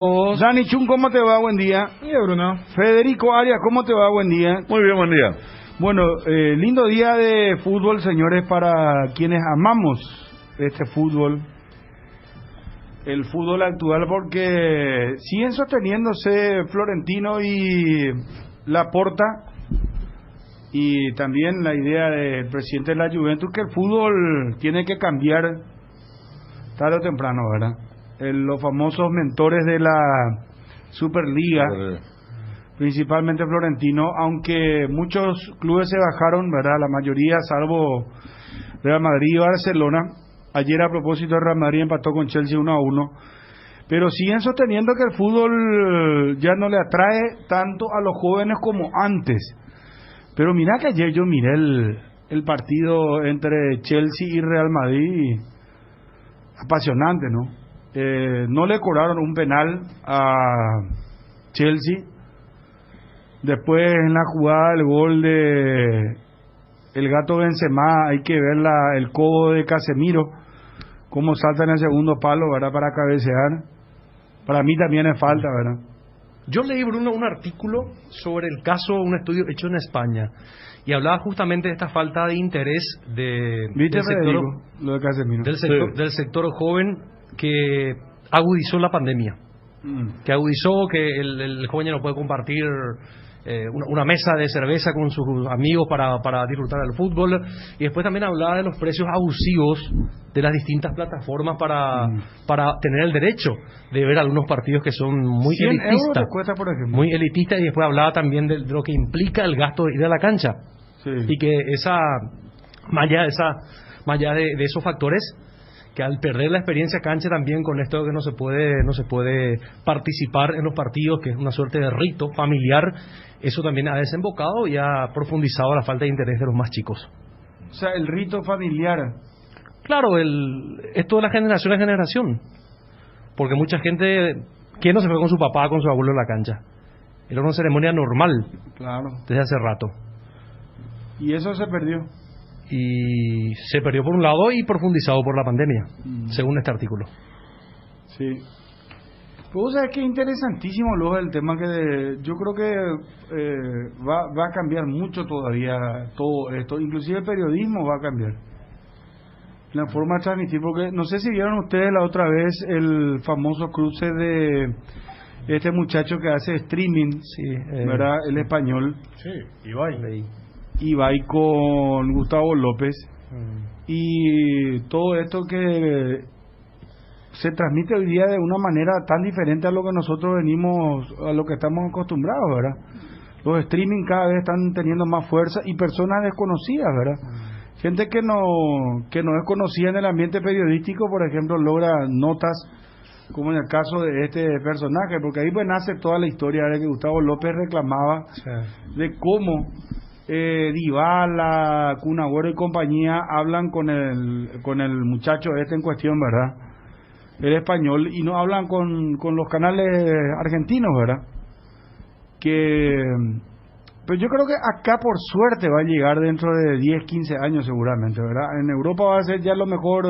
Dani Chun, ¿cómo te va? Buen día. Bien, Bruno. Federico Arias, ¿cómo te va? Buen día. Muy bien, buen día. Bueno, lindo día de fútbol, señores, para quienes amamos este fútbol, el fútbol actual, porque siguen sosteniéndose Florentino y Laporta, y también la idea del presidente de la Juventus, que el fútbol tiene que cambiar tarde o temprano, ¿verdad? Los famosos mentores de la Superliga, principalmente Florentino, aunque muchos clubes se bajaron, ¿verdad? La mayoría, salvo Real Madrid y Barcelona. Ayer, a propósito, el Real Madrid empató con Chelsea 1-1, pero siguen sosteniendo que el fútbol ya no le atrae tanto a los jóvenes como antes. Pero mira que ayer yo miré el partido entre Chelsea y Real Madrid, apasionante, ¿no? No le cobraron un penal a Chelsea. Después, en la jugada del gol de el gato Benzema, hay que ver el codo de Casemiro, cómo salta en el segundo palo, ¿verdad? Para cabecear. Para mí también es falta, ¿verdad? Yo leí, Bruno, un artículo sobre el caso, un estudio hecho en España, y hablaba justamente de esta falta de interés ¿Viste, del sector, lo de Casemiro? del sector joven, que agudizó la pandemia, que agudizó que el joven ya no puede compartir una mesa de cerveza con sus amigos para disfrutar del fútbol. Y después también hablaba de los precios abusivos de las distintas plataformas para tener el derecho de ver algunos partidos que son muy 100 elitistas, euros te cuesta, por ejemplo. muy elitistas. Y después hablaba también de lo que implica el gasto de ir a la cancha, sí. Y que más allá de esos factores, que al perder la experiencia cancha también, con esto de que no se puede participar en los partidos, que es una suerte de rito familiar, eso también ha desembocado y ha profundizado la falta de interés de los más chicos. O sea, el rito familiar. Claro, esto de la generación en generación, porque mucha gente, ¿quién no se fue con su papá, con su abuelo en la cancha? Era una ceremonia normal, claro, desde hace rato. Y eso se perdió. Y se perdió por un lado y profundizado por la pandemia, según este artículo. Sí. Pues sabes que interesantísimo luego el tema, que yo creo que va a cambiar mucho todavía todo esto, inclusive el periodismo va a cambiar, la forma de transmitir, porque no sé si vieron ustedes la otra vez el famoso cruce de este muchacho que hace streaming, sí, ¿verdad? El español. Sí, Ibai con Gustavo López, y todo esto que se transmite hoy día de una manera tan diferente a lo que nosotros a lo que estamos acostumbrados, ¿verdad? Los streaming cada vez están teniendo más fuerza, y personas desconocidas, ¿verdad? Gente que no es conocida en el ambiente periodístico, por ejemplo, logra notas, como en el caso de este personaje, porque ahí pues nace toda la historia de que Gustavo López reclamaba, sí, de cómo Dybala, Kun Agüero y compañía hablan con el muchacho este en cuestión, ¿verdad? El español, y no hablan con los canales argentinos, ¿verdad? Pero yo creo que acá, por suerte, va a llegar dentro de 10, 15 años seguramente, ¿verdad? En Europa va a ser ya lo mejor,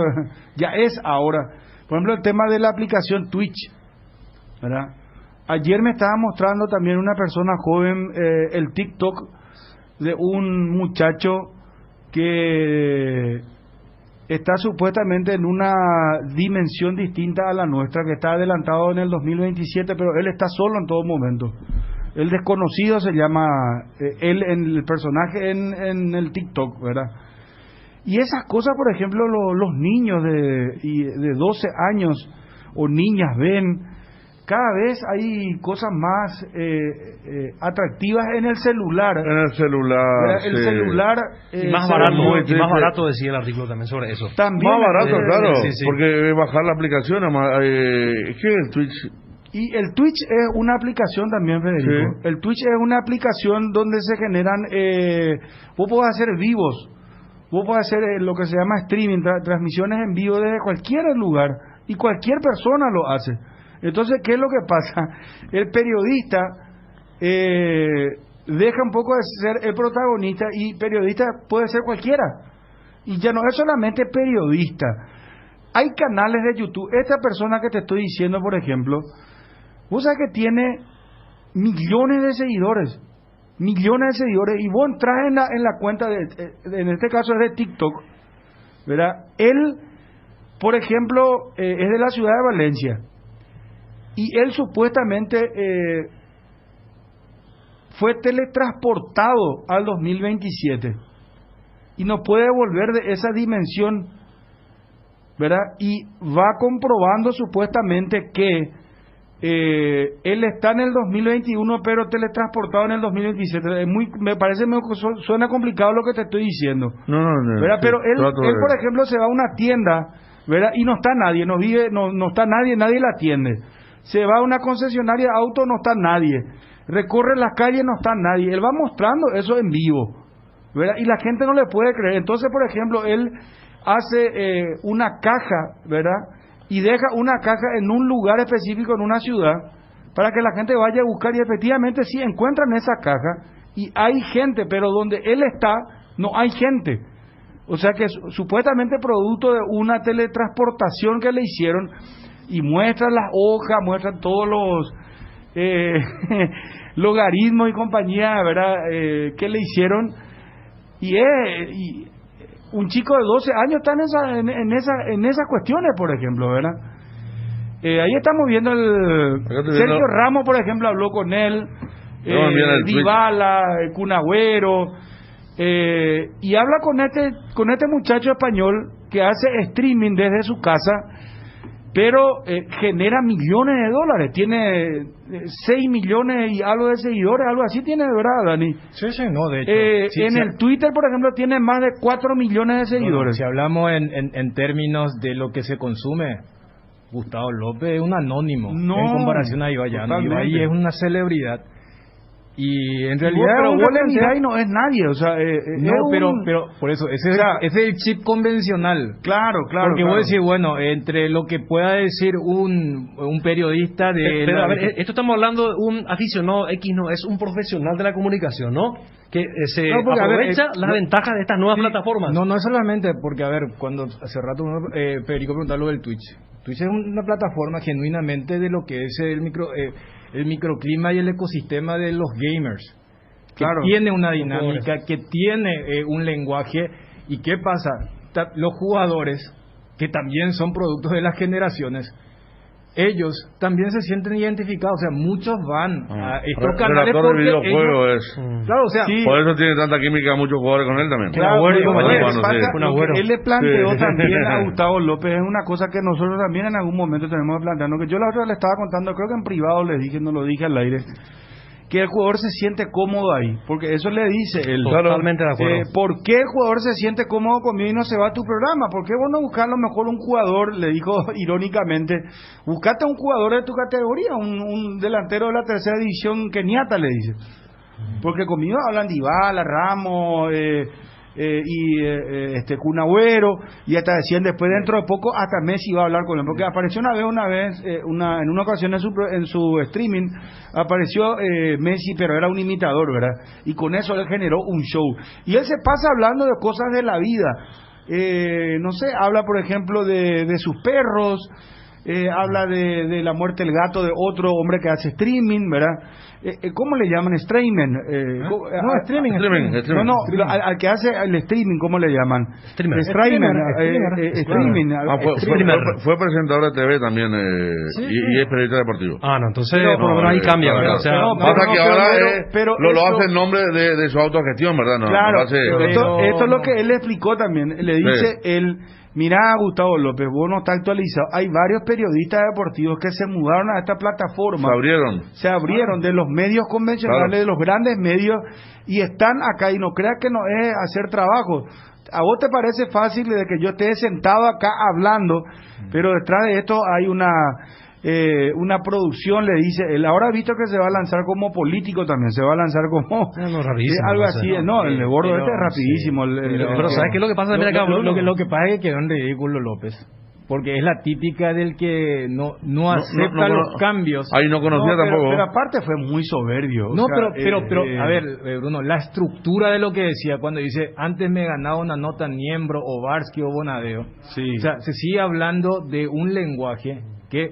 ya es ahora. Por ejemplo, el tema de la aplicación Twitch, ¿verdad? Ayer me estaba mostrando también una persona joven el TikTok de un muchacho que está supuestamente en una dimensión distinta a la nuestra, que está adelantado en el 2027, pero él está solo en todo momento. El desconocido se llama él, en el personaje en el TikTok, ¿verdad? Y esas cosas, por ejemplo, los niños de 12 años o niñas ven. Cada vez hay cosas más atractivas en el celular. En el celular, el sí. celular y más barato decía el artículo también sobre eso. También más barato, claro, sí. porque bajar la aplicación, ¿qué es el Twitch? Y el Twitch es una aplicación también, Federico. Sí. El Twitch es una aplicación donde se generan, vos podés hacer vivos, vos podés hacer lo que se llama streaming, transmisiones en vivo desde cualquier lugar, y cualquier persona lo hace. Entonces, ¿qué es lo que pasa? El periodista deja un poco de ser el protagonista, y periodista puede ser cualquiera. Y ya no es solamente periodista. Hay canales de YouTube. Esta persona que te estoy diciendo, por ejemplo, Vos sabés que tiene millones de seguidores, y vos entras en la cuenta, en este caso es de TikTok, ¿verdad? Él, por ejemplo, es de la ciudad de Valencia, y él supuestamente fue teletransportado al 2027, y no puede volver de esa dimensión, ¿verdad? Y va comprobando supuestamente que él está en el 2021 pero teletransportado en el 2027. Me parece, suena complicado lo que te estoy diciendo, No, ¿verdad? sí, Pero él, por ejemplo, se va a una tienda, ¿verdad? Y no está nadie, no está nadie la atiende. Se va a una concesionaria de auto, no está nadie. Recorre las calles, no está nadie. Él va mostrando eso en vivo, ¿verdad? Y la gente no le puede creer. Entonces, por ejemplo, él hace una caja, ¿verdad? Y deja una caja en un lugar específico, en una ciudad, para que la gente vaya a buscar, y efectivamente sí encuentran esa caja, y hay gente, pero donde él está, no hay gente. O sea que supuestamente producto de una teletransportación que le hicieron, y muestran las hojas, muestran todos los logaritmos y compañía, ¿verdad?, que le hicieron, y un chico de 12 años está en esas cuestiones, por ejemplo, ¿verdad? Ahí estamos viendo Sergio Ramos, por ejemplo, habló con él, Dybala, Kun Agüero, y habla con este muchacho español que hace streaming desde su casa, pero genera millones de dólares, tiene 6 millones y algo de seguidores, algo así tiene, ¿verdad, Dani? Sí, no, de hecho. En el Twitter, por ejemplo, tiene más de 4 millones de seguidores. Bueno, si hablamos en términos de lo que se consume, Gustavo López es un anónimo en comparación a Ibai Llano. Ibai es una celebridad. Y en realidad pero vos le mirás y no es nadie, o sea, pero por eso ese es el chip convencional. Claro. Porque vos decís, bueno, entre lo que pueda decir un periodista de pero a ver, esto estamos hablando de un aficionado X, no es un profesional de la comunicación, ¿no? Que se aprovecha las ventajas de estas nuevas plataformas. No es solamente porque, a ver, cuando hace rato Federico preguntaba lo del Twitch. Twitch es una plataforma genuinamente de lo que es el microclima y el ecosistema de los gamers, que tiene una dinámica, que tiene un lenguaje. ¿Y qué pasa? Los jugadores, que también son productos de las generaciones, ellos también se sienten identificados. O sea, muchos van a estos canales porque ellos... Claro, o sea, por eso tiene tanta química muchos jugadores con él también. Él le planteó también a Gustavo López, es una cosa que nosotros también en algún momento tenemos que plantearnos, que yo la otra vez le estaba contando, creo que en privado le dije, no lo dije al aire, que el jugador se siente cómodo ahí, porque eso le dice él. Totalmente de acuerdo. ¿Por qué el jugador se siente cómodo conmigo y no se va a tu programa? ¿Por qué vos no buscás a lo mejor un jugador? Le dijo irónicamente, buscate un jugador de tu categoría, un delantero de la tercera división keniata, le dice. Porque conmigo hablan Dybala, Ramos, Kun Agüero, y hasta decían después, dentro de poco hasta Messi va a hablar con él, porque apareció en una ocasión en su streaming apareció Messi, pero era un imitador, ¿verdad? Y con eso él generó un show, y él se pasa hablando de cosas de la vida, no sé, habla por ejemplo de sus perros, habla de la muerte del gato de otro hombre que hace streaming, ¿verdad? ¿Cómo le llaman? Streaming. Streaming. No, al que hace el streaming, ¿cómo le llaman? Streamer. Fue presentador de TV también, y es periodista deportivo. No, entonces por lo menos ahí cambia, ¿verdad? O sea, que ahora lo hace en nombre de su autogestión, ¿verdad? Claro, esto es lo que él le explicó también. Le dice él, mirá, Gustavo López, vos no estás actualizado. Hay varios periodistas deportivos que se mudaron a esta plataforma. Se abrieron de los medios convencionales, de los grandes medios, y están acá. Y no creas que no es hacer trabajo. A vos te parece fácil de que yo esté sentado acá hablando, pero detrás de esto hay una producción, le dice él. Ahora ha visto que se va a lanzar como político también, se va a lanzar como algo así. El de Gordo este es rapidísimo. Pero ¿sabes qué es lo que pasa también acá? Lo que pasa es que quedó en ridículo López, porque es la típica del que no acepta los cambios. Ahí no conocía tampoco. Pero aparte fue muy soberbio. Pero a ver, Bruno, la estructura de lo que decía cuando dice, antes me ganaba una nota Niembro o Barsky o Bonadeo. Sí. O sea, se sigue hablando de un lenguaje que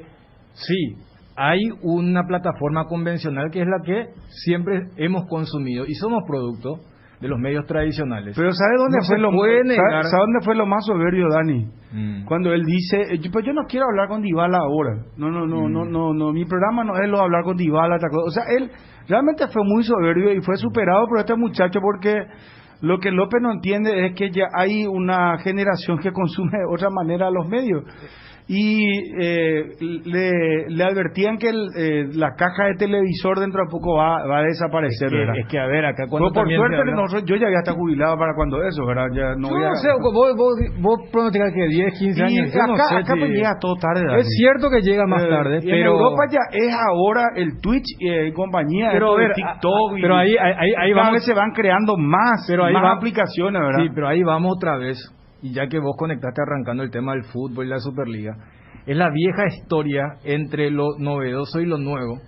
sí, hay una plataforma convencional que es la que siempre hemos consumido y somos producto de los medios tradicionales. Pero ¿sabe dónde No fue se lo puede negar. ¿sabe dónde fue lo más soberbio, Dani? Cuando él dice, yo no quiero hablar con Dybala ahora. No, mi programa no es lo de hablar con Dybala, o sea, él realmente fue muy soberbio y fue superado por este muchacho, porque lo que López no entiende es que ya hay una generación que consume de otra manera los medios. Y le advertían que la caja de televisor dentro de poco va a desaparecer, ¿verdad? Es que, a ver, acá cuando por también suerte yo ya había estado jubilado para cuando eso, ¿verdad? Ya no yo no sé, vos pronosticas que 10, 15 años. Y acá, no sé, acá pues llega todo tarde, Dani. es cierto que llega más tarde, y pero... en Europa ya es ahora el Twitch y compañía, pero esto a de ver, TikTok. pero ahí cada vamos, vez se van creando más aplicaciones, ¿verdad? Sí, pero ahí vamos otra vez, y ya que vos conectaste arrancando el tema del fútbol y la Superliga, es la vieja historia entre lo novedoso y lo nuevo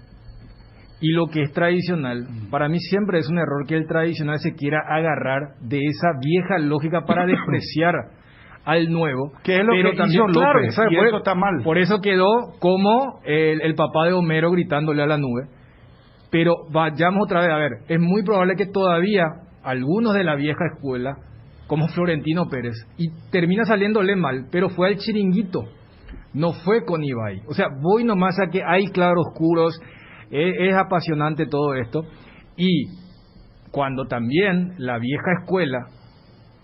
y lo que es tradicional. Para mí siempre es un error que el tradicional se quiera agarrar de esa vieja lógica para despreciar al nuevo. Que es lo pero que también, hizo López, claro, y eso está mal. Por eso quedó como el papá de Homero gritándole a la nube. Pero vayamos otra vez, a ver, es muy probable que todavía algunos de la vieja escuela, como Florentino Pérez, y termina saliéndole mal, pero fue al chiringuito, no fue con Ibai. O sea, voy nomás a que hay claroscuros, es apasionante todo esto. Y cuando también la vieja escuela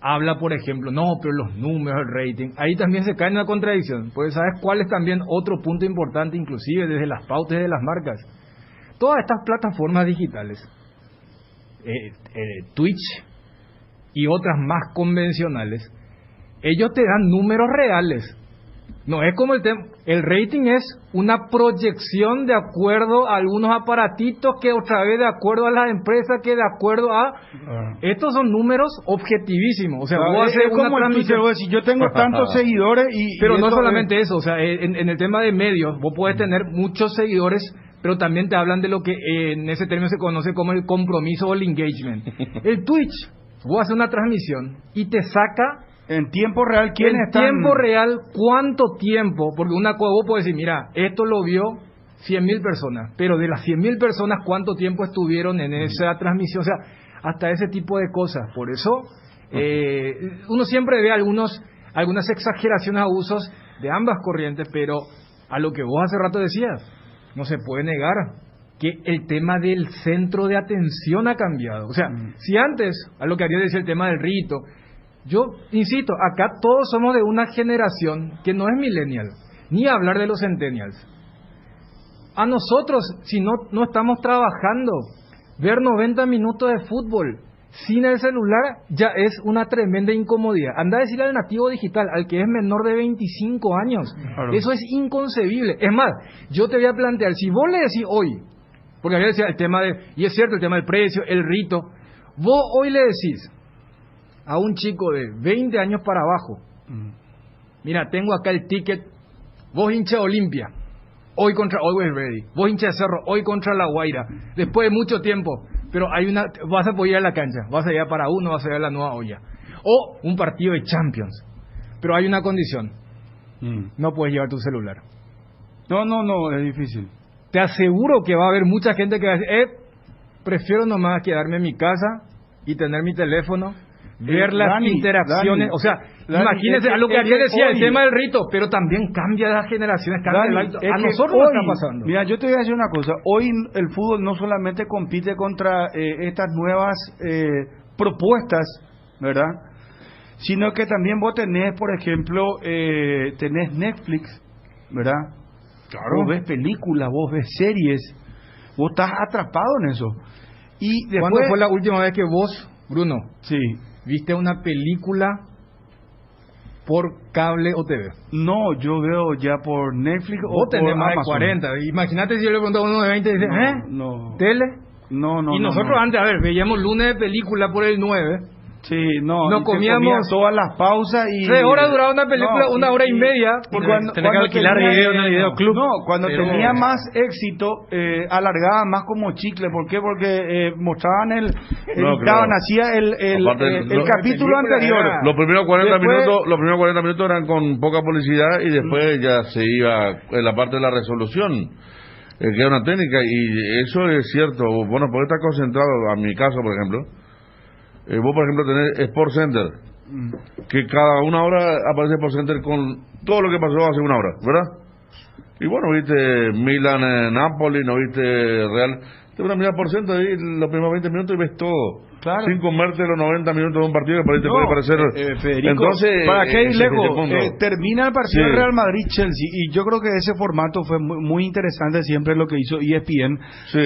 habla, por ejemplo, no, pero los números, el rating, ahí también se cae en una contradicción. Pues ¿sabes cuál es también otro punto importante, inclusive desde las pautas de las marcas? Todas estas plataformas digitales, Twitch y otras más convencionales, ellos te dan números reales. No es como el rating es una proyección de acuerdo a algunos aparatitos, que otra vez de acuerdo a las empresas, que de acuerdo a... Estos son números objetivísimos. O sea, vos haces una transmisión... Si yo tengo tantos seguidores y... Pero y no esto solamente eso, o sea, en el tema de medios, vos podés tener muchos seguidores, pero también te hablan de lo que en ese término se conoce como el compromiso o el engagement. El Twitch, vos haces una transmisión y te saca... En tiempo real, ¿quiénes están? En tiempo real, ¿cuánto tiempo? Porque una cosa vos podés decir, mira, esto lo vio 100.000 personas, pero de las 100.000 personas, ¿cuánto tiempo estuvieron en esa transmisión? O sea, hasta ese tipo de cosas. Por eso, uno siempre ve algunas exageraciones, abusos de ambas corrientes, pero a lo que vos hace rato decías, no se puede negar que el tema del centro de atención ha cambiado. O sea, si antes, a lo que Ariel decía, el tema del rito... Yo insisto, acá todos somos de una generación que no es millennial, ni hablar de los centennials. A nosotros, si no estamos trabajando, ver 90 minutos de fútbol sin el celular ya es una tremenda incomodidad. Anda a decirle al nativo digital, al que es menor de 25 años, claro. Eso es inconcebible. Es más, yo te voy a plantear, si vos le decís hoy, porque había decía el tema y es cierto, el tema del precio, el rito, vos hoy le decís a un chico de 20 años para abajo, mira, tengo acá el ticket, vos hincha Olimpia, hoy contra Always Ready, vos hincha de Cerro, hoy contra La Guaira, después de mucho tiempo, pero vas a poder ir a la cancha, vas a ir para uno, vas a ir a la Nueva Olla, o un partido de Champions, pero hay una condición, no puedes llevar tu celular. No, es difícil. Te aseguro que va a haber mucha gente que va a decir, prefiero nomás quedarme en mi casa y tener mi teléfono, ver las interacciones, o sea, imagínense a lo que Ariel decía, el tema del rito, pero también cambia las generaciones, cambia el hábito. A nosotros nos está pasando. Mira, yo te voy a decir una cosa, hoy el fútbol no solamente compite contra estas nuevas propuestas, ¿verdad? Sino que también vos tenés, por ejemplo, tenés Netflix, ¿verdad? Claro. Vos ves películas, vos ves series, vos estás atrapado en eso. Y después, ¿cuándo fue la última vez que vos, Bruno, sí, viste una película por cable o TV? No, yo veo ya por Netflix o por tenés más Amazon. de 40. Imagínate si yo le pregunto a uno de 20 y dice, no. ¿Tele? No. Y nosotros antes, a ver, veíamos lunes de película por el 9. Sí, no. Nos comíamos todas las pausas y... 3 horas duraba una película, 1 hora y media. Porque tenés que alquilar video en el videoclub. No, cuando tenía más éxito, alargaba más como chicle. ¿Por qué? Porque mostraban hacía el capítulo anterior. Los primeros 40 minutos eran con poca publicidad y después ya se iba en la parte de la resolución. que es una técnica, y eso es cierto. Bueno, porque estar concentrado, a mi caso, por ejemplo, vos, por ejemplo, tenés Sport Center, que cada una hora aparece Sport Center con todo lo que pasó hace una hora, ¿verdad? Y bueno, viste Milan, Napoli, no viste Real. Te vas a mirar por ciento ahí los primeros 20 minutos y ves todo. Claro. Sin comerte los 90 minutos de un partido que por ahí te puede parecer. Federico, entonces, ¿para qué ir lejos? Termina el partido Sí. Real Madrid-Chelsea y yo creo que ese formato fue muy interesante siempre lo que hizo ESPN. Sí.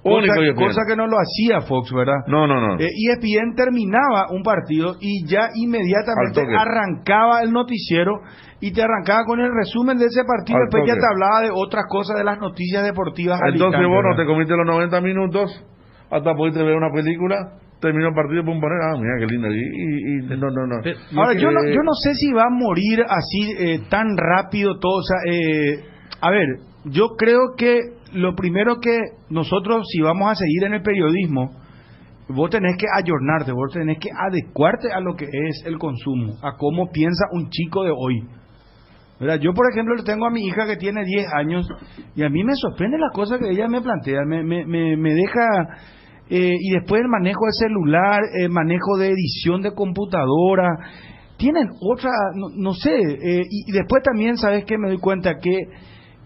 Único ESPN. Cosa que no lo hacía Fox, ¿verdad? No. ESPN terminaba un partido y ya inmediatamente arrancaba el noticiero y te arrancaba con el resumen de ese partido. Después ya te hablaba de otras cosas, de las noticias deportivas. Entonces vos no te comiste los 90 minutos hasta pudiste ver una película, terminó el partido, pum, poner, mira qué lindo. Y no. Ahora, yo no sé si va a morir así tan rápido todo. O sea, a ver, yo creo que lo primero que nosotros, si vamos a seguir en el periodismo, vos tenés que ayornarte, vos tenés que adecuarte a lo que es el consumo, a cómo piensa un chico de hoy. ¿Verdad? Yo, por ejemplo, le tengo a mi hija que tiene 10 años y a mí me sorprende las cosas que ella me plantea, me deja... y después el manejo de celular, manejo de edición de computadora, tienen otra, no sé, y después también, ¿sabes qué? Me doy cuenta que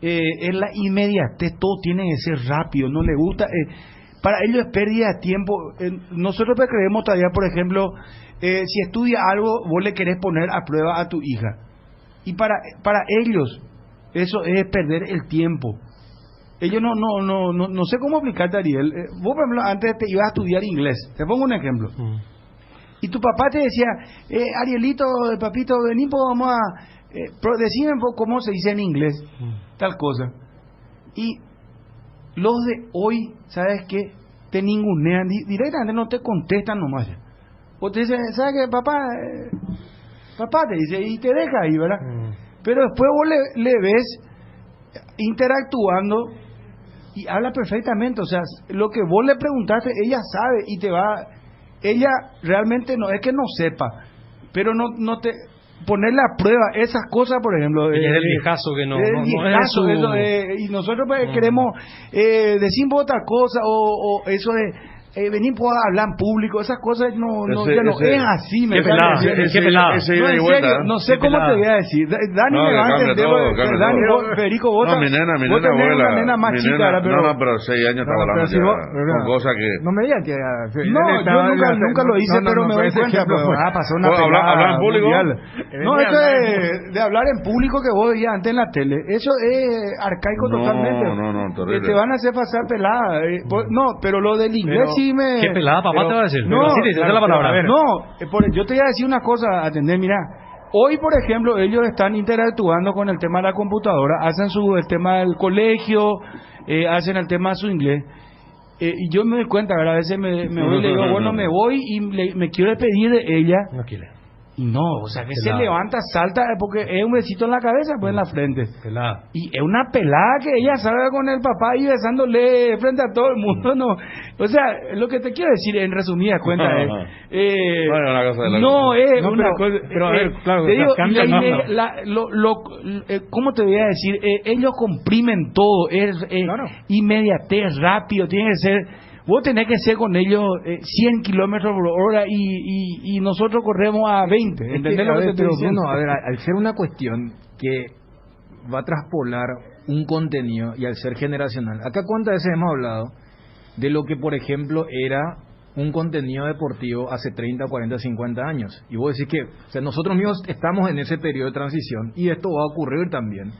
es la inmediatez, todo tiene que ser rápido, no le gusta, para ellos es pérdida de tiempo. Nosotros creemos todavía, por ejemplo, si estudia algo, vos le querés poner a prueba a tu hija, y para ellos eso es perder el tiempo. Ellos no sé cómo explicarte, Ariel. Vos, por ejemplo, antes te ibas a estudiar inglés. Te pongo un ejemplo. Y tu papá te decía, Arielito, papito, vení, pues vamos a... decime cómo se dice en inglés, tal cosa. Y los de hoy, ¿sabes qué? Te ningunean, directamente no te contestan nomás. O te dicen, ¿sabes qué, papá? Papá te dice, y te deja ahí, ¿verdad? Pero después vos le ves interactuando y habla perfectamente. O sea, lo que vos le preguntaste, ella sabe y te va... Ella realmente no es que no sepa, pero no te... Ponerle a prueba esas cosas, por ejemplo. Es el viejazo que no es su... y nosotros pues, queremos decir otra cosa, o eso de venir a hablar en público, esas cosas ya no es así. Qué pelada. No sé cómo te voy a decir. Dani me va a entender. Dani, Federico, vos mi nena abuela, una nena más chica. Pero 6 años estaba hablando con cosas que... No me digas que... No, yo nunca lo hice, pero me doy cuenta. Pasó una pelada. ¿Hablar en público? No, eso de hablar en público que vos veías antes en la tele, eso es arcaico totalmente. No, terrible. Te van a hacer pasar pelada. No, pero lo del inglés sí me... ¿Qué pelada, papá, te va a decir? No, sí, la palabra. Yo te voy a decir una cosa, atender, mira. Hoy, por ejemplo, ellos están interactuando con el tema de la computadora, hacen el tema del colegio, hacen el tema de su inglés. Y yo me doy cuenta, ¿verdad? A veces me voy y le digo, bueno, me voy y me quiero despedir de ella. No quiere. Y no, o sea, que se levanta, salta, porque es un besito en la cabeza, pues en la frente. Pelada. Y es una pelada que ella salga con el papá y besándole frente a todo el mundo, no. O sea, lo que te quiero decir en resumidas cuentas es... Pero a ver, claro, te digo, cambia, ¿cómo te voy a decir? Ellos comprimen todo, claro. Inmediatez, rápido, tiene que ser... Vos tenés que ser con ellos 100 kilómetros por hora y nosotros corremos a 20. ¿Entendés lo que te estoy diciendo? A ver, al ser una cuestión que va a traspolar un contenido y al ser generacional. Acá cuántas veces hemos hablado de lo que, por ejemplo, era un contenido deportivo hace 30, 40, 50 años. Y vos decís que, o sea, nosotros mismos estamos en ese periodo de transición y esto va a ocurrir también.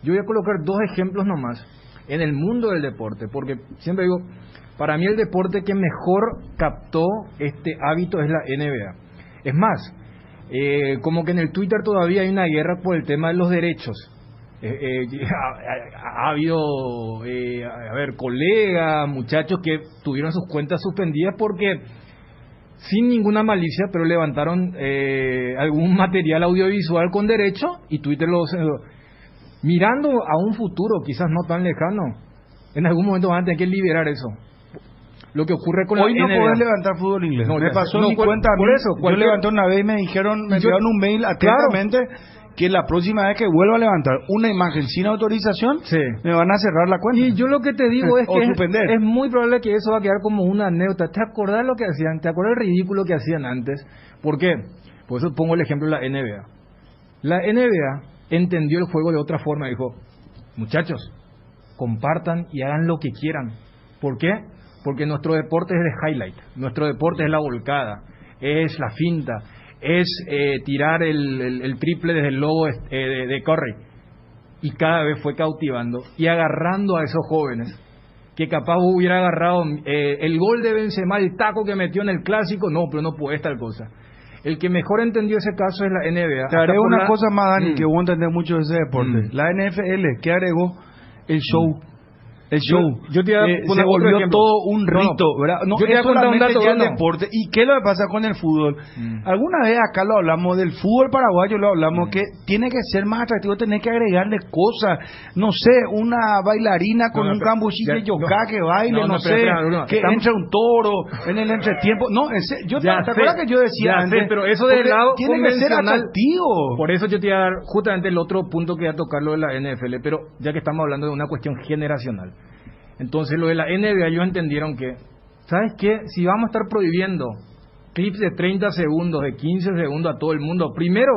Yo voy a colocar 2 ejemplos nomás en el mundo del deporte, porque siempre digo... Para mí el deporte que mejor captó este hábito es la NBA. Es más, como que en el Twitter todavía hay una guerra por el tema de los derechos. Ha habido, colegas, muchachos que tuvieron sus cuentas suspendidas porque, sin ninguna malicia, pero levantaron algún material audiovisual con derecho y Twitter mirando a un futuro quizás no tan lejano. En algún momento van a tener que liberar eso. Lo que ocurre con hoy la no podés levantar fútbol inglés. No, me pasó en mi cuenta. Por eso, yo levanté una vez y me dijeron, me enviaron un mail atentamente que la próxima vez que vuelva a levantar una imagen sin autorización, Sí. me van a cerrar la cuenta. Y yo lo que te digo es O que suspender. es muy probable que eso va a quedar como una anécdota. ¿Te acordás lo que hacían? ¿Te acordás el ridículo que hacían antes? ¿Por qué? Por eso pongo el ejemplo de la NBA. La NBA entendió el juego de otra forma. Dijo, muchachos, compartan y hagan lo que quieran. ¿Por qué? Porque nuestro deporte es de highlight. Nuestro deporte es la volcada, es la finta, es tirar el triple desde el logo de Curry. Y cada vez fue cautivando y agarrando a esos jóvenes que capaz hubiera agarrado el gol de Benzema, el taco que metió en el clásico, no, pero no puede tal cosa. El que mejor entendió ese caso es la NBA. Te agregó una cosa más, Dani, que vos entendés mucho de ese deporte. La NFL, ¿qué agregó? El show. El show. Yo te iba a poner se otro volvió ejemplo. todo un rito, ¿verdad? No, Yo te iba a es contar un solamente dato, ya el Bruno. deporte. ¿Y qué es lo que pasa con el fútbol? Alguna vez acá lo hablamos del fútbol paraguayo, lo hablamos que tiene que ser más atractivo, tener que agregarle cosas. No sé, una bailarina con un cambuchillo de yoká que baile, no sé, espera, Bruno, que entre un toro en el entretiempo. No, ¿te acuerdas que yo decía ya antes? sé, pero eso del Porque lado tiene que ser convencional. atractivo. Por eso yo te iba a dar justamente el otro punto que iba a tocar, lo de la NFL, pero ya que estamos hablando de una cuestión generacional. Entonces, lo de la NBA, ellos entendieron que, ¿sabes qué? Si vamos a estar prohibiendo clips de 30 segundos, de 15 segundos a todo el mundo, primero,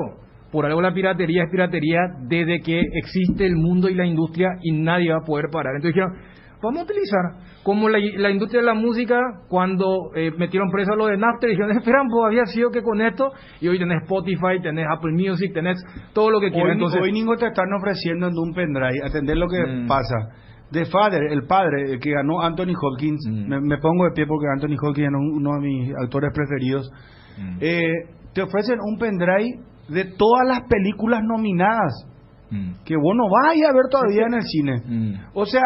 por algo la piratería es piratería desde que existe el mundo y la industria y nadie va a poder parar. Entonces dijeron, vamos a utilizar, como la industria de la música, cuando metieron preso a lo de Napster, dijeron, esperan, pues había sido que con esto, y hoy tenés Spotify, tenés Apple Music, tenés todo lo que quieras. Entonces, Hoy Ningo te están ofreciendo en un pendrive, atender lo que pasa. The Father, el padre, el que ganó Anthony Hopkins, me pongo de pie porque Anthony Hopkins es uno de mis autores preferidos, te ofrecen un pendrive de todas las películas nominadas, que vos no vas a ir a ver todavía en el cine. O sea,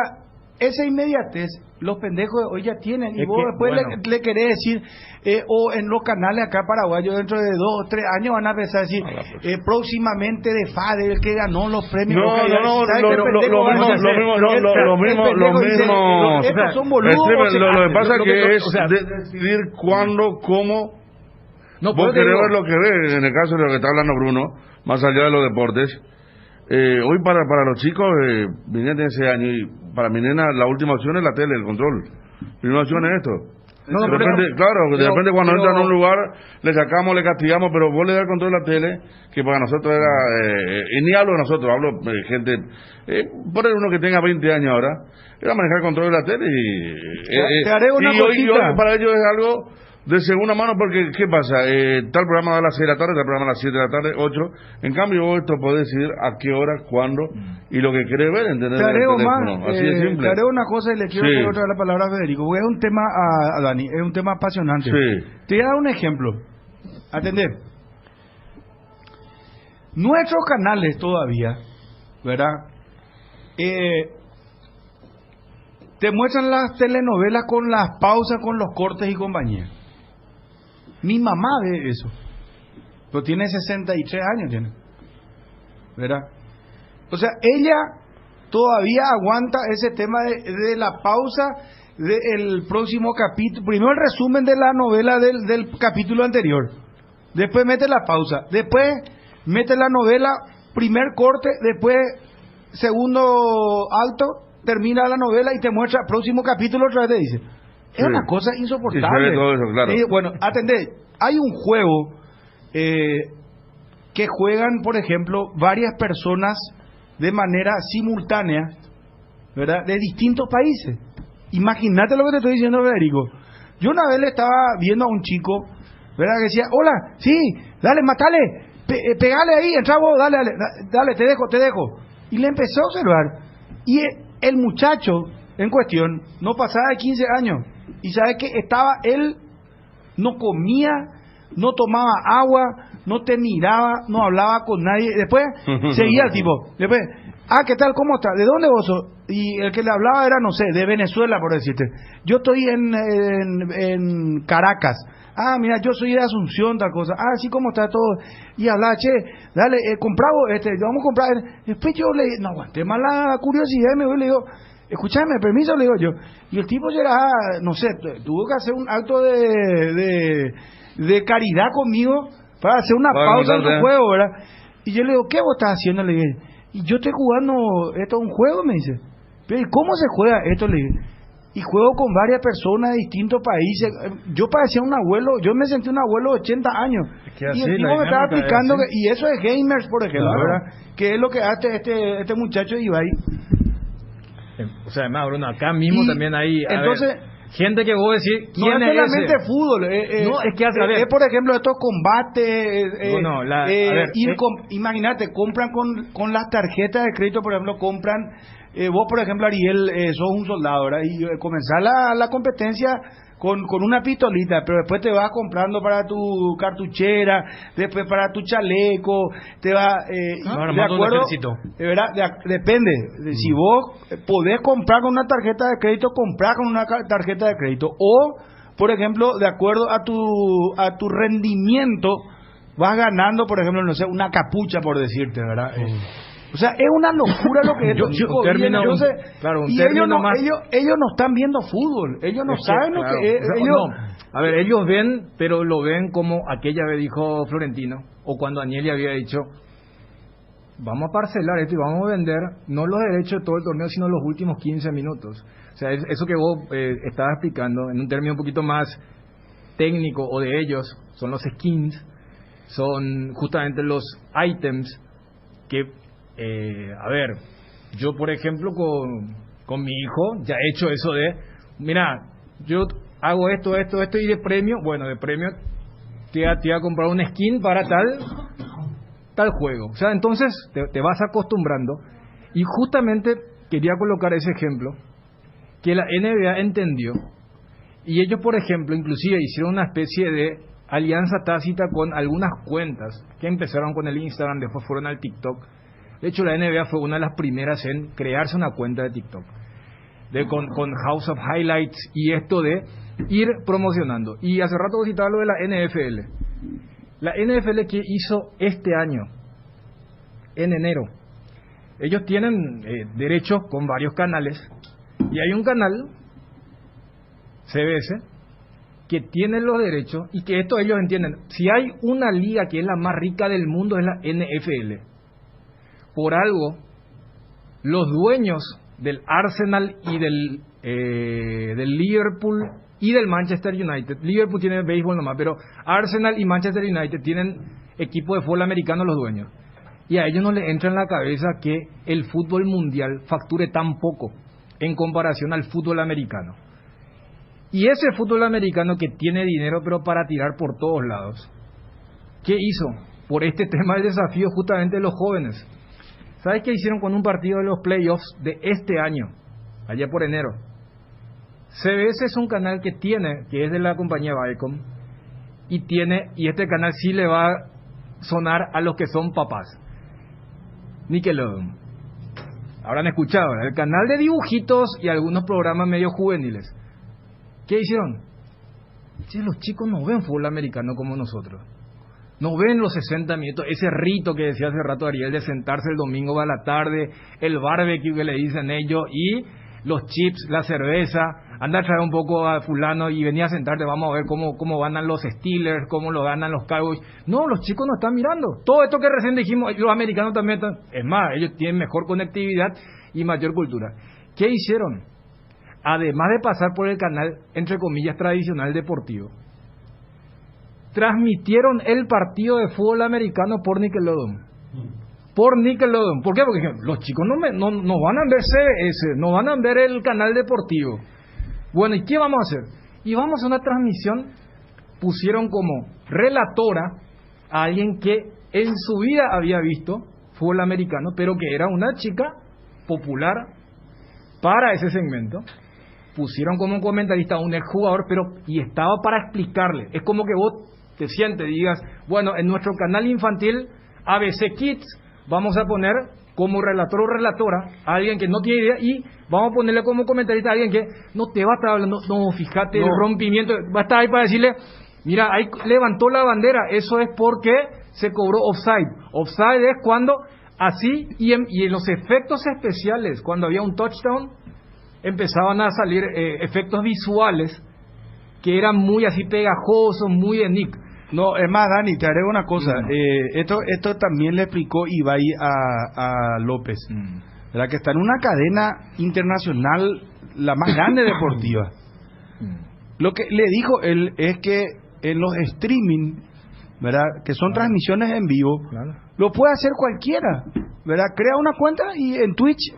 esa inmediatez, los pendejos de hoy ya tienen, y Es vos que, después bueno. le querés decir, o en los canales acá paraguayos, dentro de 2 o 3 años van a empezar a decir, próximamente de Fader, el que ganó los premios. No, Oscar, no, ¿sabes no, qué lo pendejo van a hacer? mismo. Estos son boludos. Lo que pasa lo que que- es o sea, decidir cuándo, cómo. no, Vos pero te querés digo- ver lo que ves, en el caso de lo que está hablando Bruno, más allá de los deportes. Hoy para los chicos, mi nena tiene 6 años y para mi nena la última opción es la tele, el control. La primera opción es esto. No, de pero- repente, claro, de pero- repente cuando pero- entra en un lugar le sacamos, le castigamos, pero vos le das el control a la tele, que para nosotros era, y ni hablo de nosotros, hablo de gente, por uno que tenga 20 años ahora, era manejar el control de la tele y... Te haré una y hoy cosita. para ellos es algo de segunda mano, porque ¿qué pasa? Tal programa da a las 6 de la tarde, tal programa a las 7 de la tarde, 8. En cambio, vos esto podés decidir a qué hora, cuándo y lo que querés ver, ¿entendés? Te agrego El teléfono. más, Así de simple. te agrego una cosa y le quiero Sí. pedir otra vez la palabra a Federico, porque es un tema, a Dani, es un tema apasionante. Sí. Te voy a dar un ejemplo. Atender. Nuestros canales todavía, ¿verdad? Te muestran las telenovelas con las pausas, con los cortes y compañía. Mi mamá ve eso. Pero tiene 63 años, tiene. ¿Verdad? O sea, ella todavía aguanta ese tema de la pausa del próximo capítulo. Primero el resumen de la novela del capítulo anterior. Después mete la pausa. Después mete la novela, primer corte. Después segundo alto, termina la novela y te muestra próximo capítulo otra vez te dice. Es Sí. una cosa Sí, insoportable. se ve todo eso, claro. Bueno, atendé. Hay un juego que juegan, por ejemplo, varias personas de manera simultánea, ¿verdad? De distintos países. Imagínate lo que te estoy diciendo, Federico. Yo una vez le estaba viendo a un chico, ¿verdad? Que decía, hola, sí, dale, matale, pegale ahí, entra vos, dale, te dejo. Y le empezó a observar. Y el muchacho en cuestión no pasaba de 15 años. Y sabe que estaba él, no comía, no tomaba agua, no te miraba, no hablaba con nadie. Después seguía el tipo. Después, ¿qué tal? ¿Cómo está? ¿De dónde vos sos? Y el que le hablaba era, no sé, de Venezuela, por decirte. Yo estoy en Caracas. Mira, yo soy de Asunción, tal cosa. Así como está todo. Y hablaba, che, dale, compramos, vamos a comprar. Después yo no aguanté más la curiosidad y me voy y le digo, escúchame, permiso, le digo yo. Y el tipo llegaba, no sé, tuvo que hacer un acto de caridad conmigo para hacer una pausa en su juego, ¿verdad? Y yo le digo, ¿qué vos estás haciendo? Le dije, y yo estoy jugando, esto es un juego, me dice. Pero ¿y cómo se juega esto? Le dije, y juego con varias personas de distintos países. Yo parecía un abuelo, yo me sentí un abuelo de 80 años. Es que Y así, el tipo la me estaba dinámica es explicando, así. y eso es gamers, por ejemplo, Claro. ¿verdad? Que es lo que hace este muchacho de Ibai. O sea, además, Bruno, acá mismo Y también hay... a entonces... ver, gente que vos decís, No ¿quién es es solamente ese? fútbol, No, es que, a ver. es por ejemplo estos combates, Bueno, a ver, imagínate, compran con las tarjetas de crédito, por ejemplo, compran, vos por ejemplo Ariel, sos un soldado, ¿verdad? Y comenzás la competencia con una pistolita, pero después te vas comprando para tu cartuchera, después para tu chaleco, te va Ahora de mando un acuerdo, ejército. ¿verdad? Depende, si vos podés comprar con una tarjeta de crédito, comprar con una tarjeta de crédito, o por ejemplo, de acuerdo a tu rendimiento, vas ganando, por ejemplo, no sé, una capucha, por decirte, ¿verdad? O sea, es una locura lo que estos chicos vienen. Entonces, y ellos no están viendo fútbol, ellos no saben claro, lo que es. o sea, Ellos, no. A ver, ellos ven, pero lo ven como aquella vez dijo Florentino, o cuando Agnelli había dicho, vamos a parcelar esto y vamos a vender no los derechos de todo el torneo, sino los últimos 15 minutos. O sea, eso que vos estabas explicando, en un término un poquito más técnico, o de ellos, son los skins, son justamente los items que, a ver, yo por ejemplo con mi hijo ya he hecho eso de, mira, yo hago esto, y de premio te voy a comprar un skin para tal juego. O sea, entonces te vas acostumbrando, y justamente quería colocar ese ejemplo, que la NBA entendió, y ellos por ejemplo inclusive hicieron una especie de alianza tácita con algunas cuentas que empezaron con el Instagram, después fueron al TikTok. De hecho, la NBA fue una de las primeras en crearse una cuenta de TikTok, con House of Highlights y esto de ir promocionando. Y hace rato vos citabas lo de la NFL. La NFL que hizo este año, en enero, ellos tienen derechos con varios canales, y hay un canal, CBS, que tiene los derechos, y que esto ellos entienden. Si hay una liga que es la más rica del mundo, es la NFL. Por algo, los dueños del Arsenal y del Liverpool y del Manchester United, Liverpool tiene béisbol nomás, pero Arsenal y Manchester United tienen equipo de fútbol americano los dueños, y a ellos no les entra en la cabeza que el fútbol mundial facture tan poco en comparación al fútbol americano. Y ese fútbol americano que tiene dinero pero para tirar por todos lados, ¿qué hizo? Por este tema del desafío justamente de los jóvenes. ¿Sabes qué hicieron con un partido de los playoffs de este año? Allá por enero. CBS es un canal que es de la compañía Viacom, y este canal sí le va a sonar a los que son papás. Nickelodeon. Habrán escuchado, ¿verdad? El canal de dibujitos y algunos programas medio juveniles. ¿Qué hicieron? Los chicos no ven fútbol americano como nosotros. No ven los 60 minutos, ese rito que decía hace rato Ariel de sentarse el domingo a la tarde, el barbecue que le dicen ellos, y los chips, la cerveza, anda a traer un poco a fulano y venía a sentarte, vamos a ver cómo ganan los Steelers, cómo lo ganan los Cowboys. No, los chicos no están mirando. Todo esto que recién dijimos, los americanos también están, es más, ellos tienen mejor conectividad y mayor cultura. ¿Qué hicieron? Además de pasar por el canal, entre comillas, tradicional deportivo, transmitieron el partido de fútbol americano por Nickelodeon. Por Nickelodeon. ¿Por qué? Porque los chicos no van a ver CBS, no van a ver el canal deportivo. Bueno, ¿y qué vamos a hacer? Y vamos a hacer una transmisión. Pusieron como relatora a alguien que en su vida había visto fútbol americano, pero que era una chica popular para ese segmento. Pusieron como comentarista a un exjugador, y estaba para explicarle. Es como que vos te sientes y digas, bueno, en nuestro canal infantil ABC Kids vamos a poner como relator o relatora a alguien que no tiene idea, y vamos a ponerle como comentarista a alguien que no te va a estar hablando, no, fíjate el rompimiento, va a estar ahí para decirle, mira, ahí levantó la bandera, eso es porque se cobró offside. Offside es cuando así, y en los efectos especiales, cuando había un touchdown, empezaban a salir efectos visuales que eran muy así pegajosos, muy de Nick. No, es más, Dani, te haré una cosa. Esto también le explicó Ibai a López, ¿verdad? Que está en una cadena internacional, la más grande deportiva. Lo que le dijo él es que en los streaming, ¿verdad? Que son transmisiones en vivo, lo puede hacer cualquiera, ¿verdad? Crea una cuenta y en Twitch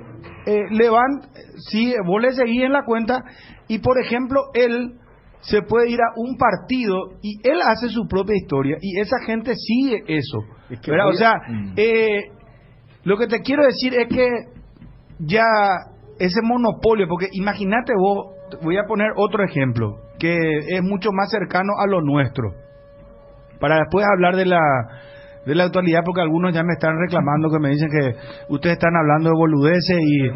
vos le seguís en la cuenta y, por ejemplo, él se puede ir a un partido y él hace su propia historia y esa gente sigue eso, ¿verdad? O sea, lo que te quiero decir es que ya ese monopolio, porque imagínate vos, voy a poner otro ejemplo que es mucho más cercano a lo nuestro, para después hablar de la actualidad, porque algunos ya me están reclamando, que me dicen que ustedes están hablando de boludeces y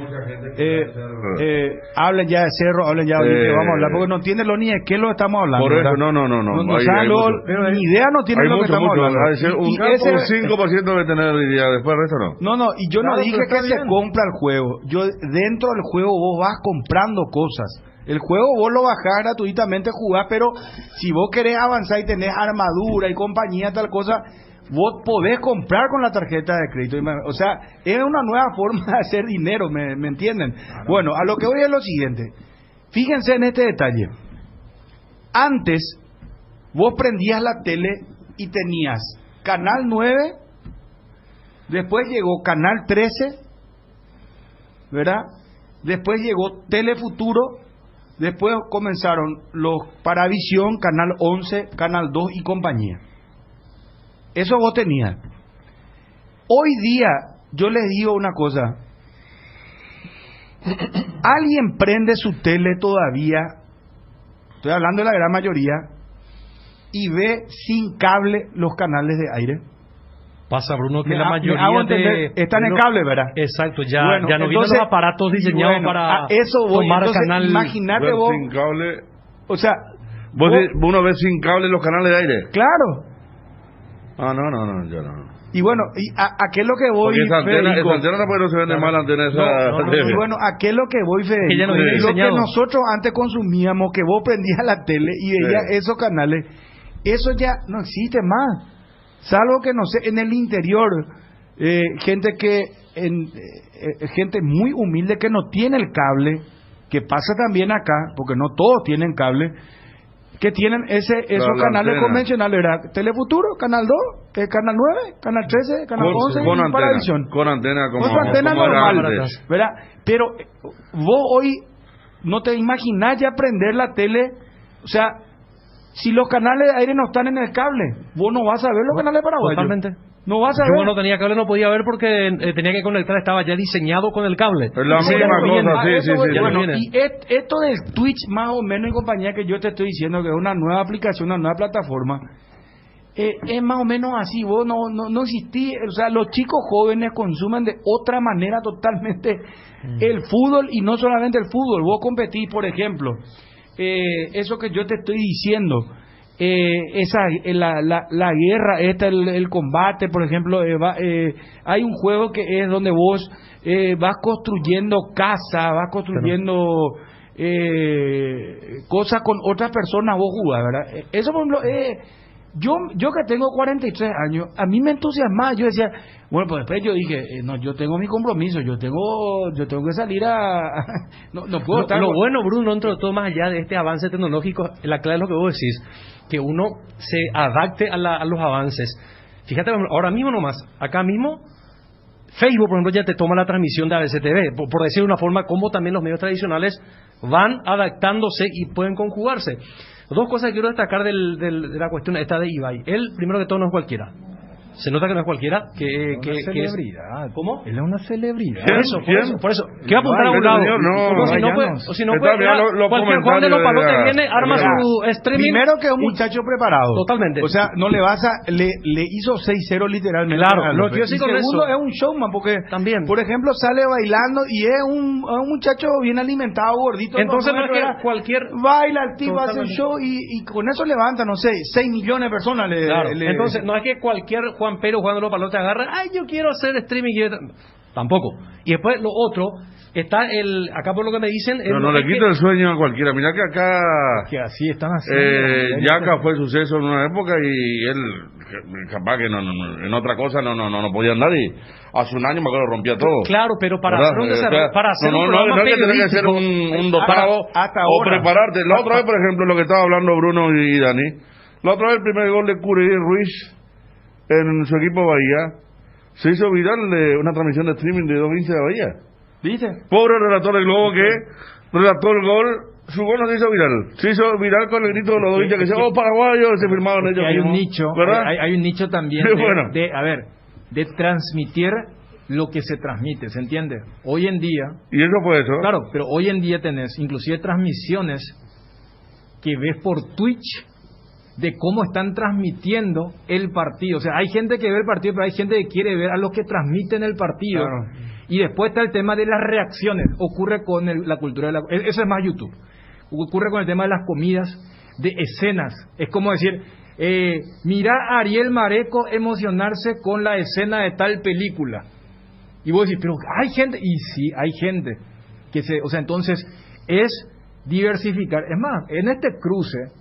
hablen ya de Cerro, hablen ya de Olimpia, vamos a hablar, porque no entienden lo ni de qué lo estamos hablando. Por eso, no. Ni idea no tienen lo que estamos hablando. Un 5% debe tener idea, después el resto no. No, y yo no dije que se compra el juego. Yo, dentro del juego vos vas comprando cosas. El juego vos lo bajás gratuitamente, jugás, pero si vos querés avanzar y tenés armadura y compañía, tal cosa, vos podés comprar con la tarjeta de crédito. O sea, es una nueva forma de hacer dinero, ¿me entienden? Claro. Bueno, a lo que voy es lo siguiente. Fíjense en este detalle. Antes, vos prendías la tele y tenías Canal 9, después llegó Canal 13, ¿verdad? Después llegó Telefuturo, después comenzaron los Paravisión, Canal 11, Canal 2 y compañía. Eso vos tenías. Hoy día, yo les digo una cosa. ¿Alguien prende su tele todavía? Estoy hablando de la gran mayoría. Y ve sin cable los canales de aire. Pasa, Bruno, que la mayoría están en cable, ¿verdad? Exacto, ya no vienen los aparatos diseñados para eso voy, tomar entonces, canal. Imagínate vos. Sin cable. O sea, uno ve sin cable los canales de aire. Claro. No, yo no. Y bueno, ¿a qué es lo que voy, Porque esa antena no puede ser de mala antena esa. Y bueno, ¿a qué es lo que voy, Federico? No lo que nosotros antes consumíamos, que vos prendías la tele y veías esos canales, eso ya no existe más. Salvo que, no sé, en el interior, gente muy humilde que no tiene el cable, que pasa también acá, porque no todos tienen cable, que tienen esos canales antena convencionales, ¿verdad? Telefuturo, Canal 2, Canal 9, Canal 13, Canal 11 y Paravisión. Con antena como normal, ¿verdad? Pero vos hoy no te imaginás ya prender la tele, o sea, si los canales de aire no están en el cable, vos no vas a ver los canales paraguayos. Totalmente. No vas a ver. Yo no tenía cable, no podía ver porque tenía que conectar, estaba ya diseñado con el cable. Es la misma cosa, sí. Bueno, y esto del Twitch más o menos en compañía que yo te estoy diciendo, que es una nueva aplicación, una nueva plataforma, es más o menos así. Vos no existís, o sea, los chicos jóvenes consumen de otra manera totalmente el fútbol, y no solamente el fútbol. Vos competís, por ejemplo, eso que yo te estoy diciendo, la guerra, el combate, por ejemplo, hay un juego que es donde vos vas construyendo casa, vas construyendo cosas con otras personas, vos jugás, ¿verdad? Eso, por ejemplo, yo que tengo 43 años, a mí me entusiasmaba. Yo decía, bueno, pues después yo dije, no, yo tengo mi compromiso, yo tengo que salir no puedo estar. Lo bueno, Bruno, dentro de todo, más allá de este avance tecnológico, la clave es lo que vos decís, que uno se adapte a los avances. Fíjate, ahora mismo nomás, acá mismo, Facebook, por ejemplo, ya te toma la transmisión de ABCTV, por decir de una forma, como también los medios tradicionales van adaptándose y pueden conjugarse. Dos cosas que quiero destacar de la cuestión esta de Ibai. Él, primero que todo, no es cualquiera. Se nota que no es cualquiera. Es una celebridad. ¿Cómo? Él es una celebridad. Por eso. ¿Qué va a apuntar a un lado? O si no puede, cualquier Juan de los Palotes viene, arma su streaming. Primero que es un muchacho preparado. Totalmente. O sea, no le vas a... Le hizo 6-0 literalmente. Claro. Lo que yo sí con segundo, eso es un showman, porque, también, por ejemplo, sale bailando y es un muchacho bien alimentado, gordito. Entonces no es que cualquier... Baila, el tipo hace el show y con eso levanta, no sé, 6 millones de personas. Entonces no es que cualquier Juan Pero jugando los palotes agarra, ay, yo quiero hacer streaming. Tampoco. Y después lo otro, Está acá por lo que me dicen... Pero no le quita el sueño a cualquiera. Mira que acá... Que así están haciendo. Yaka fue suceso en una época y él, capaz que no, en otra cosa no podía andar y hace un año me acuerdo rompía todo. Claro, pero para ¿verdad? hacer un desarrollo, para hacer un programa no hay que tener que ser un dotado o prepararte. La otra vez, por ejemplo, lo que estaba hablando Bruno y Dani, la otra vez el primer gol de Curry Ruiz en su equipo Bahía se hizo viral de una transmisión de streaming de 2:15 de Bahía. ¿Viste? Pobre relator del Globo que relató el gol. Su gol no se hizo viral. Se hizo viral con el grito de los 2:15 que decía, oh, paraguayos, se firmaron ellos. Hay un nicho, ¿verdad? Hay un nicho también Bueno. de transmitir lo que se transmite, ¿se entiende? Hoy en día... Y eso fue eso. Claro, pero hoy en día tenés inclusive transmisiones que ves por Twitch de cómo están transmitiendo el partido. O sea, hay gente que ve el partido, pero hay gente que quiere ver a los que transmiten el partido. Claro. Y después está el tema de las reacciones. Ocurre con la cultura de eso es más YouTube. Ocurre con el tema de las comidas, de escenas. Es como decir, mira a Ariel Mareco emocionarse con la escena de tal película. Y vos decís, pero hay gente, y sí, hay gente que o sea, entonces es diversificar. Es más, en este cruce,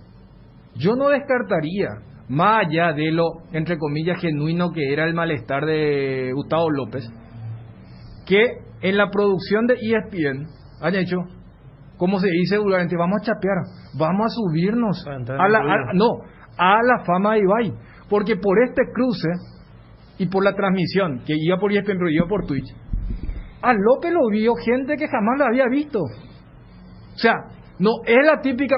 yo no descartaría, más allá de lo, entre comillas, genuino que era el malestar de Gustavo López, que en la producción de ESPN han hecho, como se dice vulgarmente, vamos a chapear, vamos a subirnos a la fama de Ibai, porque por este cruce y por la transmisión que iba por ESPN pero iba por Twitch, a López lo vio gente que jamás lo había visto. O sea, no es la típica,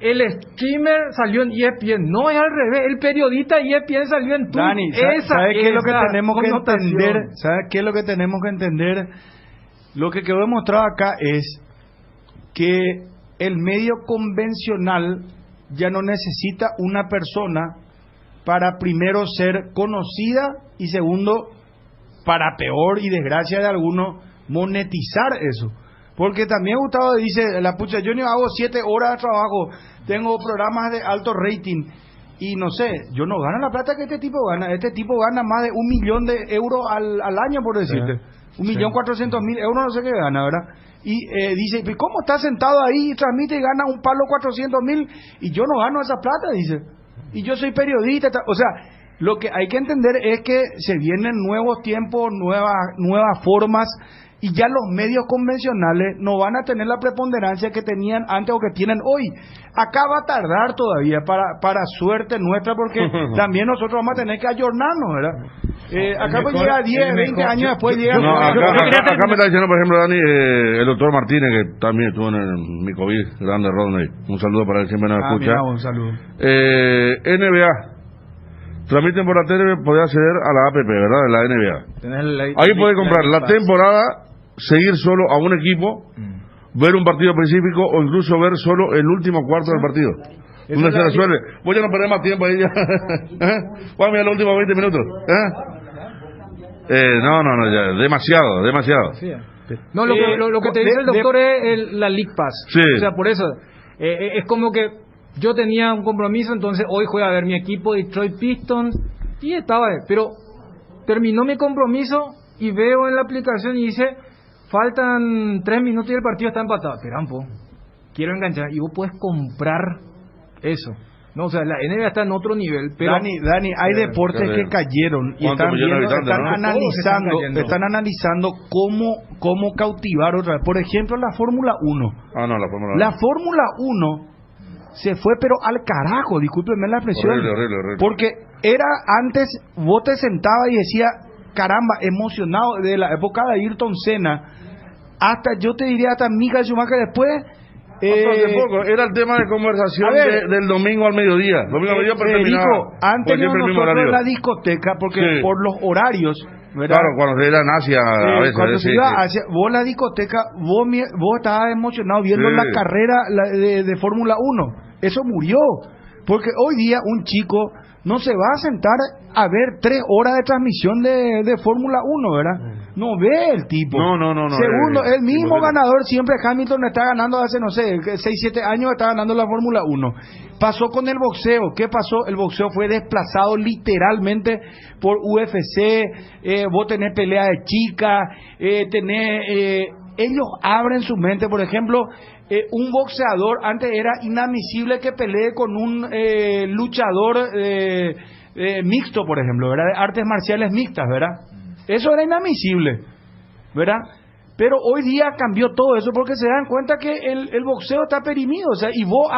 el streamer salió en ESPN, no, es al revés, el periodista de ESPN salió en Twitch. Dani, ¿sabes qué es lo que tenemos que entender? ¿Sabes qué es lo que tenemos que entender? Lo que quedó demostrado acá es que el medio convencional ya no necesita una persona para primero ser conocida y segundo, para peor y desgracia de algunos, monetizar eso. Porque también Gustavo dice, la pucha, yo no hago 7 horas de trabajo, tengo programas de alto rating y no sé, yo no gano la plata que este tipo gana. Este tipo gana más de 1 millón de euros al año, por decirte. 1.400.000 euros, no sé qué gana, ¿verdad? Y dice, ¿cómo está sentado ahí y transmite y gana un palo 400.000 y yo no gano esa plata? Dice, y yo soy periodista. O sea, lo que hay que entender es que se vienen nuevos tiempos, nuevas formas. Y ya los medios convencionales no van a tener la preponderancia que tenían antes o que tienen hoy. Acá va a tardar todavía para suerte nuestra, porque también nosotros vamos a tener que ayornarnos, ¿verdad? Acá pues llega 10, 20 años después llega... Acá me está diciendo, por ejemplo, Dani, el doctor Martínez, que también estuvo en el Micovid, grande Rodney. Un saludo para él, siempre nos escucha. Mira, un saludo. NBA. Transmiten por la tele, podés acceder a la APP, ¿verdad? De la NBA. Ahí podés comprar la temporada, seguir solo a un equipo, ver un partido específico o incluso ver solo el último cuarto del partido. Donde se resuelve. Voy a no perder más tiempo ahí ya. Voy a mirar los últimos 20 minutos. No, ya, demasiado. No, lo que te dice el doctor es la League Pass. Sí. O sea, por eso, es como que yo tenía un compromiso, entonces hoy fui a ver mi equipo Detroit Pistons y estaba, pero terminó mi compromiso y veo en la aplicación y dice, faltan 3 minutos y el partido está empatado. Perampo, quiero enganchar. Y vos puedes comprar eso. No, o sea, la NBA está en otro nivel. Pero Dani, hay deportes que cayeron y están analizando cómo cautivar otra vez. Por ejemplo, la Fórmula 1. La Fórmula 1 se fue pero al carajo, discúlpenme la expresión. Horrible. Porque era antes, vos te sentabas y decías, caramba, emocionado, de la época de Ayrton Senna hasta, yo te diría, hasta Michael Schumacher después. Era el tema de conversación del domingo al mediodía. Antes nosotros en la discoteca, porque por los horarios, ¿verdad? Claro, cuando se era en Asia a veces. Cuando se iba a Asia, vos la discoteca, vos estabas emocionado viendo la carrera de Fórmula 1. Eso murió. Porque hoy día un chico no se va a sentar a ver 3 horas de transmisión de Fórmula 1, ¿verdad? No ve el tipo. No. Segundo, el mismo ganador siempre, Hamilton está ganando hace, no sé, 6-7 años está ganando la Fórmula 1. Pasó con el boxeo. ¿Qué pasó? El boxeo fue desplazado literalmente por UFC. Vos tenés pelea de chicas, ellos abren su mente. Por ejemplo, un boxeador antes era inadmisible que pelee con un luchador mixto, por ejemplo, ¿verdad? De artes marciales mixtas, ¿verdad? Eso era inadmisible, ¿verdad? Pero hoy día cambió todo eso porque se dan cuenta que el boxeo está perimido. O sea, y vos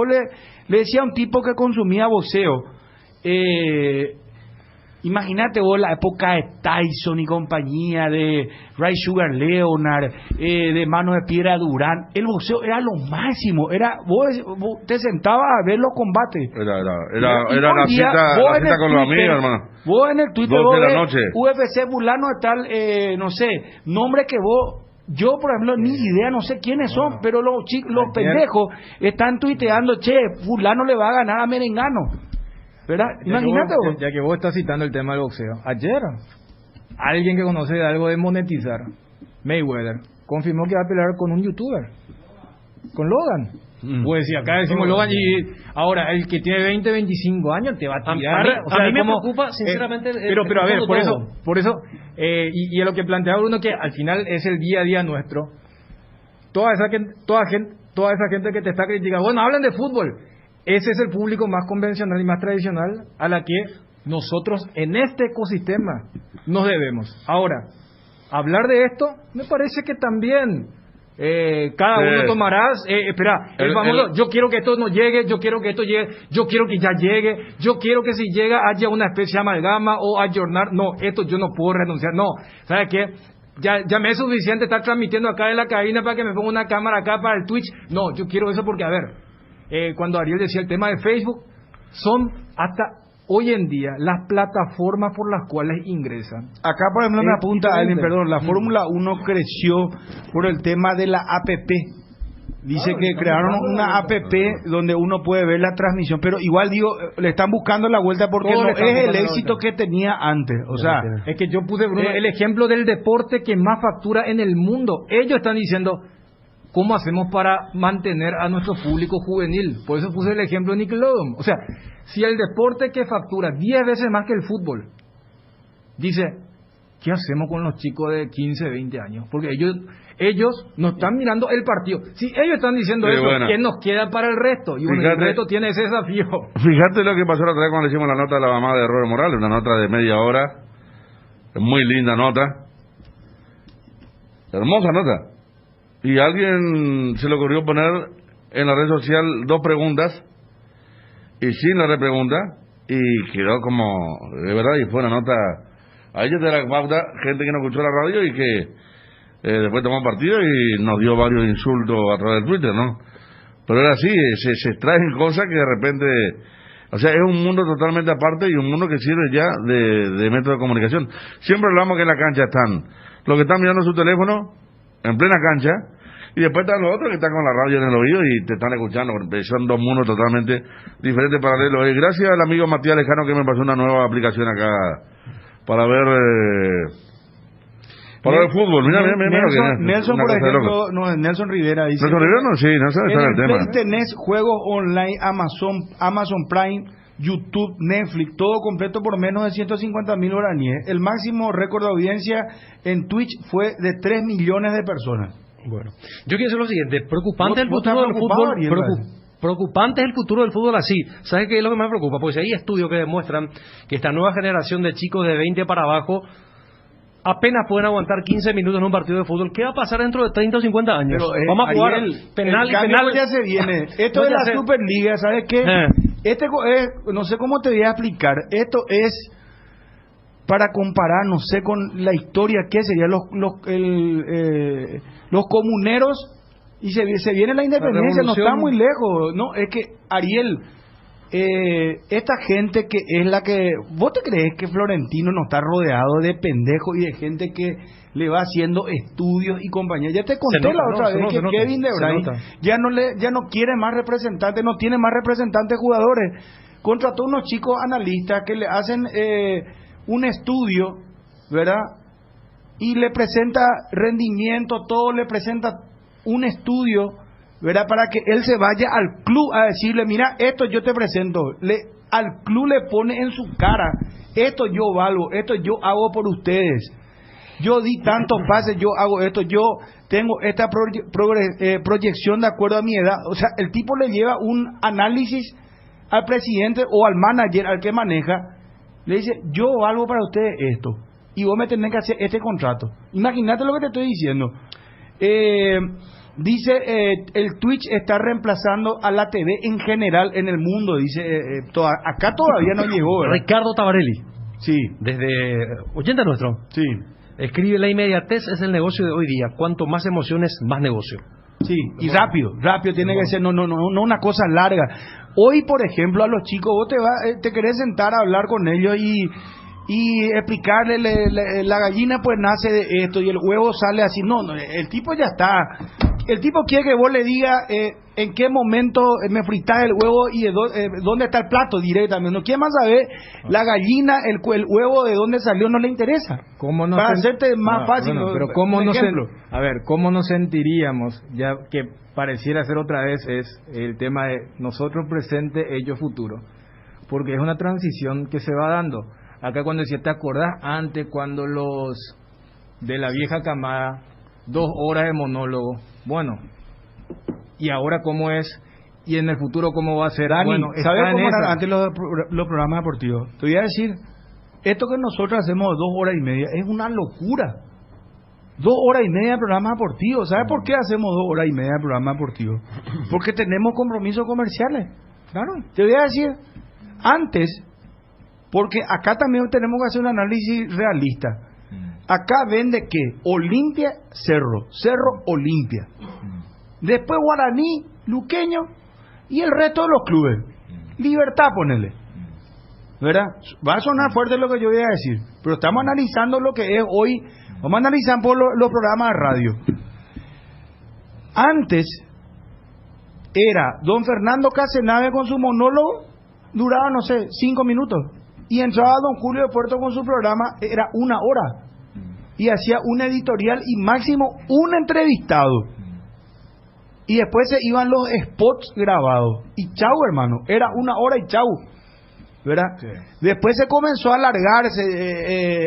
le decía a un tipo que consumía boxeo, imagínate vos la época de Tyson y compañía, de Ray Sugar Leonard, de Manos de Piedra Durán. El boxeo era lo máximo. Vos te sentabas a ver los combates. Era la cita con los amigos, hermano. Vos en el Twitter 12 de la ves noche. UFC fulano de tal, no sé, nombre que vos... Yo, por ejemplo, ni idea, no sé quiénes son, pero los pendejos están tuiteando, che, fulano le va a ganar a Merengano. ¿Verdad? Imagínate vos. Ya que vos estás citando el tema del boxeo. Ayer, alguien que conoce de algo de monetizar, Mayweather, confirmó que va a pelear con un youtuber, con Logan. Pues si acá decimos Logan, y ahora el que tiene 20, 25 años te va a tirar. A mí me preocupa, sinceramente. Pero a ver, por eso y a lo que planteaba Bruno, que al final es el día a día nuestro. Toda esa gente que te está criticando, bueno, hablan de fútbol. Ese es el público más convencional y más tradicional a la que nosotros en este ecosistema nos debemos. Ahora, hablar de esto me parece que también cada uno tomará, el famoso, yo quiero que esto no llegue, yo quiero que esto llegue, yo quiero que ya llegue, yo quiero que si llega haya una especie de amalgama o ayornar, no, esto yo no puedo renunciar, no, ¿sabes qué? Ya me es suficiente estar transmitiendo acá en la cabina para que me ponga una cámara acá para el Twitch, no, yo quiero eso porque, a ver, cuando Ariel decía el tema de Facebook, son hasta hoy en día las plataformas por las cuales ingresan. Acá, por ejemplo, me apunta alguien, perdón, la Fórmula 1 creció por el tema de la APP. Dice que crearon una APP donde uno puede ver la transmisión, pero igual digo, le están buscando la vuelta porque no es el éxito que tenía antes. O sea, es que yo puse, Bruno, el ejemplo del deporte que más factura en el mundo. Ellos están diciendo, ¿cómo hacemos para mantener a nuestro público juvenil? Por eso puse el ejemplo de Nickelodeon. O sea, si el deporte que factura 10 veces más que el fútbol, dice, ¿qué hacemos con los chicos de 15, 20 años? Porque ellos nos están mirando el partido. Si ellos están diciendo eso, bueno, ¿qué nos queda para el resto? Y bueno, el resto tiene ese desafío. Fíjate lo que pasó la otra vez cuando le hicimos la nota a la mamá de Robert Morales, una nota de media hora, muy linda nota, hermosa nota. Y a alguien se le ocurrió poner en la red social 2 preguntas y sin la repregunta, y quedó como, de verdad, y fue una nota, a ellos de la pauta, gente que no escuchó la radio y que después tomó partido y nos dio varios insultos a través de Twitter, ¿no? Pero era así, se extraen cosas que de repente, o sea, es un mundo totalmente aparte y un mundo que sirve ya de método de comunicación. Siempre hablamos que en la cancha están los que están mirando su teléfono en plena cancha, y después están los otros que están con la radio en el oído y te están escuchando. Son 2 mundos totalmente diferentes, paralelos. Gracias al amigo Matías Lejano que me pasó una nueva aplicación acá para ver fútbol. Mira, Nelson, por ejemplo, Nelson Rivera dice. Nelson Rivera no, sí, Nelson está en el tema. Tenés juegos online, Amazon Prime, YouTube, Netflix, todo completo por menos de 150.000 guaraníes. El máximo récord de audiencia en Twitch fue de 3 millones de personas. Bueno, yo quiero decir lo siguiente, preocupante el futuro del fútbol, preocupante es el futuro del fútbol así. ¿Sabes qué es lo que más me preocupa? Porque hay estudios que demuestran que esta nueva generación de chicos de 20 para abajo apenas pueden aguantar 15 minutos en un partido de fútbol. ¿Qué va a pasar dentro de 30 o 50 años? Pero, vamos a jugar penal. Ya se viene. Esto es la Superliga, ¿sabes qué? No sé cómo te voy a explicar. Esto es para comparar, no sé, con la historia, ¿qué sería? Los comuneros, y se viene la independencia, no está muy lejos. No, es que, Ariel, esta gente que es la que... ¿Vos te crees que Florentino no está rodeado de pendejos y de gente que le va haciendo estudios y compañía? Ya te conté la otra vez que Kevin De Bruyne ya no quiere más representantes, no tiene más representantes jugadores, contrató unos chicos analistas que le hacen un estudio, ¿verdad? Y le presenta rendimiento, todo le presenta un estudio, ¿verdad? Para que él se vaya al club a decirle, mira, esto yo te presento. Al club le pone en su cara, esto yo valgo, esto yo hago por ustedes. Yo di tantos pases, yo hago esto, yo tengo esta proyección de acuerdo a mi edad. O sea, el tipo le lleva un análisis al presidente o al manager, al que maneja, le dice, yo valgo para ustedes esto, y vos me tenés que hacer este contrato. Imagínate lo que te estoy diciendo. Dice, el Twitch está reemplazando a la TV en general en el mundo, dice, acá todavía no llegó, ¿verdad? Ricardo Tabarelli, Sí, desde oyente nuestro, sí. escribe: la inmediatez es el negocio de hoy día. Cuanto más emociones, más negocio. Sí, y rápido tiene que ser, no una cosa larga. Hoy, por ejemplo, a los chicos, vos te querés sentar a hablar con ellos y explicarle, la gallina pues nace de esto y el huevo sale así. No, el tipo ya está. El tipo quiere que vos le digas en qué momento me fritás el huevo y dónde está el plato directamente. No quiere más saber la gallina, el huevo de dónde salió, no le interesa. Para hacerte más fácil. Bueno, pero ¿cómo nos sentiríamos, ya que pareciera ser otra vez, es el tema de nosotros presente, ellos futuro? Porque es una transición que se va dando. Acá cuando decía, ¿te acordás antes cuando los de la vieja camada, 2 horas de monólogo? Bueno, ¿y ahora cómo es? ¿Y en el futuro cómo va a ser? Dani, bueno, ¿sabes cómo eran antes los programas deportivos? Te voy a decir, esto que nosotros hacemos 2 horas y media es una locura. 2 horas y media de programa deportivo. ¿Sabes por qué hacemos 2 horas y media de programa deportivo? Porque tenemos compromisos comerciales. Claro. Te voy a decir, antes, porque acá también tenemos que hacer un análisis realista. Acá vende ¿qué? Olimpia, Cerro Olimpia. Después Guaraní, Luqueño y el resto de los clubes. Libertad, ponele. ¿Verdad? Va a sonar fuerte lo que yo voy a decir, pero estamos analizando lo que es hoy. Vamos a analizar por los programas de radio. Antes era don Fernando Casenave con su monólogo, duraba, no sé, 5 minutos. Y entraba don Julio de Puerto con su programa, era 1 hora. Y hacía un editorial y máximo un entrevistado. Y después se iban los spots grabados. Y chau, hermano. Era 1 hora y chau. ¿Verdad? Sí. Después se comenzó a alargar, se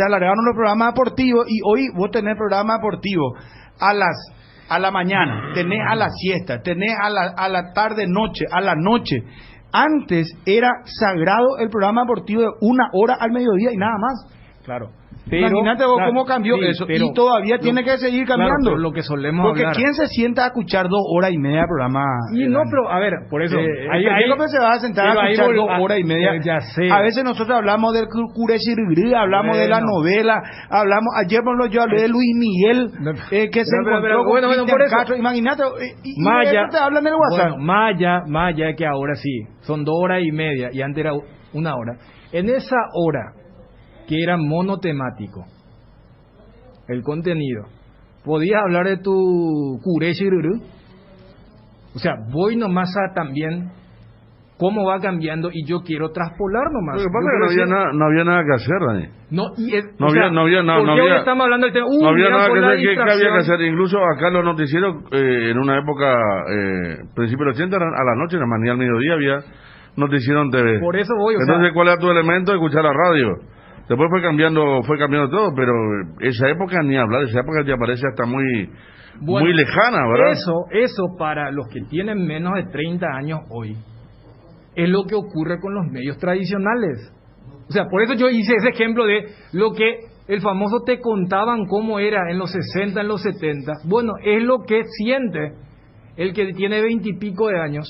alargaron los programas deportivos. Y hoy vos tenés programa deportivo a la mañana, tenés a la siesta, tenés a la tarde, noche, a la noche. Antes era sagrado el programa deportivo de 1 hora al mediodía y nada más. Claro. Pero, imagínate vos cómo cambió eso, y todavía tiene que seguir cambiando. Lo que solemos porque hablar. ¿quién se sienta a escuchar 2 horas y media de programa? Y no, pero a ver, por eso ahí se va a sentar a escuchar 2 horas y media. Ya sé. A veces nosotros hablamos del Curechiribrí, hablamos de la novela, ayer yo hablé de Luis Miguel, que se encontró con Cristian Castro. Imagínate, y Maya, eso te hablan en el WhatsApp. Bueno, Maya, que ahora sí, son 2 horas y media, y antes era 1 hora. En esa hora que era monotemático el contenido, podías hablar de tu Curechiribrí. O sea, voy nomás a también cómo va cambiando y yo quiero traspolar nomás. Lo que pasa es que no había nada que hacer, Dani. No había estamos hablando del tema. No había nada que hacer. ¿Qué había que hacer? Incluso acá los noticieros, en una época, principio de los 80, a la noche, en la mañana al mediodía, había noticiero en TV. Por eso voy, entonces, ¿cuál era tu elemento? Escuchar la radio. Después fue cambiando todo, pero esa época ni hablar, esa época te parece hasta muy lejana, ¿verdad? Eso para los que tienen menos de 30 años hoy, es lo que ocurre con los medios tradicionales. O sea, por eso yo hice ese ejemplo de lo que el famoso te contaban cómo era en los 60, en los 70. Bueno, es lo que siente el que tiene 20 y pico de años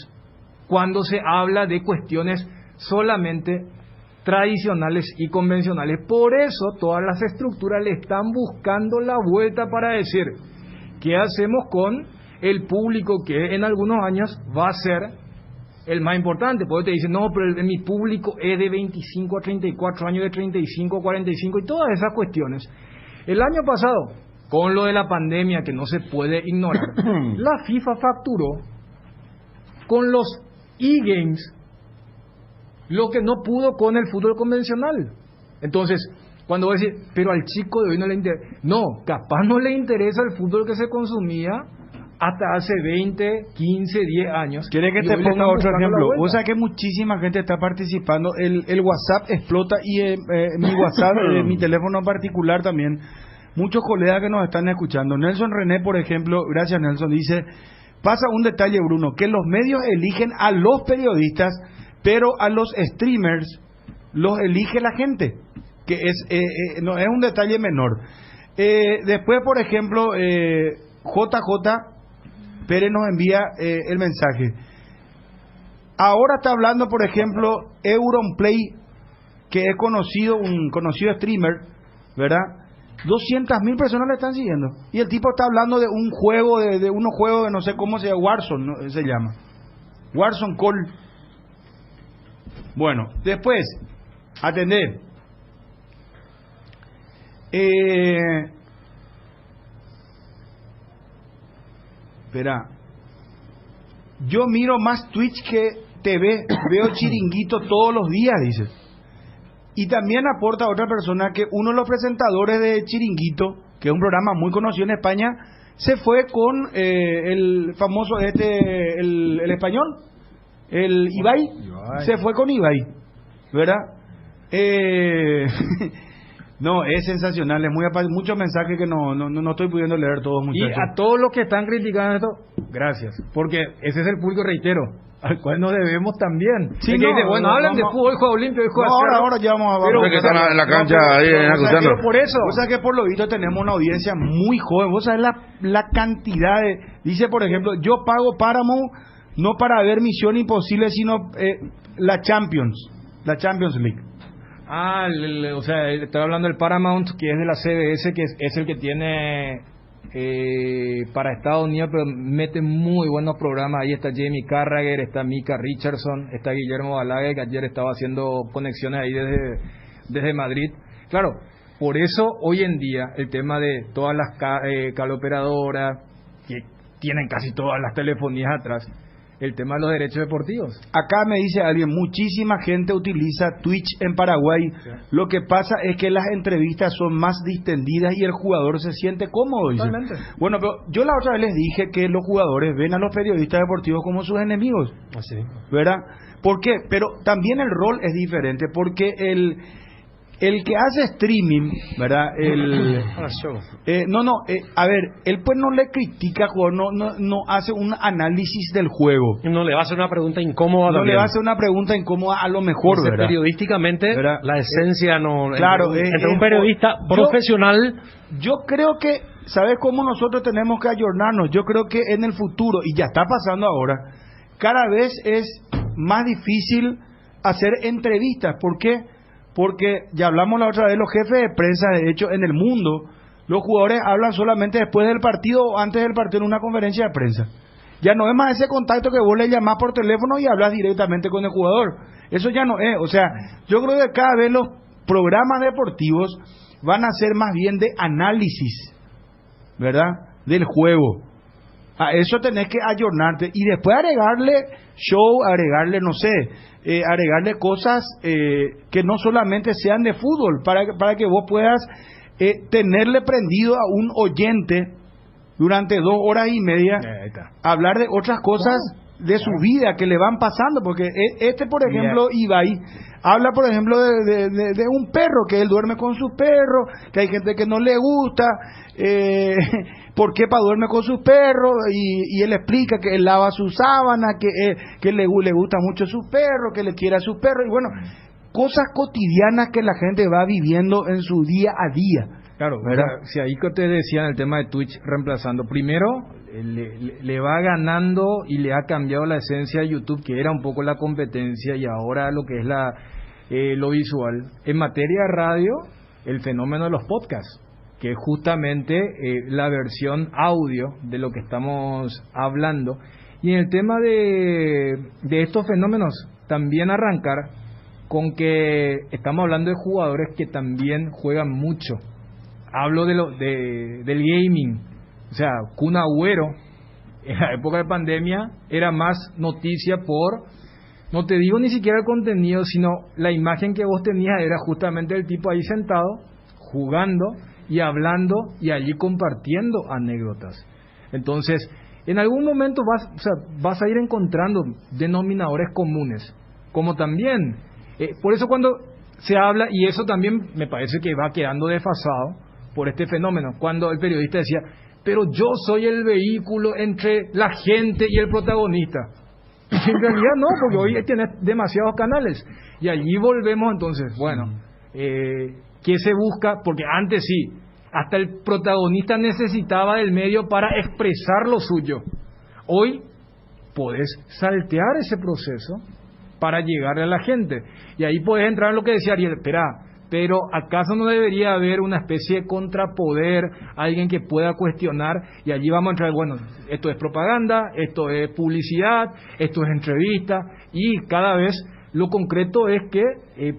cuando se habla de cuestiones solamente tradicionales y convencionales. Por eso todas las estructuras le están buscando la vuelta para decir qué hacemos con el público que en algunos años va a ser el más importante. Porque te dicen, no, pero mi público es de 25 a 34 años, de 35 a 45 y todas esas cuestiones. El año pasado, con lo de la pandemia, que no se puede ignorar, la FIFA facturó con los eGames lo que no pudo con el fútbol convencional. Entonces, cuando voy a decir, pero al chico de hoy no le interesa, no, capaz no le interesa el fútbol que se consumía hasta hace 20, 15, 10 años. ¿Quiere que te ponga otro ejemplo? O sea que muchísima gente está participando, el WhatsApp explota y mi WhatsApp, mi teléfono en particular también, muchos colegas que nos están escuchando. Nelson René, por ejemplo, gracias Nelson, dice, pasa un detalle, Bruno, que los medios eligen a los periodistas, pero a los streamers los elige la gente, que no es un detalle menor. Después, por ejemplo, JJ Pérez nos envía el mensaje. Ahora está hablando, por ejemplo, Auronplay, que es un conocido streamer, ¿verdad? 200.000 personas le están siguiendo. Y el tipo está hablando de un juego, de unos juegos de no sé cómo se llama, Warzone, ¿no? Se llama Warzone Call. Bueno, después, atender. Espera. Yo miro más Twitch que TV, veo Chiringuito todos los días, dice. Y también aporta otra persona que uno de los presentadores de Chiringuito, que es un programa muy conocido en España, se fue con el famoso el español, el Ibai, se fue con Ibai, ¿verdad? No, es sensacional, es muchos mensajes que no estoy pudiendo leer todos, muchachos. Y a todos los que están criticando esto, gracias, porque ese es el público, reitero, al cual nos debemos también. Sí, no, dice, bueno, hablan de fútbol, juego limpio, juego ahora ya vamos a ver. Que están en la cancha ahí escuchando. Por eso. O sea que por lo visto tenemos una audiencia muy joven. Vos sabés la cantidad de... Dice, por ejemplo, yo pago Paramount no para ver Misión Imposible, sino la Champions League. O sea, estaba hablando del Paramount, que es de la CBS, que es el que tiene para Estados Unidos, pero mete muy buenos programas. Ahí está Jamie Carragher, está Mika Richardson, está Guillermo Balague, que ayer estaba haciendo conexiones ahí desde Madrid. Claro, por eso hoy en día el tema de todas las cable-operadoras, que tienen casi todas las telefonías atrás, el tema de los derechos deportivos. Acá me dice alguien, muchísima gente utiliza Twitch en Paraguay. Sí. Lo que pasa es que las entrevistas son más distendidas y el jugador se siente cómodo. Dice. Totalmente. Bueno, pero yo la otra vez les dije que los jugadores ven a los periodistas deportivos como sus enemigos. Así. ¿Verdad? ¿Por qué? Pero también el rol es diferente, porque el que hace streaming, ¿verdad? A ver, él pues no le critica al jugador, no hace un análisis del juego. No le va a hacer una pregunta incómoda. No le va a hacer una pregunta incómoda a lo mejor, entonces, ¿verdad? Periodísticamente, ¿verdad? La esencia no... Claro. Entre un periodista profesional... Yo creo que, ¿sabes cómo nosotros tenemos que ayornarnos? Yo creo que en el futuro, y ya está pasando ahora, cada vez es más difícil hacer entrevistas. ¿Por qué? Porque ya hablamos la otra vez, los jefes de prensa, de hecho, en el mundo, los jugadores hablan solamente después del partido o antes del partido en una conferencia de prensa. Ya no es más ese contacto que vos le llamás por teléfono y hablas directamente con el jugador. Eso ya no es. O sea, yo creo que cada vez los programas deportivos van a ser más bien de análisis, ¿verdad? Del juego. A eso tenés que ayornarte y después agregarle show, agregarle, no sé, agregarle cosas que no solamente sean de fútbol, para que vos puedas tenerle prendido a un oyente durante 2 horas y media, hablar de otras cosas de su vida que le van pasando, porque por ejemplo, Ibai, habla por ejemplo de un perro, que él duerme con su perro, que hay gente que no le gusta, por qué duerme con sus perros, y él explica que él lava su sábana, que le gusta mucho su perro, que le quiere a su perro, y bueno, cosas cotidianas que la gente va viviendo en su día a día. Claro, ¿verdad? Si ahí que te decían el tema de Twitch reemplazando, primero le va ganando y le ha cambiado la esencia de YouTube, que era un poco la competencia, y ahora lo que es lo visual. En materia de radio, el fenómeno de los podcasts, que es justamente la versión audio de lo que estamos hablando. Y en el tema de estos fenómenos, también arrancar con que estamos hablando de jugadores que también juegan mucho. Hablo del gaming. O sea, Kun Agüero, en la época de pandemia, era más noticia por No te digo ni siquiera el contenido, sino la imagen que vos tenías era justamente el tipo ahí sentado, jugando y hablando y allí compartiendo anécdotas. Entonces, en algún momento vas a ir encontrando denominadores comunes, como también, por eso cuando se habla, y eso también me parece que va quedando desfasado por este fenómeno, cuando el periodista decía, pero yo soy el vehículo entre la gente y el protagonista. Y en realidad no, porque hoy tienes demasiados canales. Y allí volvemos entonces, bueno, ¿qué se busca? Porque antes sí, hasta el protagonista necesitaba del medio para expresar lo suyo. Hoy podés saltear ese proceso para llegarle a la gente. Y ahí podés entrar en lo que decía Ariel, pero ¿acaso no debería haber una especie de contrapoder, alguien que pueda cuestionar? Y allí vamos a entrar, bueno, esto es propaganda, esto es publicidad, esto es entrevista, y cada vez lo concreto es que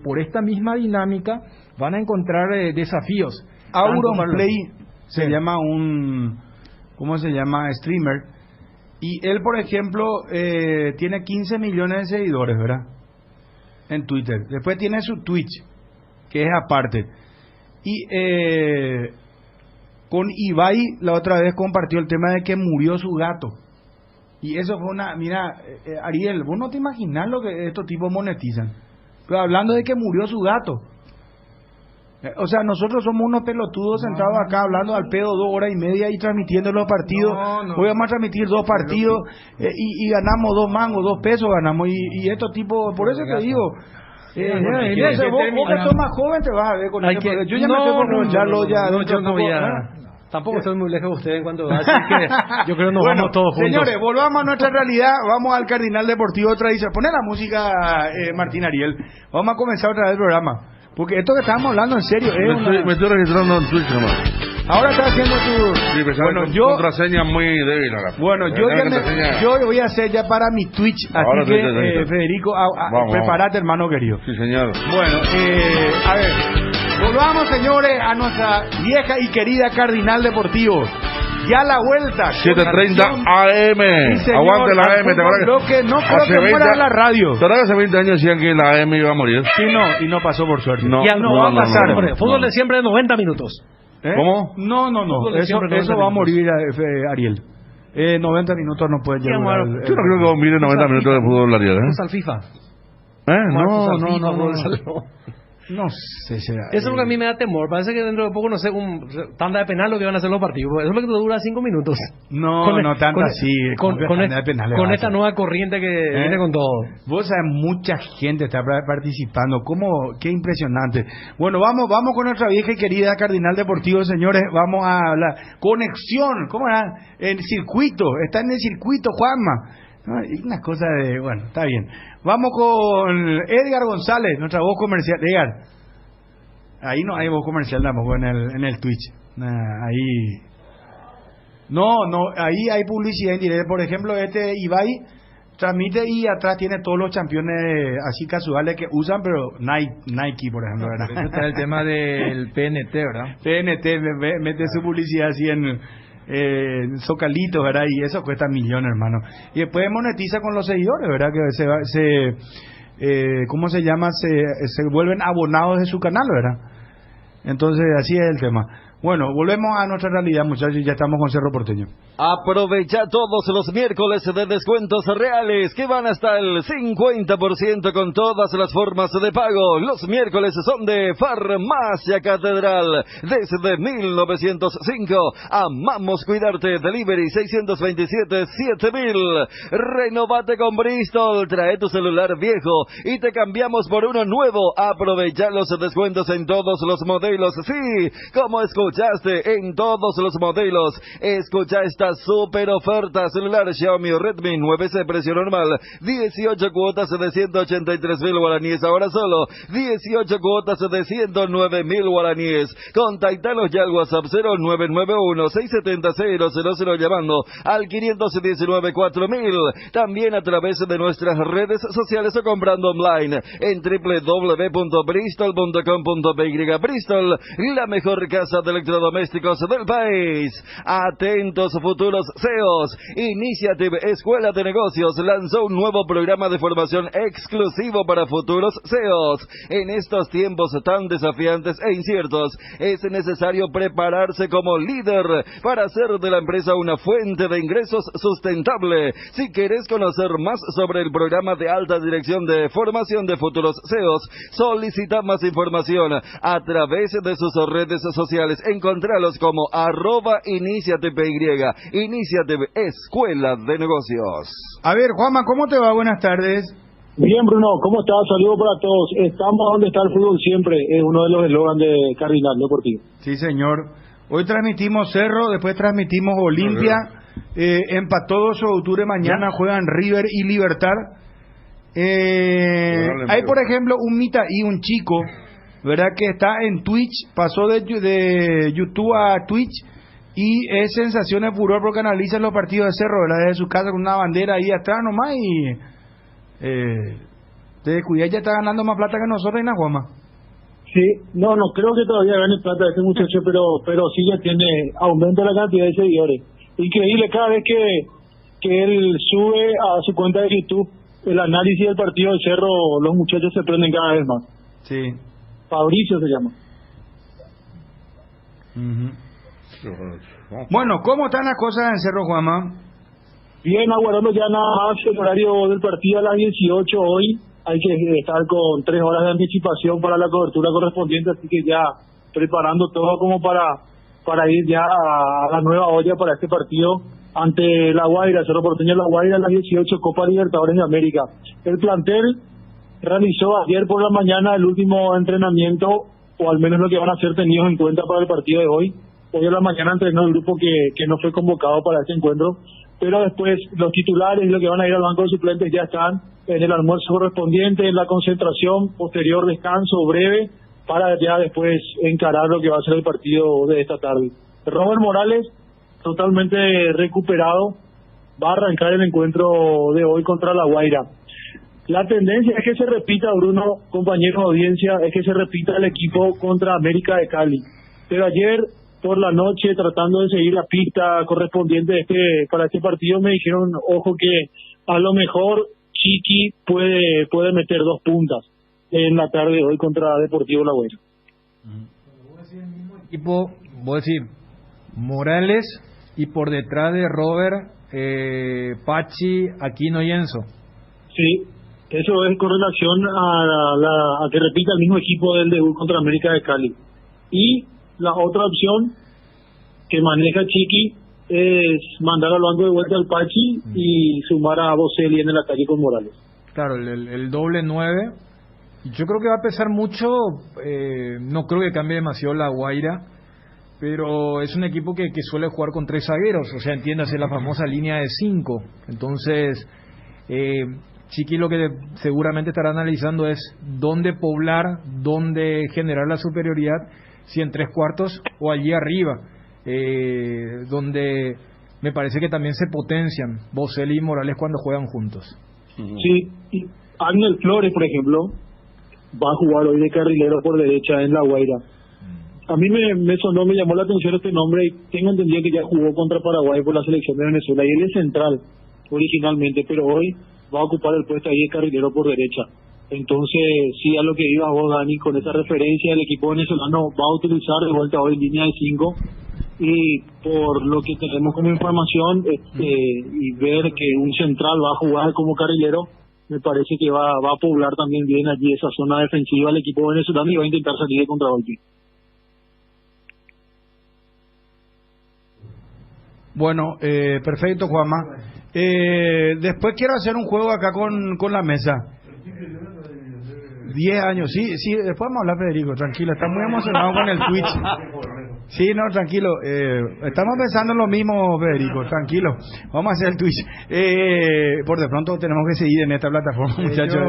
por esta misma dinámica van a encontrar desafíos. Auronplay se llama ¿cómo se llama? Streamer. Y él, por ejemplo, tiene 15 millones de seguidores, ¿verdad? En Twitter. Después tiene su Twitch, que es aparte. Y con Ibai la otra vez compartió el tema de que murió su gato. Y eso fue mira, Ariel, vos no te imaginas lo que estos tipos monetizan. Pero hablando de que murió su gato. O sea, nosotros somos unos pelotudos sentados acá hablando al pedo 2 horas y media y transmitiendo los partidos. Hoy vamos a transmitir 2 partidos y ganamos 2 mangos, 2 pesos ganamos. Y estos tipos, por eso te digo... vos que sos más joven te vas a ver con esto. Yo ya me tengo que aprovecharlo ya. Yo no voy a... Tampoco estoy muy lejos de usted en cuanto a... Así que yo creo que nos vamos todos juntos. Señores, volvamos a nuestra realidad. Vamos al Cardinal Deportivo Tradicional. Poné la música, Martín Ariel. Vamos a comenzar otra vez el programa. Porque esto que estábamos hablando en serio me estoy registrando en Twitch nomás. Ahora está haciendo tu... Sí, bueno, contraseña muy débil. Bueno, yo voy a hacer ya para mi Twitch. Así que, Federico, prepárate, hermano querido. Sí, señor. Bueno, a ver, volvamos, señores, a nuestra vieja y querida Cardinal Deportivo. Ya la vuelta. 7:30 AM. Sí, aguante la AM. ¿Te acuerdas que no creo que muera la radio? ¿Te acuerdas que hace 20 años decían que la AM iba a morir? Sí, y no pasó por suerte. No, ya no va a pasar. Fútbol de siempre de 90 minutos. ¿Cómo? No. Eso va a morir, Ariel. 90 minutos no pueden llegar. Yo no creo que vos mires 90 minutos de fútbol, Ariel. Al FIFA. No sé, será. Eso es lo que a mí me da temor. Parece que dentro de poco, no sé, un tanda de penal lo que van a hacer los partidos. Eso es lo que dura 5 minutos. No tanto así. Con esta nueva corriente que viene con todo. Vos sabés, mucha gente está participando. Qué impresionante. Bueno, vamos con nuestra vieja y querida Cardinal Deportivo, señores. Vamos a hablar. Conexión. ¿Cómo era? El circuito. Está en el circuito, Juanma. Una cosa de... Bueno, está bien. Vamos con Edgar González, nuestra voz comercial. Edgar, ahí no hay voz comercial tampoco en el Twitch. Ahí... No, ahí hay publicidad indirecta. Por ejemplo, Ibai transmite y atrás tiene todos los campeones así casuales que usan, pero Nike, por ejemplo, ¿verdad? Eso está el tema del PNT, ¿verdad? PNT, mete su publicidad así en Zocalito, ¿verdad? Y eso cuesta millones, hermano. Y después monetiza con los seguidores, ¿verdad? Que ¿cómo se llama? Se vuelven abonados de su canal, ¿verdad? Entonces, así es el tema. Bueno, volvemos a nuestra realidad, muchachos, y ya estamos con Cerro Porteño. Aprovecha todos los miércoles de descuentos reales que van hasta el 50% con todas las formas de pago. Los miércoles son de Farmacia Catedral. Desde 1905, amamos cuidarte. Delivery 627-7000. Renovate con Bristol. Trae tu celular viejo y te cambiamos por uno nuevo. Aprovecha los descuentos en todos los modelos. Sí, como escuchaste, en todos los modelos. Escucha esta super oferta: celular Xiaomi Redmi 9C precio normal, 18 cuotas de 183,000 guaraníes, ahora solo 18 cuotas de 109,000 guaraníes. Contactanos ya al WhatsApp 0991-670-000 llamando al 519-4000, también a través de nuestras redes sociales o comprando online en www.bristol.com.py. Bristol, la mejor casa del electrodomésticos del país. Atentos futuros CEOs. Initiative Escuela de Negocios lanzó un nuevo programa de formación exclusivo para futuros CEOs. En estos tiempos tan desafiantes e inciertos, es necesario prepararse como líder para hacer de la empresa una fuente de ingresos sustentable. Si querés conocer más sobre el programa de alta dirección de formación de futuros CEOs, solicita más información a través de sus redes sociales. Encontralos como @iniciativey, Iniciative Escuela de Negocios. A ver, Juanma, ¿cómo te va? Buenas tardes. Bien, Bruno, ¿cómo estás? Saludos para todos. Estamos donde está el fútbol siempre, es uno de los eslogans de Cardinal Deportivo. Sí, señor. Hoy transmitimos Cerro, después transmitimos Olimpia, empató 2 de octubre, mañana juegan River y Libertad. Hay, por ejemplo, un Mita y un chico, ¿verdad? Que está en Twitch, pasó de YouTube a Twitch y es sensación de furor porque analiza los partidos de Cerro, ¿verdad? Desde su casa con una bandera ahí atrás nomás y te cuida, ya está ganando más plata que nosotros, ¿no, Juanma? Sí, no creo que todavía gane plata ese muchacho, pero sí ya tiene, aumenta la cantidad de seguidores. Increíble, cada vez que él sube a su cuenta de YouTube el análisis del partido de Cerro, los muchachos se prenden cada vez más. Sí. Fabricio se llama. Bueno, ¿cómo están las cosas en Cerro, Juanma? Bien, aguardando ya nada más el horario del partido a las 18 hoy. Hay que estar con 3 horas de anticipación para la cobertura correspondiente, así que ya preparando todo como para ir ya a la nueva olla para este partido ante La Guaira, Cerro Porteño La Guaira, a las 18, Copa Libertadores de América. El plantel realizó ayer por la mañana el último entrenamiento, o al menos lo que van a ser tenidos en cuenta para el partido de hoy. Hoy a la mañana entrenó el grupo que no fue convocado para este encuentro, pero después los titulares y los que van a ir al banco de suplentes ya están en el almuerzo correspondiente, en la concentración, posterior descanso breve, para ya después encarar lo que va a ser el partido de esta tarde. Robert Morales, totalmente recuperado, va a arrancar el encuentro de hoy contra La Guaira. La tendencia es que se repita, Bruno, compañeros de audiencia, es que se repita el equipo contra América de Cali. Pero ayer por la noche, tratando de seguir la pista correspondiente para este partido, me dijeron, ojo, que a lo mejor Chiqui puede meter 2 puntas en la tarde de hoy contra Deportivo La Guaira. Equipo, voy a decir, Morales y por detrás de Robert, Pachi, Aquino y Enzo. Sí, eso es con relación a que repita el mismo equipo del debut contra América de Cali. Y la otra opción que maneja Chiqui es mandar al banco de vuelta al Pachi y sumar a Boselli en el ataque con Morales. Claro, el doble 9. Yo creo que va a pesar mucho, no creo que cambie demasiado La Guaira, pero es un equipo que suele jugar con 3 zagueros, o sea, entiéndase la famosa línea de 5. Entonces, Chiqui lo que seguramente estará analizando es dónde poblar, dónde generar la superioridad, si en 3/4 o allí arriba, donde me parece que también se potencian Boselli y Morales cuando juegan juntos. Sí, y Ángel Flores, por ejemplo, va a jugar hoy de carrilero por derecha en La Guaira. A mí me sonó, me llamó la atención este nombre y tengo entendido que ya jugó contra Paraguay por la selección de Venezuela y él es central originalmente, pero hoy va a ocupar el puesto ahí de carrilero por derecha. Entonces, sí, a lo que ibas vos, Dani, con esa referencia, el equipo venezolano va a utilizar de vuelta hoy línea de 5 y por lo que tenemos como información y ver que un central va a jugar como carrilero, me parece que va a poblar también bien allí esa zona defensiva el equipo venezolano y va a intentar salir de contragolpe. Bueno, perfecto, Juanma. Después quiero hacer un juego acá con la mesa. 10 años, sí, después vamos a hablar, Federico, tranquilo, está muy emocionado con el Twitch. Sí, no, tranquilo, estamos pensando en lo mismo, Federico, tranquilo, vamos a hacer el Twitch. Por de pronto tenemos que seguir en esta plataforma, muchachos.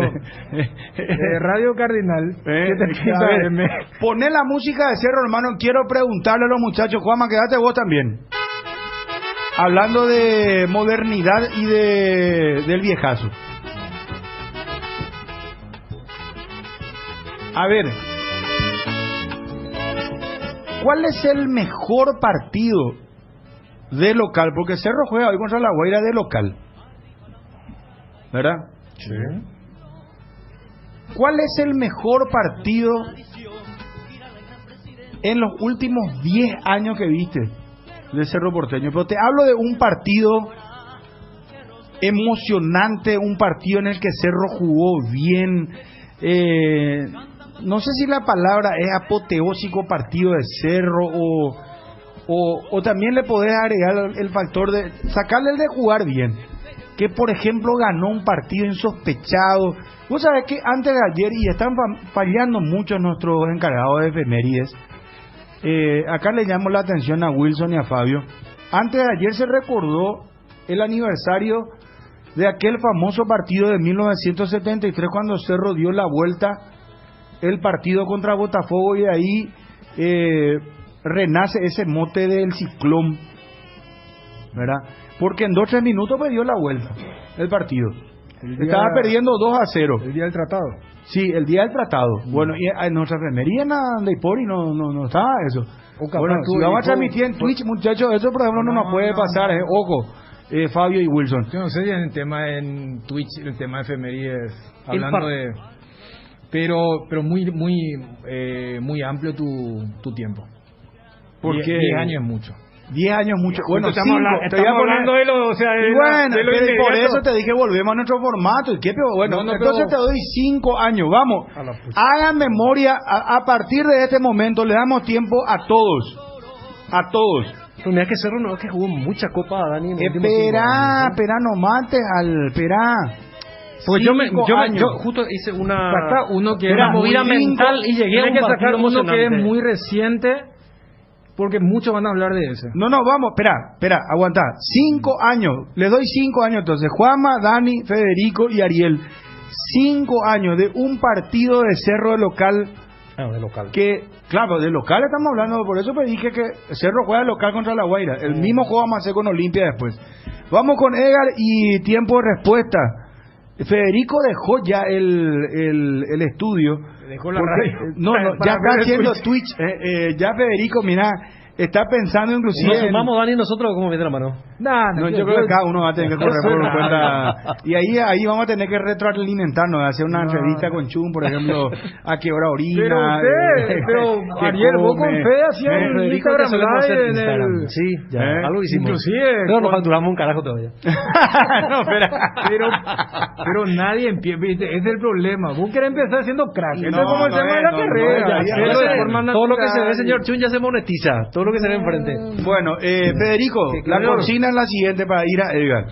Radio Cardinal, ¿qué te piensas? Poné la música de Cerro, hermano, quiero preguntarle a los muchachos, Juanma, quédate vos también. Hablando de modernidad y del viejazo. A ver, ¿Cuál es el mejor partido de local? Porque Cerro juega hoy contra La Guaira de local, ¿verdad? Sí. ¿Cuál es el mejor partido en los últimos 10 años que viste de Cerro Porteño? Pero te hablo de un partido emocionante, un partido en el que Cerro jugó bien. No sé si la palabra es apoteósico partido de Cerro o también le podés agregar el factor de sacarle el de jugar bien. Que por ejemplo ganó un partido insospechado. Vos sabés que antes de ayer, y están fallando mucho nuestros encargados de efemérides, acá le llamo la atención a Wilson y a Fabio. Antes de ayer se recordó el aniversario de aquel famoso partido de 1973 cuando Cerro dio la vuelta el partido contra Botafogo, y de ahí renace ese mote del ciclón, ¿verdad? Porque en 2-3 minutos perdió la vuelta el partido. Estaba perdiendo 2-0. El día del tratado. Sí, el día del tratado. Bueno, y en nuestra remería en Deipori no estaba eso. Bueno, si vamos a transmitir en Twitch, muchachos, eso por ejemplo no nos puede pasar, ojo. Fabio y Wilson. Yo no sé si en el tema en Twitch, el tema de efemérides, hablando de... Pero muy amplio tu tiempo. Porque 10 años es mucho. 10 años mucho. Bueno, estamos hablando de lo, o sea, y bueno, pero por eso te dije volvemos a nuestro formato. ¿Y qué peor? Bueno, entonces te doy 5 años. Vamos, hagan memoria. A partir de este momento le damos tiempo a todos. A todos. Pero mira que Cerro no, que jugó mucha copa, Dani. Espera, no mates espera. Pues yo justo hice una movida mental y llegué a un partido uno que es muy reciente, porque muchos van a hablar de ese. No, vamos, espera, aguantá. 5 años, les doy 5 años entonces. Juanma, Dani, Federico y Ariel. 5 años de un partido de Cerro de local. De local. Que, claro, de local estamos hablando, por eso me dije que Cerro juega de local contra La Guaira. El mismo juego vamos a hacer con Olimpia después. Vamos con Edgar y tiempo de respuesta. Federico dejó ya el estudio. Dejó la radio. No, ya está haciendo Twitch. Ya Federico, mira, está pensando inclusive. Nos sumamos Dani y nosotros como mete la mano. No, yo creo que cada uno va a tener que correr por cuenta. Y ahí vamos a tener que retroalimentarnos, hacer una entrevista con Chum, por ejemplo, a qué hora orina. Pero Ariel, vos con Fede hacías en Instagram Live. Sí, ya, algo hicimos. Inclusive. Pero nos facturamos un carajo todavía. No, pero nadie empieza, ese es el problema. Vos querés empezar siendo crack. Eso es como el tema de la carrera. Todo lo que se ve, señor Chun, ya se monetiza. Todo lo que se ve enfrente. Bueno, Federico, la cocina es la siguiente para ir a Edgar.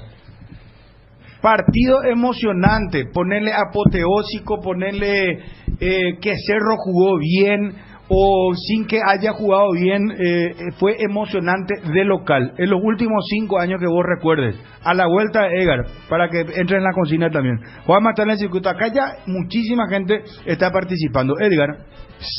Partido emocionante, ponerle apoteósico, ponerle que Cerro jugó bien o sin que haya jugado bien, fue emocionante de local. En los últimos 5 años que vos recuerdes, a la vuelta de Edgar, para que entre en la cocina también. Juanma está en el circuito, acá ya muchísima gente está participando. Edgar.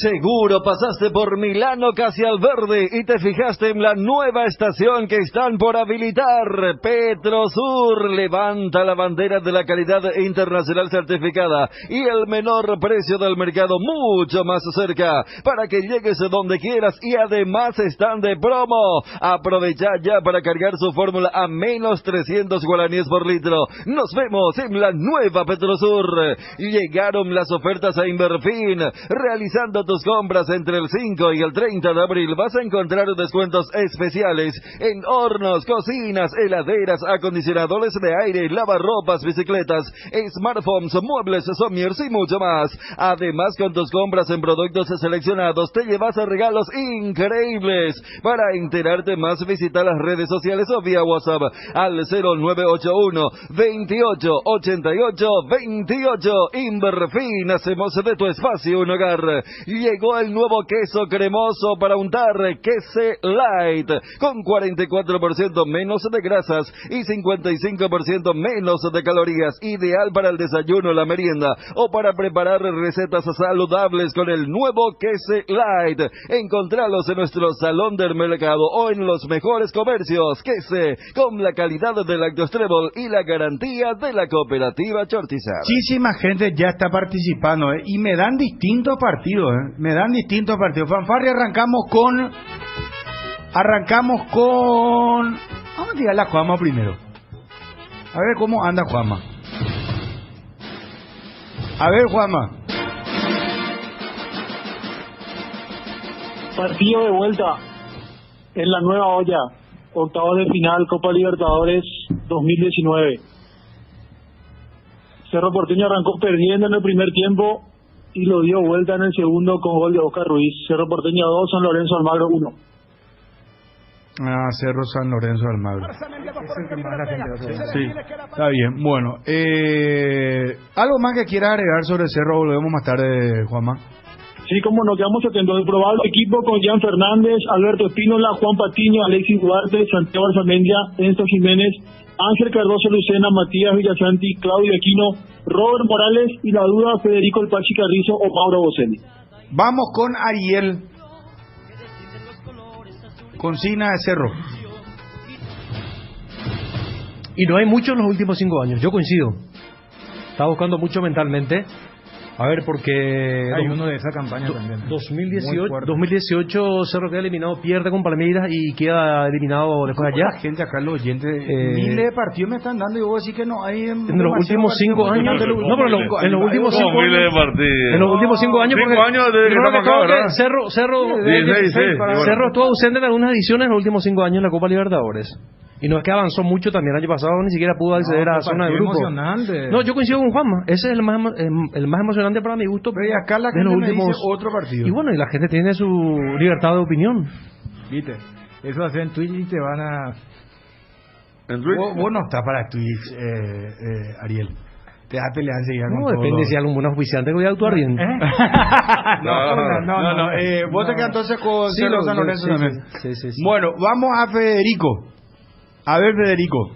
Seguro pasaste por Milano casi al verde y te fijaste en la nueva estación que están por habilitar. Petrosur levanta la bandera de la calidad internacional certificada y el menor precio del mercado mucho más cerca para que llegues donde quieras, y además están de promo. Aprovecha ya para cargar su fórmula a menos 300 guaraníes por litro. Nos vemos en la nueva Petrosur. Llegaron las ofertas a Inverfin. Realizando tus compras entre el 5 y el 30 de abril vas a encontrar descuentos especiales en hornos, cocinas, heladeras, acondicionadores de aire, lavarropas, bicicletas, smartphones, muebles, somiers y mucho más. Además, con tus compras en productos seleccionados te llevas a regalos increíbles. Para enterarte más, visita las redes sociales o vía WhatsApp al 0981 28 88 28. Inverfin, hacemos de tu espacio un hogar. Llegó el nuevo queso cremoso para untar, Quese Light, con 44% menos de grasas y 55% menos de calorías, ideal para el desayuno, la merienda o para preparar recetas saludables con el nuevo Quese Dulce Light. Encontralos en nuestro salón del mercado o en los mejores comercios. Quese, con la calidad del Lactostrebol y la garantía de la cooperativa Chortizar. Muchísima gente ya está participando, y me dan distintos partidos, me dan distintos partidos. Fanfarri, arrancamos con... Vamos a tirar la Juanma primero. A ver cómo anda Juanma. A ver, Juanma. Partido de vuelta en la nueva olla, octavos de final Copa Libertadores 2019. Cerro Porteño arrancó perdiendo en el primer tiempo y lo dio vuelta en el segundo con gol de Oscar Ruiz. Cerro Porteño 2, San Lorenzo Almagro 1. Cerro San Lorenzo Almagro. Sí, está bien. Bueno, ¿algo más que quiera agregar sobre Cerro? Volvemos más tarde, Juanma. Sí, como nos quedamos atentos. El probable equipo con Jan Fernández, Alberto Espínola, Juan Patiño, Alexis Duarte, Santiago Arzamendia, Enzo Jiménez, Ángel Cardoso Lucena, Matías Villasanti, Claudio Aquino, Robert Morales y la duda Federico El Pachi Carrizo o Mauro Boselli. Vamos con Ariel. Consigna de Cerro. Y no hay mucho en los últimos 5 años, yo coincido. Estaba buscando mucho mentalmente. A ver, porque... Hay uno de esa campaña también. 2018 Cerro queda eliminado, pierde con Palmeiras y queda eliminado después allá. La gente acá, los oyentes, miles de partidos me están dando y vos decís que no hay... En los últimos 5 años... No, pero en los últimos 5 años... miles de partidos. En los últimos 5 años... 5 años desde que estamos acá, ¿verdad? Cerro estuvo ausente en algunas ediciones en los últimos 5 años en la Copa Libertadores. Y no es que avanzó mucho también el año pasado, ni siquiera pudo acceder a la zona de grupo. Emocionante. No, yo coincido con Juanma. Ese es el más emocionante para mi gusto. Pero y acá la gente me dice otro partido. Y bueno, y la gente tiene su libertad de opinión. Viste, eso hace en Twitch y te van a... ¿En Twitch? Vos no estás para Twitch, Ariel. Te da pelea enseguida con todo. Depende si hay algún buen auspiciante que voy a actuar bien. No. Vos te quedas entonces con Cerro San Lorenzo también. Sí. Bueno, vamos a Federico. A ver, Federico.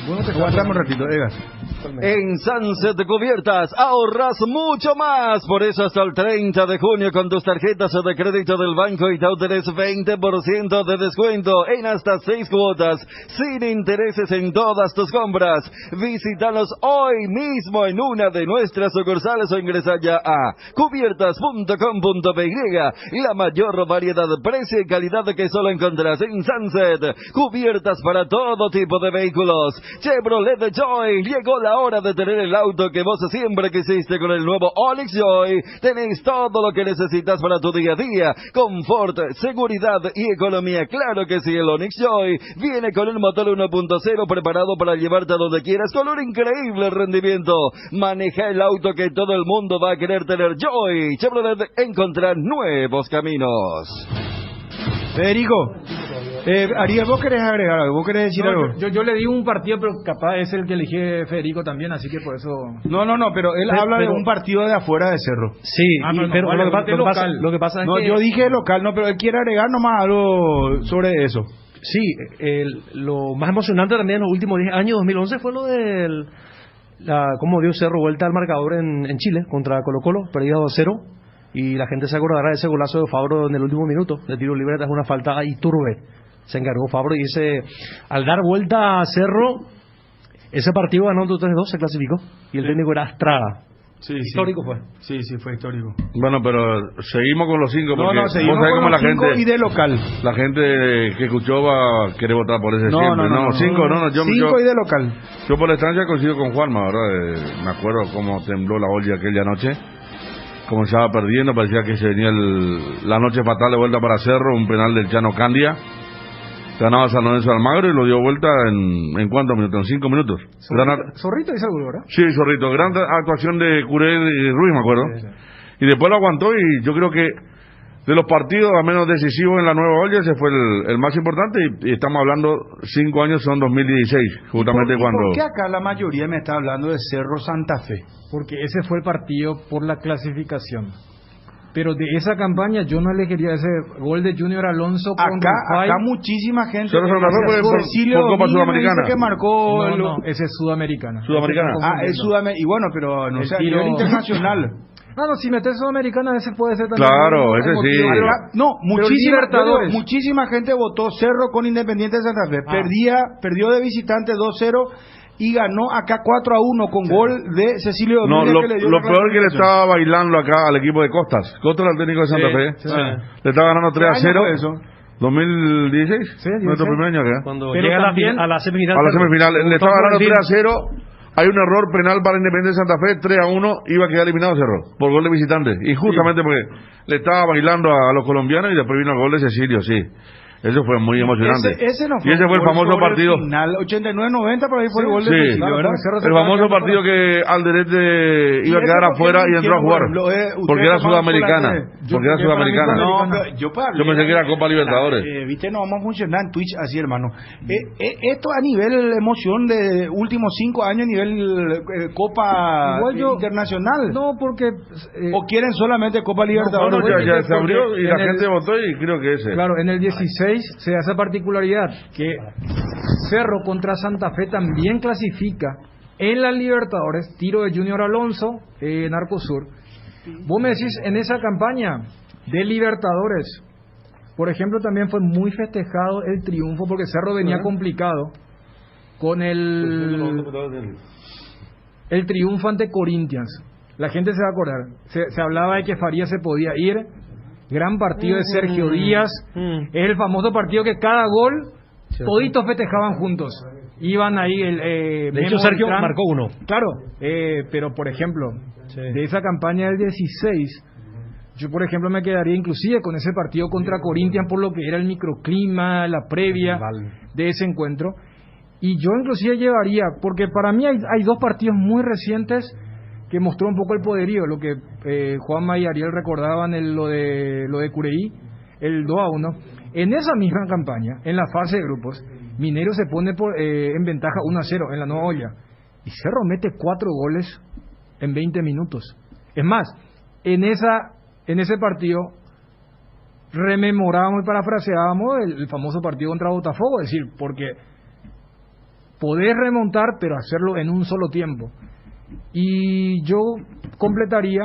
Bueno, te aguantamos un ratito, Egas. En Sunset Cubiertas ahorras mucho más. Por eso hasta el 30 de junio con tus tarjetas de crédito del Banco Itaú tenés 20% de descuento en hasta 6 cuotas sin intereses en todas tus compras. Visítanos hoy mismo en una de nuestras sucursales o ingresa ya a cubiertas.com.py. La mayor variedad, precio y calidad que solo encontrás en Sunset. Cubiertas para todo tipo de vehículos. Chevrolet Joy, llegó la hora de tener el auto que vos siempre quisiste con el nuevo Onix Joy. Tenéis todo lo que necesitas para tu día a día. Confort, seguridad y economía. Claro que sí, el Onix Joy viene con un motor 1.0 preparado para llevarte a donde quieras con un increíble rendimiento. Maneja el auto que todo el mundo va a querer tener. Joy, Chevrolet, encontrar nuevos caminos. Federico, Ariel, ¿vos querés agregar algo? ¿Vos querés decir algo? Yo le di un partido, pero capaz es el que elige Federico también, así que por eso... No, pero él habla de un partido de afuera de Cerro. Sí, pero vale, lo que pasa es que... yo dije local, pero él quiere agregar nomás algo sobre eso. Sí, lo más emocionante también en los últimos 10 años, 2011, fue lo del... cómo dio Cerro vuelta al marcador en Chile contra Colo-Colo, perdido 2-0. Y la gente se acordará de ese golazo de Fabro en el último minuto, de tiro libre, es una falta ahí turbe. Se encargó Fabro y al dar vuelta a Cerro, ese partido ganó 2-3-2, se clasificó. Y el técnico era Astrada. Sí, histórico fue. Sí, fue histórico. Bueno, pero seguimos con los 5 porque no, seguimos vos sabés con cómo los la 5 gente, y de local. la gente que escuchó va a querer votar por ese siempre. No, 5 no. Yo 5 y de local. Yo por la estancia coincido con Juanma, ¿verdad? Me acuerdo cómo tembló la olla aquella noche. Comenzaba perdiendo, parecía que se venía la noche fatal de vuelta para Cerro, un penal del Chano Candia. Ganaba San Lorenzo Almagro y lo dio vuelta en ¿cuántos minutos? En 5 minutos. Zorrito dice algo, ¿verdad? Sí, Zorrito. Gran actuación de Curé y Ruiz, me acuerdo. Sí. Y después lo aguantó y yo creo que de los partidos a menos decisivos en la nueva olla, ese fue el más importante y estamos hablando 5 años, son 2016, justamente cuando... ¿Por qué acá la mayoría me está hablando de Cerro Santa Fe? Porque ese fue el partido por la clasificación. Pero de esa campaña yo no elegiría ese gol de Junior Alonso con acá muchísima gente. Cerro Santa Fe por Copa Sudamericana. Que marcó no, ese es Sudamericana. ¿Sudamericana? Es Sudamericana. Y bueno, pero no sé, a nivel internacional. No, si metes Sudamericana, ese puede ser también. Claro, ese motivo, sí. pero- No, pero Libertadores. muchísima gente votó Cerro con Independiente de Santa Fe. Perdió de visitante 2-0 y ganó acá 4-1 con gol de Cecilio No, Domínguez lo, que le dio lo la peor que le clasificación. estaba bailando acá al equipo de Costas. Costas era el técnico de Santa Fe. Le estaba ganando 3-0. ¿Qué año fue eso? 2016. Sí, Nuestro 16. primer año acá. Cuando Pero llega a también- a la semifinal. A la semifinal. Le estaba ganando Bien. 3-0. Hay un error penal para Independiente de Santa Fe. 3-1. Iba a quedar eliminado Cerro. Por gol de visitante. Y justamente porque le estaba bailando a los colombianos y después vino el gol de Cecilio, sí. Eso fue muy emocionante. Ese no y ese fue el gol famoso sobre partido. Final 89-90, por ahí fue el gol de Sí, Cecilio, claro, ¿verdad? porque Cerro se El estaba famoso quedando partido fuera. que Alderete iba a ¿Y quedar eso por qué afuera no y entró a hicieron, jugar. por ejemplo, ustedes Porque era tomaron por la sudamericana. tele? Porque era Yo para mí sudamericana. No, pero yo Yo pensé que era Copa Libertadores. Viste, no vamos a funcionar en Twitch así, hermano. Esto a nivel emoción de últimos 5 años, a nivel Copa Igual yo- Internacional. No, porque. ¿O quieren solamente Copa Libertadores? Bueno, ya se abrió y la en el- gente votó y creo que ese. Claro, en el 16 se da esa particularidad que Cerro contra Santa Fe también clasifica en la Libertadores, tiro de Junior Alonso en Arcosur. Vos me decís, en esa campaña de Libertadores, por ejemplo, también fue muy festejado el triunfo porque Cerro venía complicado con el triunfo ante Corinthians. La gente se va a acordar. Se hablaba de que Farías se podía ir. Gran partido de Sergio Díaz. Es el famoso partido que cada gol toditos festejaban juntos. Iban ahí De hecho, Memo Sergio Beltrán. marcó uno. Claro, pero por ejemplo, de esa campaña del 16, yo por ejemplo me quedaría inclusive con ese partido contra Corinthians por lo que era el microclima, la previa de ese encuentro. Y yo inclusive llevaría, porque para mí hay dos partidos muy recientes que mostró un poco el poderío, lo que Juanma y Ariel recordaban, lo de Cureí, el 2-1. En esa misma campaña, en la fase de grupos, Mineiro se pone en ventaja 1-0 en la Nueva Olla. Y Cerro mete 4 goles en 20 minutos. Es más, en ese partido rememorábamos y parafraseábamos el famoso partido contra Botafogo, es decir, porque podés remontar, pero hacerlo en un solo tiempo. Y yo completaría.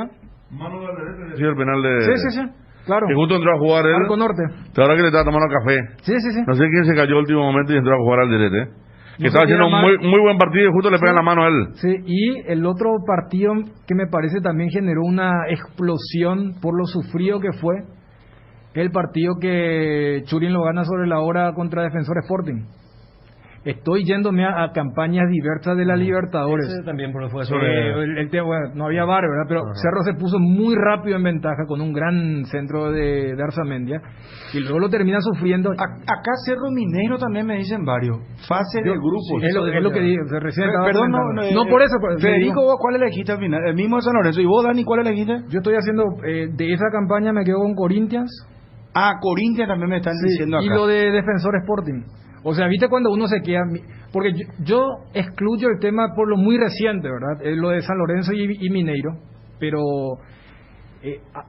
Sí, el penal de. Sí, claro. Que justo entró a jugar él. Arco Norte. La verdad que le estaba tomando café. Sí. No sé quién se cayó el último momento y entró a jugar al Alderete. Que No estaba sé haciendo quién un era muy buen partido y justo le pegan la mano a él. Sí, y el otro partido que me parece también generó una explosión por lo sufrido que fue, el partido que Churin lo gana sobre la hora contra Defensor Sporting. Estoy yéndome a campañas diversas de la Libertadores. Ese también porque fue sobre... El tema, bueno, no había VAR, ¿verdad? Pero Cerro se puso muy rápido en ventaja con un gran centro de Arzamendia y luego lo termina sufriendo. Acá Cerro Mineiro también me dicen varios. Fase de grupos. Es lo que dije, recién estaba Perdón, comentando. No por eso. Federico, ¿vos cuál elegiste al final? El mismo de San Lorenzo. ¿Y vos, Dani, cuál elegiste? Yo estoy haciendo, de esa campaña me quedo con Corinthians. Corinthians también me están diciendo acá. Y lo de Defensor Sporting. O sea, viste cuando uno se queda... Porque yo excluyo el tema por lo muy reciente, ¿verdad? Lo de San Lorenzo y Mineiro. Pero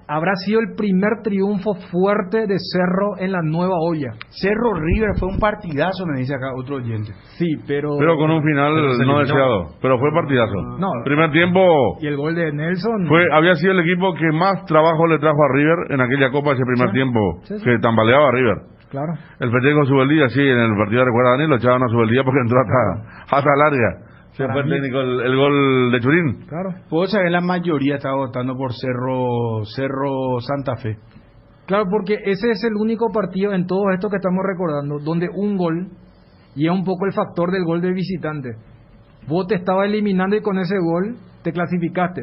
habrá sido el primer triunfo fuerte de Cerro en la Nueva Olla. Cerro River fue un partidazo, me dice acá otro oyente. Sí, pero con un final no deseado. Pero fue partidazo. No. Primer tiempo. Y el gol de Nelson... Había sido el equipo que más trabajo le trajo a River en aquella Copa ese primer tiempo. Sí. Que tambaleaba a River. Claro. El festejo con Subeldía, sí, en el partido recuerda Daniel, lo echaban a Subeldía porque entró hasta larga. Se fue el técnico, el gol de Churín. Claro. Puedo saber, la mayoría estaba votando por Cerro Santa Fe. Claro, porque ese es el único partido en todo esto que estamos recordando donde un gol, y es un poco el factor del gol del visitante, vos te estaba eliminando y con ese gol te clasificaste.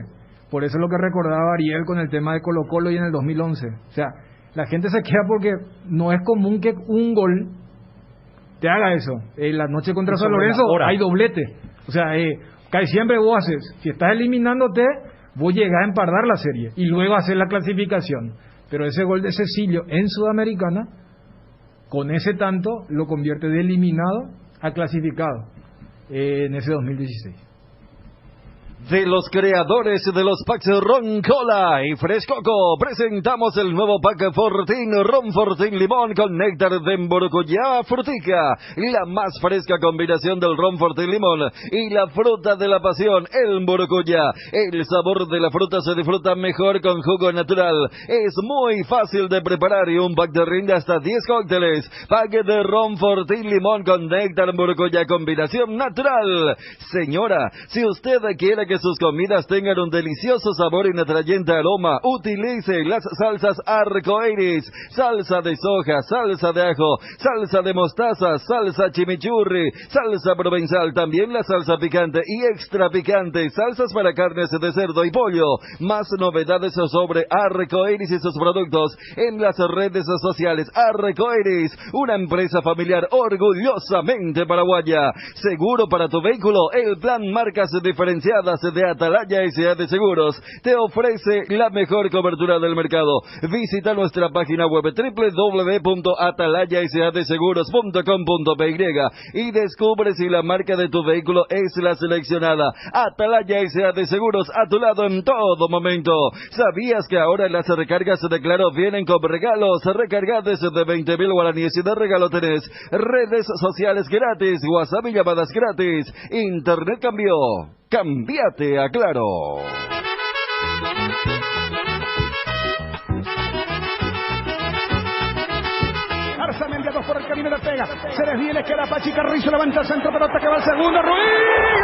Por eso es lo que recordaba Ariel con el tema de Colo Colo y en el 2011. O sea, la gente se queda porque no es común que un gol te haga eso. En la noche contra San Lorenzo hay doblete. O sea, casi siempre vos haces, si estás eliminándote, vos llegás a empardar la serie y luego hacer la clasificación. Pero ese gol de Cecilio en Sudamericana, con ese tanto, lo convierte de eliminado a clasificado en ese 2016. De los creadores de los packs Ron Cola y Frescoco, presentamos el nuevo pack Fortín Ron Fortín Limón con néctar de maracuyá frutica, la más fresca combinación del Ron Fortín Limón y la fruta de la pasión, el maracuyá. El sabor de la fruta se disfruta mejor con jugo natural. Es muy fácil de preparar y un pack te rinde hasta 10 cócteles. Pack de Ron Fortín Limón con néctar maracuyá, combinación natural. Señora, si usted quiere que sus comidas tengan un delicioso sabor y un atrayente aroma, utilice las salsas arcoíris, salsa de soja, salsa de ajo, salsa de mostaza, salsa chimichurri, salsa provenzal, también la salsa picante y extra picante, salsas para carnes de cerdo y pollo. Más novedades sobre Arcoíris y sus productos en las redes sociales. Arcoíris, una empresa familiar orgullosamente paraguaya. Seguro para tu vehículo, el plan marcas diferenciadas de Atalaya S.A. de Seguros te ofrece la mejor cobertura del mercado. Visita nuestra página web www.atalayasadeseguros.com.py y descubre si la marca de tu vehículo es la seleccionada. Atalaya S.A. de Seguros, a tu lado en todo momento. ¿Sabías que ahora las recargas de Claro vienen con regalos? Recargadas de 20.000 guaraníes y de regalo tenés redes sociales gratis, WhatsApp y llamadas gratis. Internet cambió. Cambiate a Claro. Arzamendi a 2 por el camino, le pega. Se desvía, le queda Pachi Carrizo, levanta el centro, pelota que va al segundo. ¡Ruiz!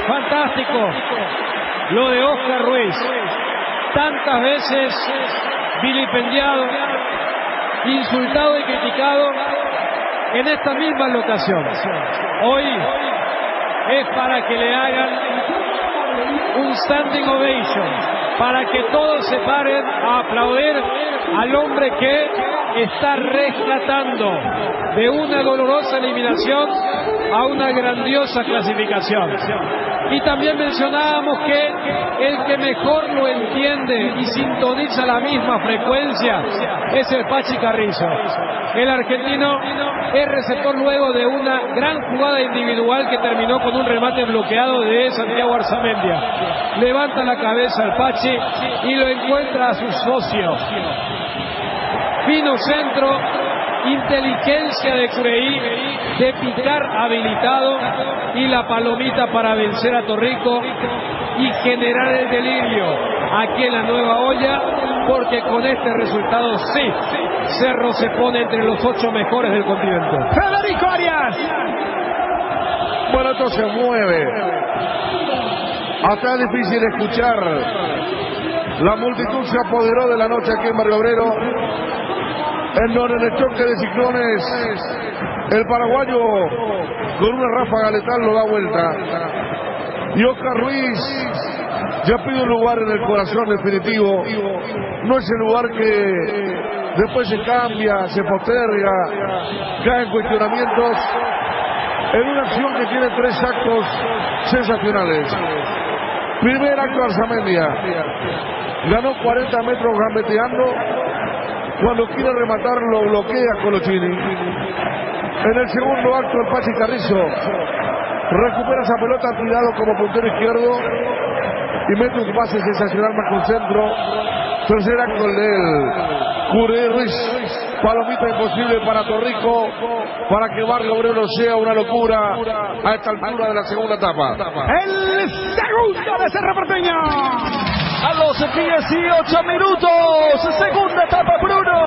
Fantástico lo de Oscar Ruiz, tantas veces vilipendiado, insultado y criticado en esta misma locación. Hoy es para que le hagan un standing ovation, para que todos se paren a aplaudir al hombre que está rescatando de una dolorosa eliminación a una grandiosa clasificación. Y también mencionábamos que el que mejor lo entiende y sintoniza la misma frecuencia es el Pachi Carrizo. El argentino es receptor luego de una gran jugada individual que terminó con un remate bloqueado de Santiago Arzamendia. Levanta la cabeza el Pachi y lo encuentra a su socio. Fino centro, inteligencia de Cureí, de picar habilitado y la palomita para vencer a Torrico y generar el delirio aquí en la Nueva Olla, porque con este resultado sí, Cerro se pone entre los 8 mejores del continente. Federico Arias. Bueno, esto se mueve. Hasta es difícil escuchar. La multitud se apoderó de la noche aquí en Barrio Obrero, en donde en el choque de ciclones el paraguayo con una ráfaga letal lo da vuelta. Y Oscar Ruiz ya pide un lugar en el corazón definitivo. No es el lugar que después se cambia, se posterga, caen cuestionamientos en una acción que tiene 3 actos sensacionales. Primer acto, Arzamendia. Ganó 40 metros gambeteando. Cuando quiere rematar lo bloquea Colochini. En el segundo acto el Pachi Carrizo recupera esa pelota, cuidado como puntero izquierdo, y mete un pase sensacional más con centro. Tercera gol de él. Curry Ruiz. Palomita imposible para Torrico, para que Barrio Obrero sea una locura a esta altura de la segunda etapa. El segundo de Cerro Porteño. A los 18 minutos, segunda etapa, Bruno.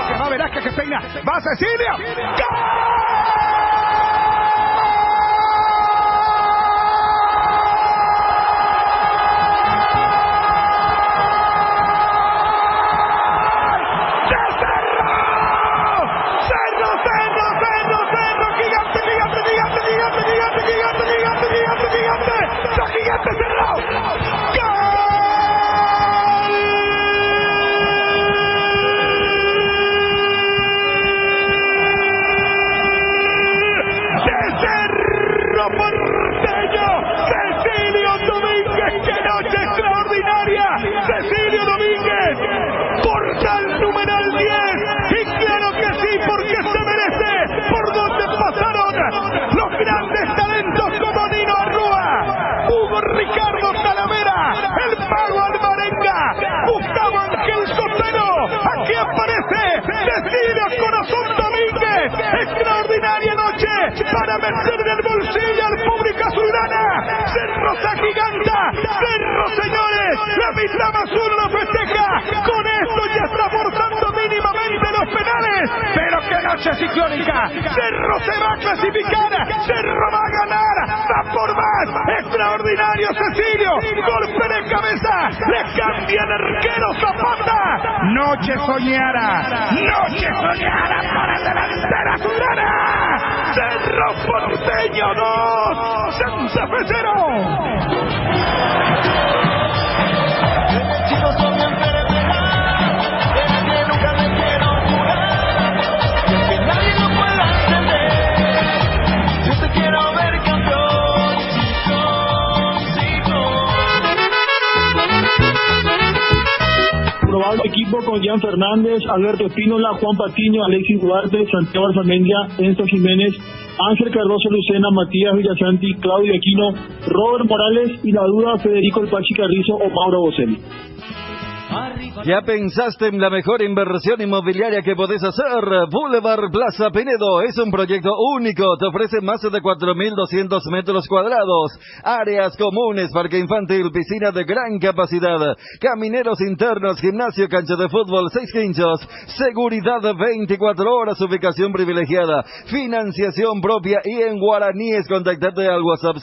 Que va Velázquez, que peina, va Cecilio. ¡Gol! ¡Gigante Cerro! ¡Gol! ¡De Cerro Porteño! ¡Cecilio Domínguez! ¡Qué noche extraordinaria! ¡Cecilio Domínguez! ¡Portal numeral 10! ¡Y claro que sí, porque se merece! ¡Por donde pasaron los grandes talentos como Nino Arrúa, Hugo Ricardo Talavera, el Mago Alvarenga, Gustavo Ángel Sotero! Aquí aparece Cecilio Corazón Domínguez. Extraordinaria noche para meter en el bolsillo al público azulgrana. Cerro se agiganta. Cerro, señores, la mitad más uno lo festeja. Con esto ya está forzando mínimamente los penales. Pero qué noche ciclónica. Cerro se va a clasificar. Cerro va a ganar. Va por más. Extraordinario Cecilio. Golpe de cabeza. Le cambia el arquero Zapata. Noche soñada. Noche soñada para el delantera azulgrana. Cerro Porteño 2. Santa Fe 0. Chicos, son mi enfermedad, de nadie nunca me quiero curar, que nadie lo pueda entender. Yo te quiero ver campeón, Probable equipo con Jan Fernández, Alberto Espínola, Juan Patiño, Alexis Duarte, Santiago Arzamendia, Enzo Jiménez, Ángel Cardoso Lucena, Matías Villasanti, Claudio Aquino, Robert Morales y la duda Federico El Pachi Carrizo o Mauro Bocelli. ¿Ya pensaste en la mejor inversión inmobiliaria que podés hacer? Boulevard Plaza Pinedo es un proyecto único. Te ofrece más de 4.200 metros cuadrados, áreas comunes, parque infantil, piscina de gran capacidad, camineros internos, gimnasio, cancha de fútbol, 6 quinchos, seguridad 24 horas, ubicación privilegiada, financiación propia y en guaraníes. Contactate al WhatsApp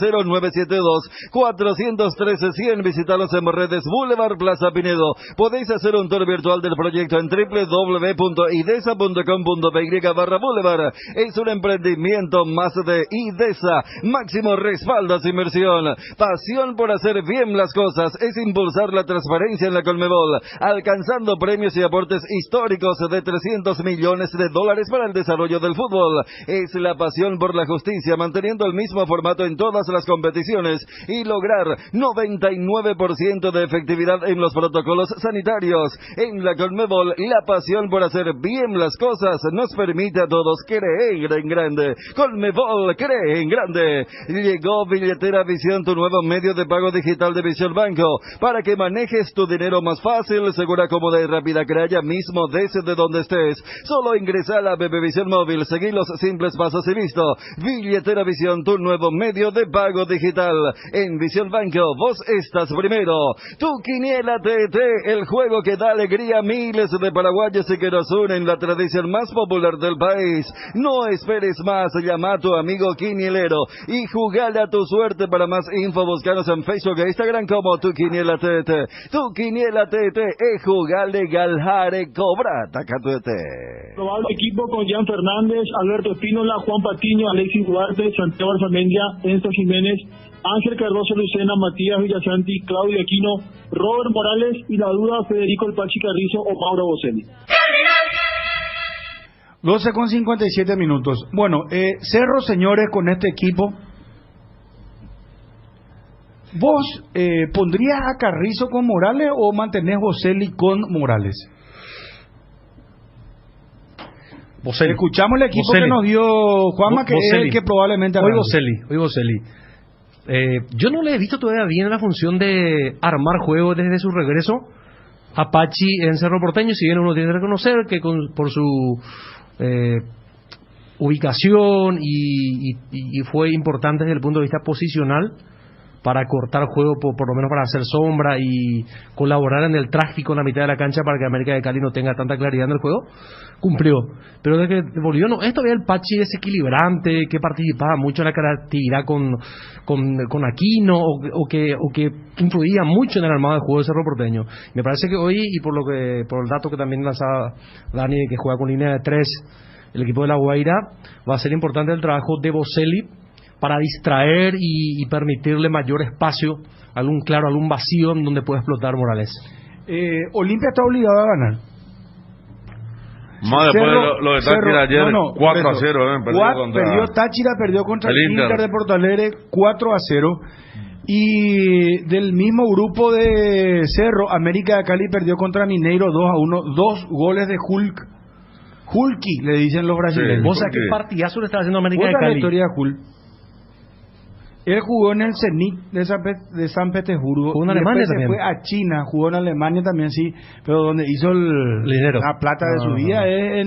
0972-413-100. Visítalos en redes Boulevard Plaza Pinedo. Podéis hacer un tour virtual del proyecto en www.idesa.com.py/boulevard. Es un emprendimiento más de Idesa. Máximo respaldo a su inversión. Pasión por hacer bien las cosas es impulsar la transparencia en la Conmebol, alcanzando premios y aportes históricos de $300 millones para el desarrollo del fútbol. Es la pasión por la justicia, manteniendo el mismo formato en todas las competiciones y lograr 99% de efectividad en los protocolos sanitarios. En la Conmebol, la pasión por hacer bien las cosas nos permite a todos creer en grande. Conmebol cree en grande. Llegó Billetera Visión, tu nuevo medio de pago digital de Visión Banco, para que manejes tu dinero más fácil, segura, cómoda y rápida. Crea ya mismo desde donde estés. Solo ingresa a la app Visión Móvil, seguí los simples pasos y listo. Billetera Visión, tu nuevo medio de pago digital. En Visión Banco, vos estás primero. Tu Quiniela TT, el juego que da alegría a miles de paraguayos y que nos une en la tradición más popular del país. No esperes más, llama a tu amigo quinielero y jugale a tu suerte. Para más info, buscanos en Facebook e Instagram como Tu Quiniela TT. Tu Quiniela TT es jugale, galjare, cobra, tacatuete. Probable equipo con Jan Fernández, Alberto Espínola, Juan Patiño, Alexis Duarte, Santiago Arzamendia, Enzo Jiménez, Ángel Cardoso Lucena, Matías Villasanti, Claudio Aquino, Robert Morales y la duda Federico El Pachi Carrizo o Mauro Bocelli. 12:57 minutos. Bueno, Cerro, señores, con este equipo ¿Vos pondrías a Carrizo con Morales o mantenés Boselli con Morales? Boselli. Escuchamos el equipo Boselli. que nos dio Juanma, que Boselli. es el que probablemente... Hoy arranque. Boselli. Yo no le he visto todavía bien la función de armar juego desde su regreso a Pachi en Cerro Porteño, si bien uno tiene que reconocer que por su ubicación y fue importante desde el punto de vista posicional para cortar juego, por lo menos para hacer sombra y colaborar en el tráfico en la mitad de la cancha para que América de Cali no tenga tanta claridad en el juego, cumplió. Pero desde que volvió, no, es todavía el Pachi desequilibrante, que participaba mucho en la creatividad con Aquino, o que influía mucho en el armado de juego de Cerro Porteño. Me parece que hoy, y por el dato que también lanzaba Dani, que juega con línea de 3, el equipo de La Guaira, va a ser importante el trabajo de Boselli para distraer y permitirle mayor espacio, algún vacío en donde pueda explotar Morales. Olimpia está obligado a ganar. Más después de lo de Táchira ayer, 4-0. Perdió Táchira, perdió contra el Inter de Porto Alegre 4-0. Y del mismo grupo de Cerro, América de Cali perdió contra Mineiro 2-1. 2 goles de Hulky, le dicen los brasileños. ¿Vos sabés qué partidazo le está haciendo América de Cali? La historia de Hulk. Él jugó en el Zenit de San Petersburgo. Jugó en Alemania también. Se fue a China, jugó en Alemania también, sí. Pero donde hizo la plata de su vida es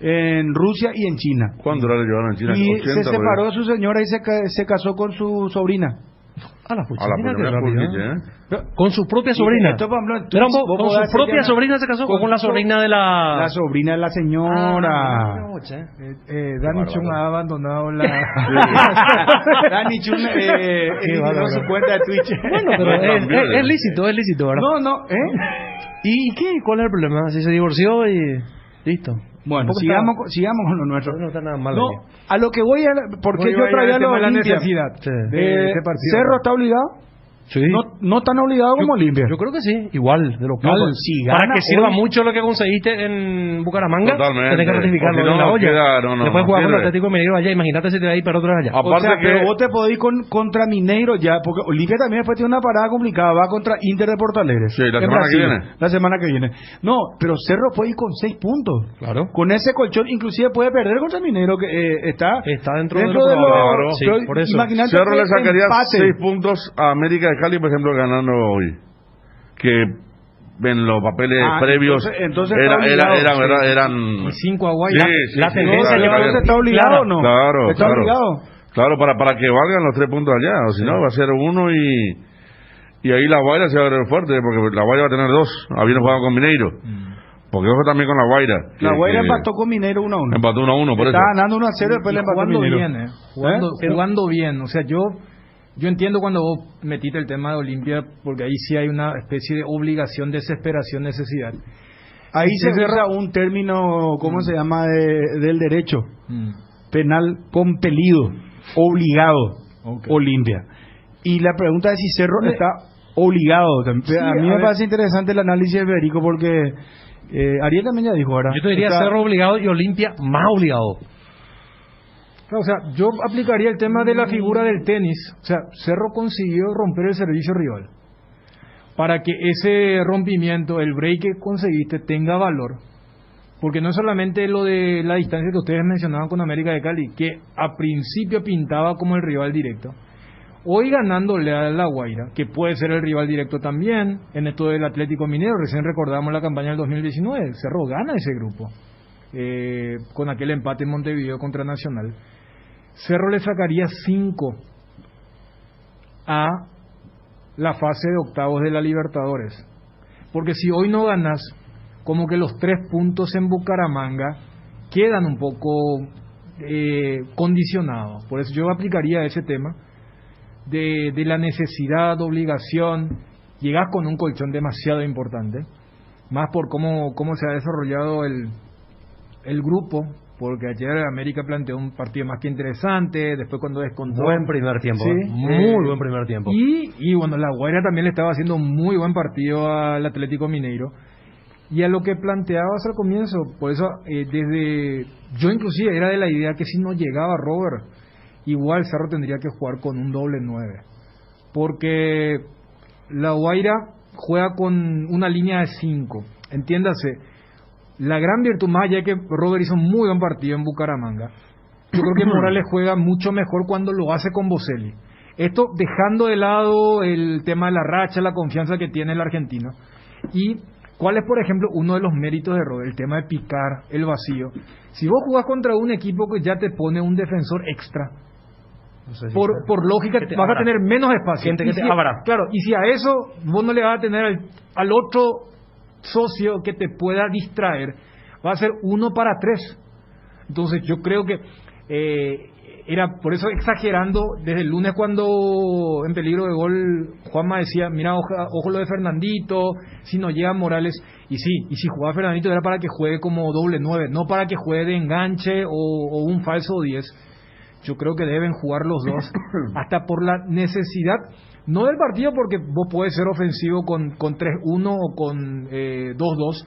en Rusia y en China. ¿Cuánto le llevaron en China? Y 80, se separó de su señora y se casó con su sobrina. A la pucha, ¿eh? Con su propia sobrina. Con su propia sobrina se casó, con la sobrina de la... La sobrina de la señora. Dani Chung ha abandonado la... Dani Chung eliminó su cuenta de Twitch. Bueno, pero es lícito, ¿verdad? No, ¿Y qué? ¿Cuál es el problema? Si se divorció y listo. Bueno, sigamos con lo nuestro. No está nada mal. No, a lo que voy porque yo traía la necesidad de este partido. ¿Cerro está obligado? Sí. No tan obligado como Olimpia. Yo creo que sí, igual, de local. No, si para gana que sirva hoy, mucho lo que conseguiste en Bucaramanga, totalmente. tenés que ratificarlo en la olla. Después jugar con el Atlético Mineiro allá, imagínate si te va a ir para otra allá. Aparte pero vos te podés ir contra Mineiro ya, porque Olimpia también después tiene una parada complicada, va contra Inter de Porto Alegre. Sí, la semana que viene. No, pero Cerro puede ir con 6 puntos. Claro. Con ese colchón, inclusive puede perder contra Mineiro, que está dentro de lo claro. Sí, por eso. Cerro le sacaría 6 puntos a América de Cali, por ejemplo, ganando hoy, que en los papeles previos entonces eran 5 a Guay. La tendencia está obligado o no. Claro, está obligado. Claro, para que valgan los 3 puntos allá, o si no va a ser 1 y ahí La Guaira se va a ver fuerte, porque La Guaira va a tener 2, habiendo jugado con Mineiro. Porque ojo también con La Guaira. La Guaira empató con Mineiro 1-1. Empató 1-1, por eso. Estaba ganando 1-0, después le empató con Mineiro. Jugando bien, o sea, yo entiendo cuando vos metiste el tema de Olimpia, porque ahí sí hay una especie de obligación, desesperación, necesidad. Ahí se usa un término, ¿cómo se llama? Del derecho. Penal compelido, obligado, Olimpia. Y la pregunta es si Cerro está obligado. Sí, a mí me parece interesante el análisis de Federico, porque Ariel también ya dijo ahora. Yo te diría Cerro obligado y Olimpia más obligado. O sea, yo aplicaría el tema de la figura del tenis. O sea, Cerro consiguió romper el servicio rival. Para que ese rompimiento, el break que conseguiste, tenga valor. Porque no es solamente lo de la distancia que ustedes mencionaban con América de Cali, que a principio pintaba como el rival directo. Hoy ganándole a La Guaira, que puede ser el rival directo también, en esto del Atlético Mineiro, recién recordamos la campaña del 2019, Cerro gana ese grupo. Con aquel empate en Montevideo contra Nacional. Cerro le sacaría 5 a la fase de octavos de la Libertadores, porque si hoy no ganas, como que los 3 puntos en Bucaramanga quedan un poco condicionados. Por eso yo aplicaría ese tema de la necesidad, obligación. Llegas con un colchón demasiado importante, más por cómo se ha desarrollado el grupo, porque ayer América planteó un partido más que interesante, después cuando descontó... Buen primer tiempo, sí, muy buen primer tiempo. Y bueno, La Guaira también le estaba haciendo un muy buen partido al Atlético Mineiro. Y a lo que planteabas al comienzo, por eso yo inclusive era de la idea que si no llegaba Robert, igual Cerro tendría que jugar con un doble 9. porque La Guaira juega con una línea de 5. Entiéndase, la gran virtud, más allá de que Robert hizo un muy buen partido en Bucaramanga, yo creo que Morales juega mucho mejor cuando lo hace con Boselli. Esto dejando de lado el tema de la racha, la confianza que tiene el argentino. ¿Y cuál es, por ejemplo, uno de los méritos de Robert? El tema de picar el vacío. Si vos jugás contra un equipo que ya te pone un defensor extra, no sé si por lógica vas a tener menos espacio. Gente que te abra. Claro, y si a eso vos no le vas a tener al otro socio que te pueda distraer, va a ser 1 para 3. Entonces yo creo que era por eso, exagerando, desde el lunes cuando en peligro de gol Juanma decía, mira, ojo lo de Fernandito, si no llega Morales. Y sí, y si jugaba Fernandito era para que juegue como doble 9, no para que juegue de enganche o un falso 10. Yo creo que deben jugar los dos, hasta por la necesidad, no del partido, porque vos podés ser ofensivo con 3-1 o con 2-2,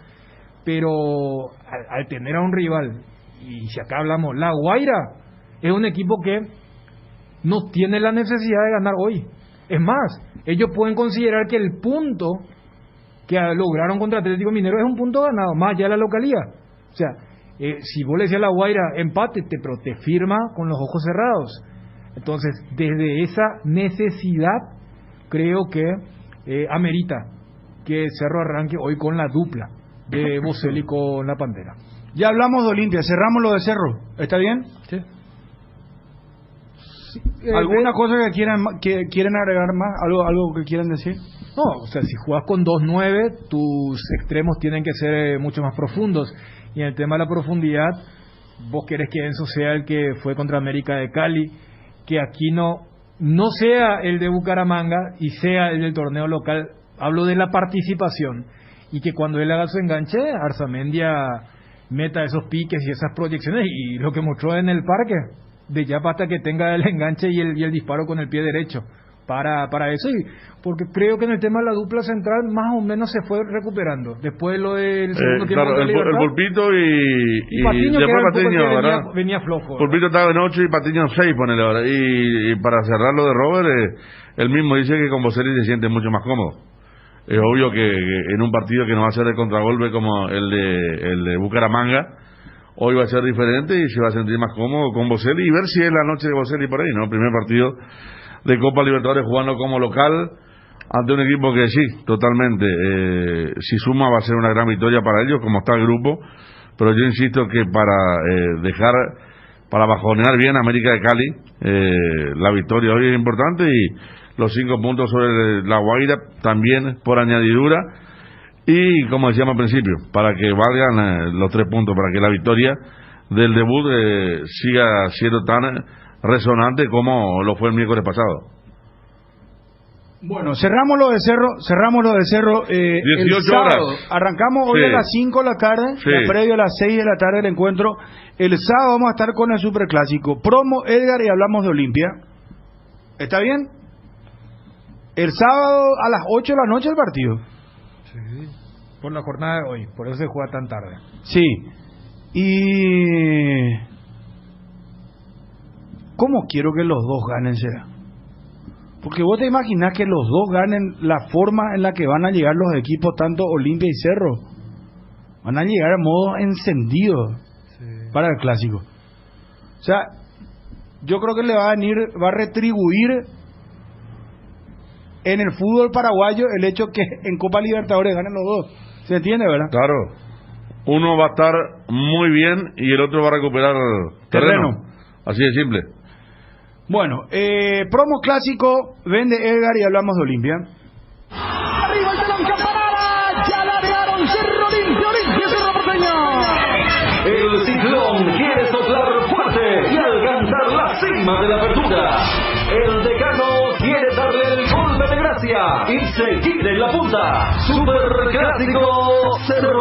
pero al tener a un rival, y si acá hablamos, La Guaira es un equipo que no tiene la necesidad de ganar hoy. Es más, ellos pueden considerar que el punto que lograron contra Atlético Minero es un punto ganado, más allá de la localidad. O sea, si vos le decías a La Guaira empate, pero te firma con los ojos cerrados. Entonces, desde esa necesidad, creo que amerita que Cerro arranque hoy con la dupla de Boselli con la Pantera. Ya hablamos de Olimpia, cerramos lo de Cerro, ¿está bien? Sí. ¿Alguna cosa que quieren agregar más? ¿Algo que quieran decir? No, o sea, si juegas con 2-9, tus extremos tienen que ser mucho más profundos. Y en el tema de la profundidad, vos querés que Enzo sea el que fue contra América de Cali, que aquí no sea el de Bucaramanga y sea el del torneo local. Hablo de la participación, y que cuando él haga su enganche, Arzamendia meta esos piques y esas proyecciones, y lo que mostró en el parque, de ya hasta que tenga el enganche y el disparo con el pie derecho para eso. Y porque creo que en el tema de la dupla central más o menos se fue recuperando después lo del segundo tiempo. Claro, el Pulpito y Patiño, después que Patiño, ¿verdad? venía flojo. Pulpito estaba en 8 y Patiño en 6, ponele ahora. Y para cerrar lo de Robert, él mismo dice que con Boselli se siente mucho más cómodo. Es obvio que en un partido que no va a ser de contragolpe como el de Bucaramanga, hoy va a ser diferente y se va a sentir más cómodo con Boselli, y ver si es la noche de Boselli por ahí, ¿no? Primer partido de Copa Libertadores jugando como local ante un equipo que sí, totalmente, si suma va a ser una gran victoria para ellos, como está el grupo, pero yo insisto que para bajonear bien a América de Cali, la victoria hoy es importante, y los 5 puntos sobre La Guaira también por añadidura, y como decíamos al principio, para que valgan los 3 puntos, para que la victoria del debut siga siendo tan resonante como lo fue el miércoles pasado. Bueno, cerramos lo de Cerro, 18 horas. Arrancamos hoy a las 5 de la tarde, previo a las 6 de la tarde el encuentro. El sábado vamos a estar con el Superclásico. Promo, Edgar, y hablamos de Olimpia. ¿Está bien? El sábado a las 8 de la noche el partido. Sí, por la jornada de hoy, por eso se juega tan tarde. Sí. Y ¿cómo quiero que los dos ganen será? Porque vos te imaginás que los dos ganen la forma en la que van a llegar los equipos, tanto Olimpia y Cerro. Van a llegar a modo encendido para el clásico. O sea, yo creo que le va a retribuir en el fútbol paraguayo el hecho que en Copa Libertadores ganen los dos. ¿Se entiende, verdad? Claro. Uno va a estar muy bien y el otro va a recuperar terreno. Así de simple. Bueno, promo clásico, vende Edgar y hablamos de Olimpia. Arriba el telón, campanada, ya la vearon, Cerro Olimpia, Cerro Porteño. El ciclón quiere soplar fuerte y alcanzar la cima de la apertura. El decano quiere darle el golpe de gracia y seguir en la punta. Superclásico Cerro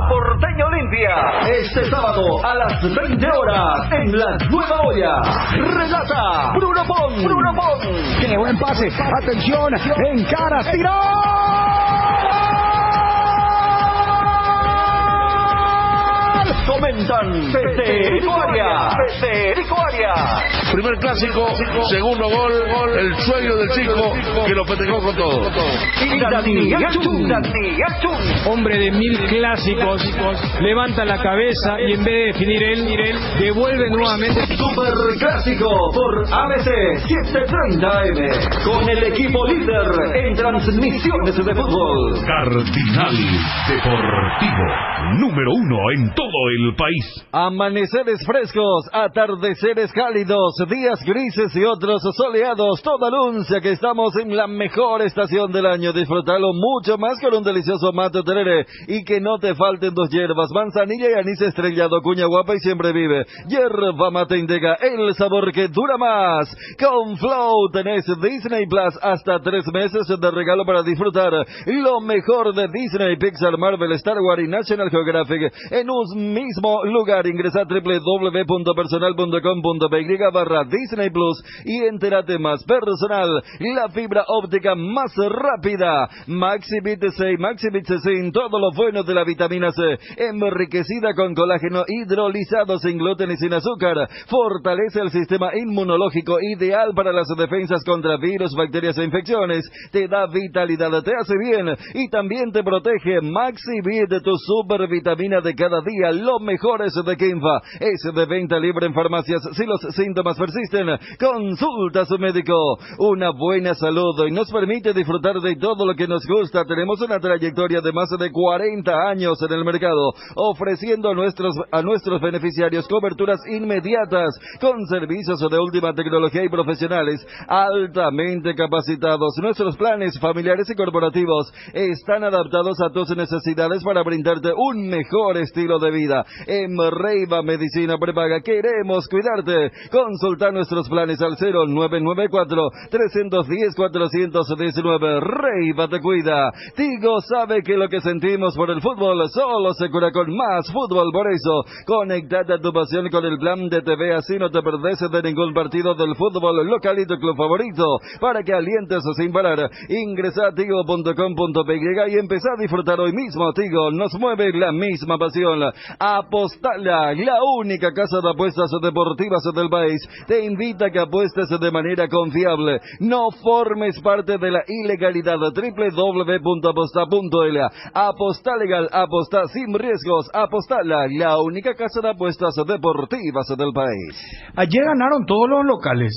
Porteño Olimpia. Este sábado a las 20 horas en la Nueva Olla. Relata Bruno Pons. ¡Qué buen pase! ¡Atención! ¡Encara! ¡Tiró! comentan Federico Arias. Primer clásico, segundo gol, el sueño del chico que lo festejó con todo. Y Daniel Chun. Hombre de 1000 clásicos, levanta la cabeza y en vez de definir él, devuelve nuevamente. Super Clásico por ABC 730 AM, con el equipo líder en transmisiones de fútbol. Cardinal Deportivo, número 1 en todo el país. Amaneceres frescos, atardeceres cálidos, días grises y otros soleados, todo anuncia que estamos en la mejor estación del año. Disfrutalo mucho más con un delicioso mate tereré y que no te falten 2 hierbas, manzanilla y anís estrellado, cuña guapa y siempre vive. Hierba mate Indega, el sabor que dura más. Con Flow tenés Disney Plus hasta 3 meses de regalo para disfrutar lo mejor de Disney, Pixar, Marvel, Star Wars y National Geographic en un mismo lugar. Ingresa a www.personal.com.py/Disney Plus y entérate más. Personal, la fibra óptica más rápida. Maxibit C, Maxibit C sin todo lo bueno de la vitamina C, enriquecida con colágeno hidrolizado sin gluten y sin azúcar. Fortalece el sistema inmunológico, ideal para las defensas contra virus, bacterias e infecciones. Te da vitalidad, te hace bien y también te protege. Maxivit, tu super vitamina de cada día. Lo mejor es de Kinfa. Es de venta libre en farmacias. Si los síntomas persisten, consulta a su médico. Una buena salud y nos permite disfrutar de todo lo que nos gusta. Tenemos una trayectoria de más de 40 años en el mercado, ofreciendo a nuestros beneficiarios coberturas inmediatas con servicios de última tecnología y profesionales altamente capacitados. Nuestros planes familiares y corporativos están adaptados a tus necesidades para brindarte un mejor estilo de vida. En Reiva Medicina Prepaga queremos cuidarte. Consulta nuestros planes al 0994-310-419. Reiva te cuida. Tigo sabe que lo que sentimos por el fútbol solo se cura con más fútbol. Por eso, conectate a tu pasión con el plan de TV, así no te perdés de ningún partido del fútbol local y tu club favorito. Para que alientes sin parar, ingresa a tigo.com.py y empezá a disfrutar hoy mismo. Tigo, nos mueve la misma pasión. Apostala, la única casa de apuestas deportivas del país, te invita a que apuestes de manera confiable. No formes parte de la ilegalidad. www.aposta.l. Aposta legal, aposta sin riesgos. Apostala, la única casa de apuestas deportivas del país. Ayer ganaron todos los locales.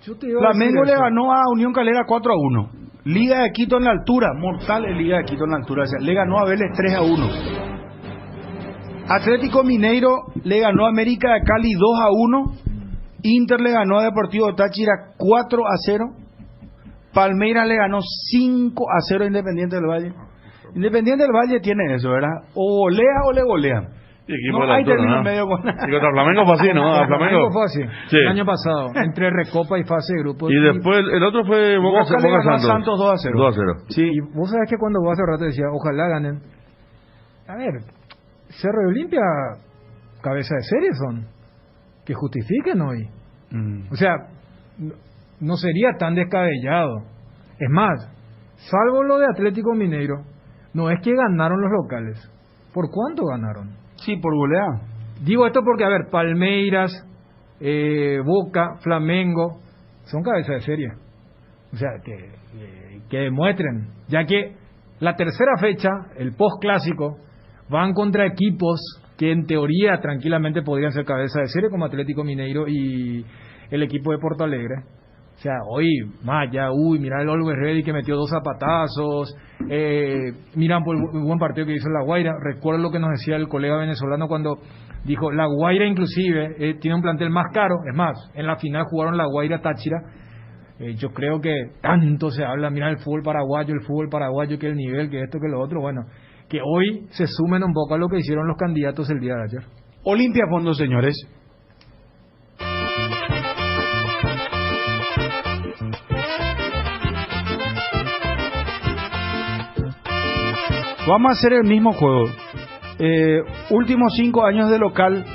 Flamengo le ganó a Unión Calera 4-1. Liga de Quito en la altura, mortal en Liga de Quito en la altura. O sea, le ganó a Vélez 3-1. Atlético Mineiro le ganó a América de Cali 2-1. Inter le ganó a Deportivo Táchira 4-0. Palmeiras le ganó 5-0 a Independiente del Valle. Independiente del Valle tiene eso, ¿verdad? O golea o le golean. No hay término medio con nada. Y contra Flamengo fue así, ¿no? A Flamengo fue así. Sí. El año pasado, entre Recopa y fase de grupo. Y después el otro fue Boca Santos 2-0. 2-0. Sí, y vos sabés que cuando vos hace rato decía, ojalá ganen. A ver, Cerro de Olimpia, cabeza de serie son. Que justifiquen hoy. O sea, no sería tan descabellado. Es más, salvo lo de Atlético Mineiro, no es que ganaron los locales. ¿Por cuánto ganaron? Sí, por goleada. Digo esto porque, a ver, Palmeiras, Boca, Flamengo, son cabeza de serie. O sea, que demuestren. Ya que la tercera fecha, el post-clásico, van contra equipos que en teoría tranquilamente podrían ser cabeza de serie, como Atlético Mineiro y el equipo de Porto Alegre. O sea, hoy, mirá el Always Ready que metió 2 zapatazos, miran por el buen partido que hizo La Guaira. Recuerdo lo que nos decía el colega venezolano cuando dijo, La Guaira inclusive tiene un plantel más caro. Es más, en la final jugaron La Guaira Táchira. Yo creo que tanto se habla, mira el fútbol paraguayo, que el nivel, que esto, que lo otro. Bueno, que hoy se sumen un poco a lo que hicieron los candidatos el día de ayer. Olimpia Fondo, señores. Vamos a hacer el mismo juego. Últimos 5 años de local,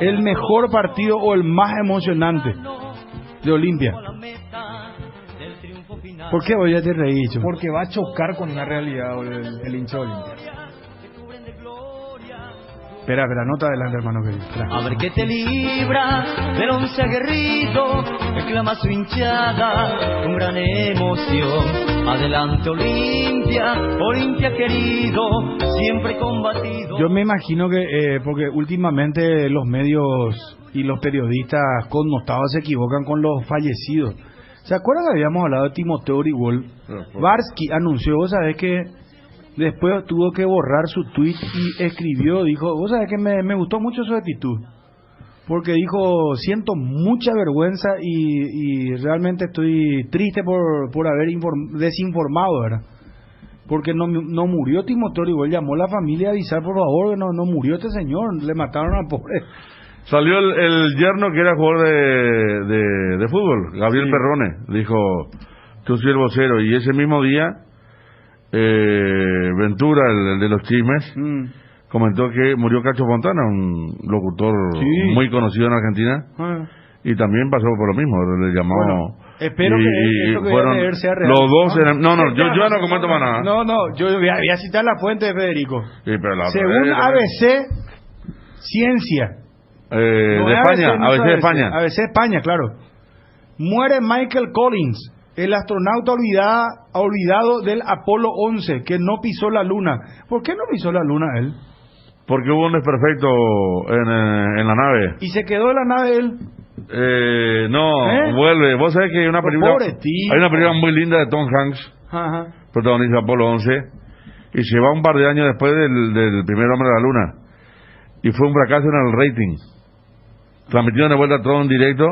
el mejor partido o el más emocionante de Olimpia. ¿Por qué hoy ya te reí, Cho? Porque va a chocar con una realidad el hincha de Olimpia. Espera, nota adelante, hermano querido. Espera. A ver qué te libra del once aguerrido, reclama su hinchada con gran emoción. Adelante Olimpia, Olimpia querido, siempre combatido. Yo me imagino que, porque últimamente los medios y los periodistas connotados se equivocan con los fallecidos. ¿Se acuerdan que habíamos hablado de Timoteo Origol? Varsky anunció, vos sabés que después tuvo que borrar su tweet y escribió, dijo, vos sabés que me gustó mucho su actitud, porque dijo, siento mucha vergüenza y realmente estoy triste por haber desinformado, ¿verdad? Porque no murió Timoteo Origol, llamó a la familia a avisar, por favor, que no murió este señor, le mataron al pobre. Salió el yerno que era jugador de fútbol, Gabriel Sí. Perrone, dijo, tú soy el vocero, y ese mismo día Ventura, el de los chismes, comentó que murió Cacho Fontana, un locutor Sí. muy conocido en Argentina, y también pasó por lo mismo, le llamó. Bueno, espero que esto que voy a leer sea real. Los dos eran, no, yo no comento más nada. No, yo voy a citar la fuente de Federico. Sí, pero la otra Según vez, ABC, Ciencia. No de es España, no ABC es de España. ABC España, claro. Muere Michael Collins, el astronauta olvidado del Apolo 11, que no pisó la luna. ¿Por qué no pisó la luna él? Porque hubo un desperfecto en la nave. ¿Y se quedó en la nave él? No, vuelve. Vos sabés que hay una película, Pobre tío. hay una película muy linda de Tom Hanks, Ajá. protagoniza Apolo 11, y se va un par de años después del primer hombre de la luna, y fue un fracaso en el rating. Transmitieron de vuelta todo en directo,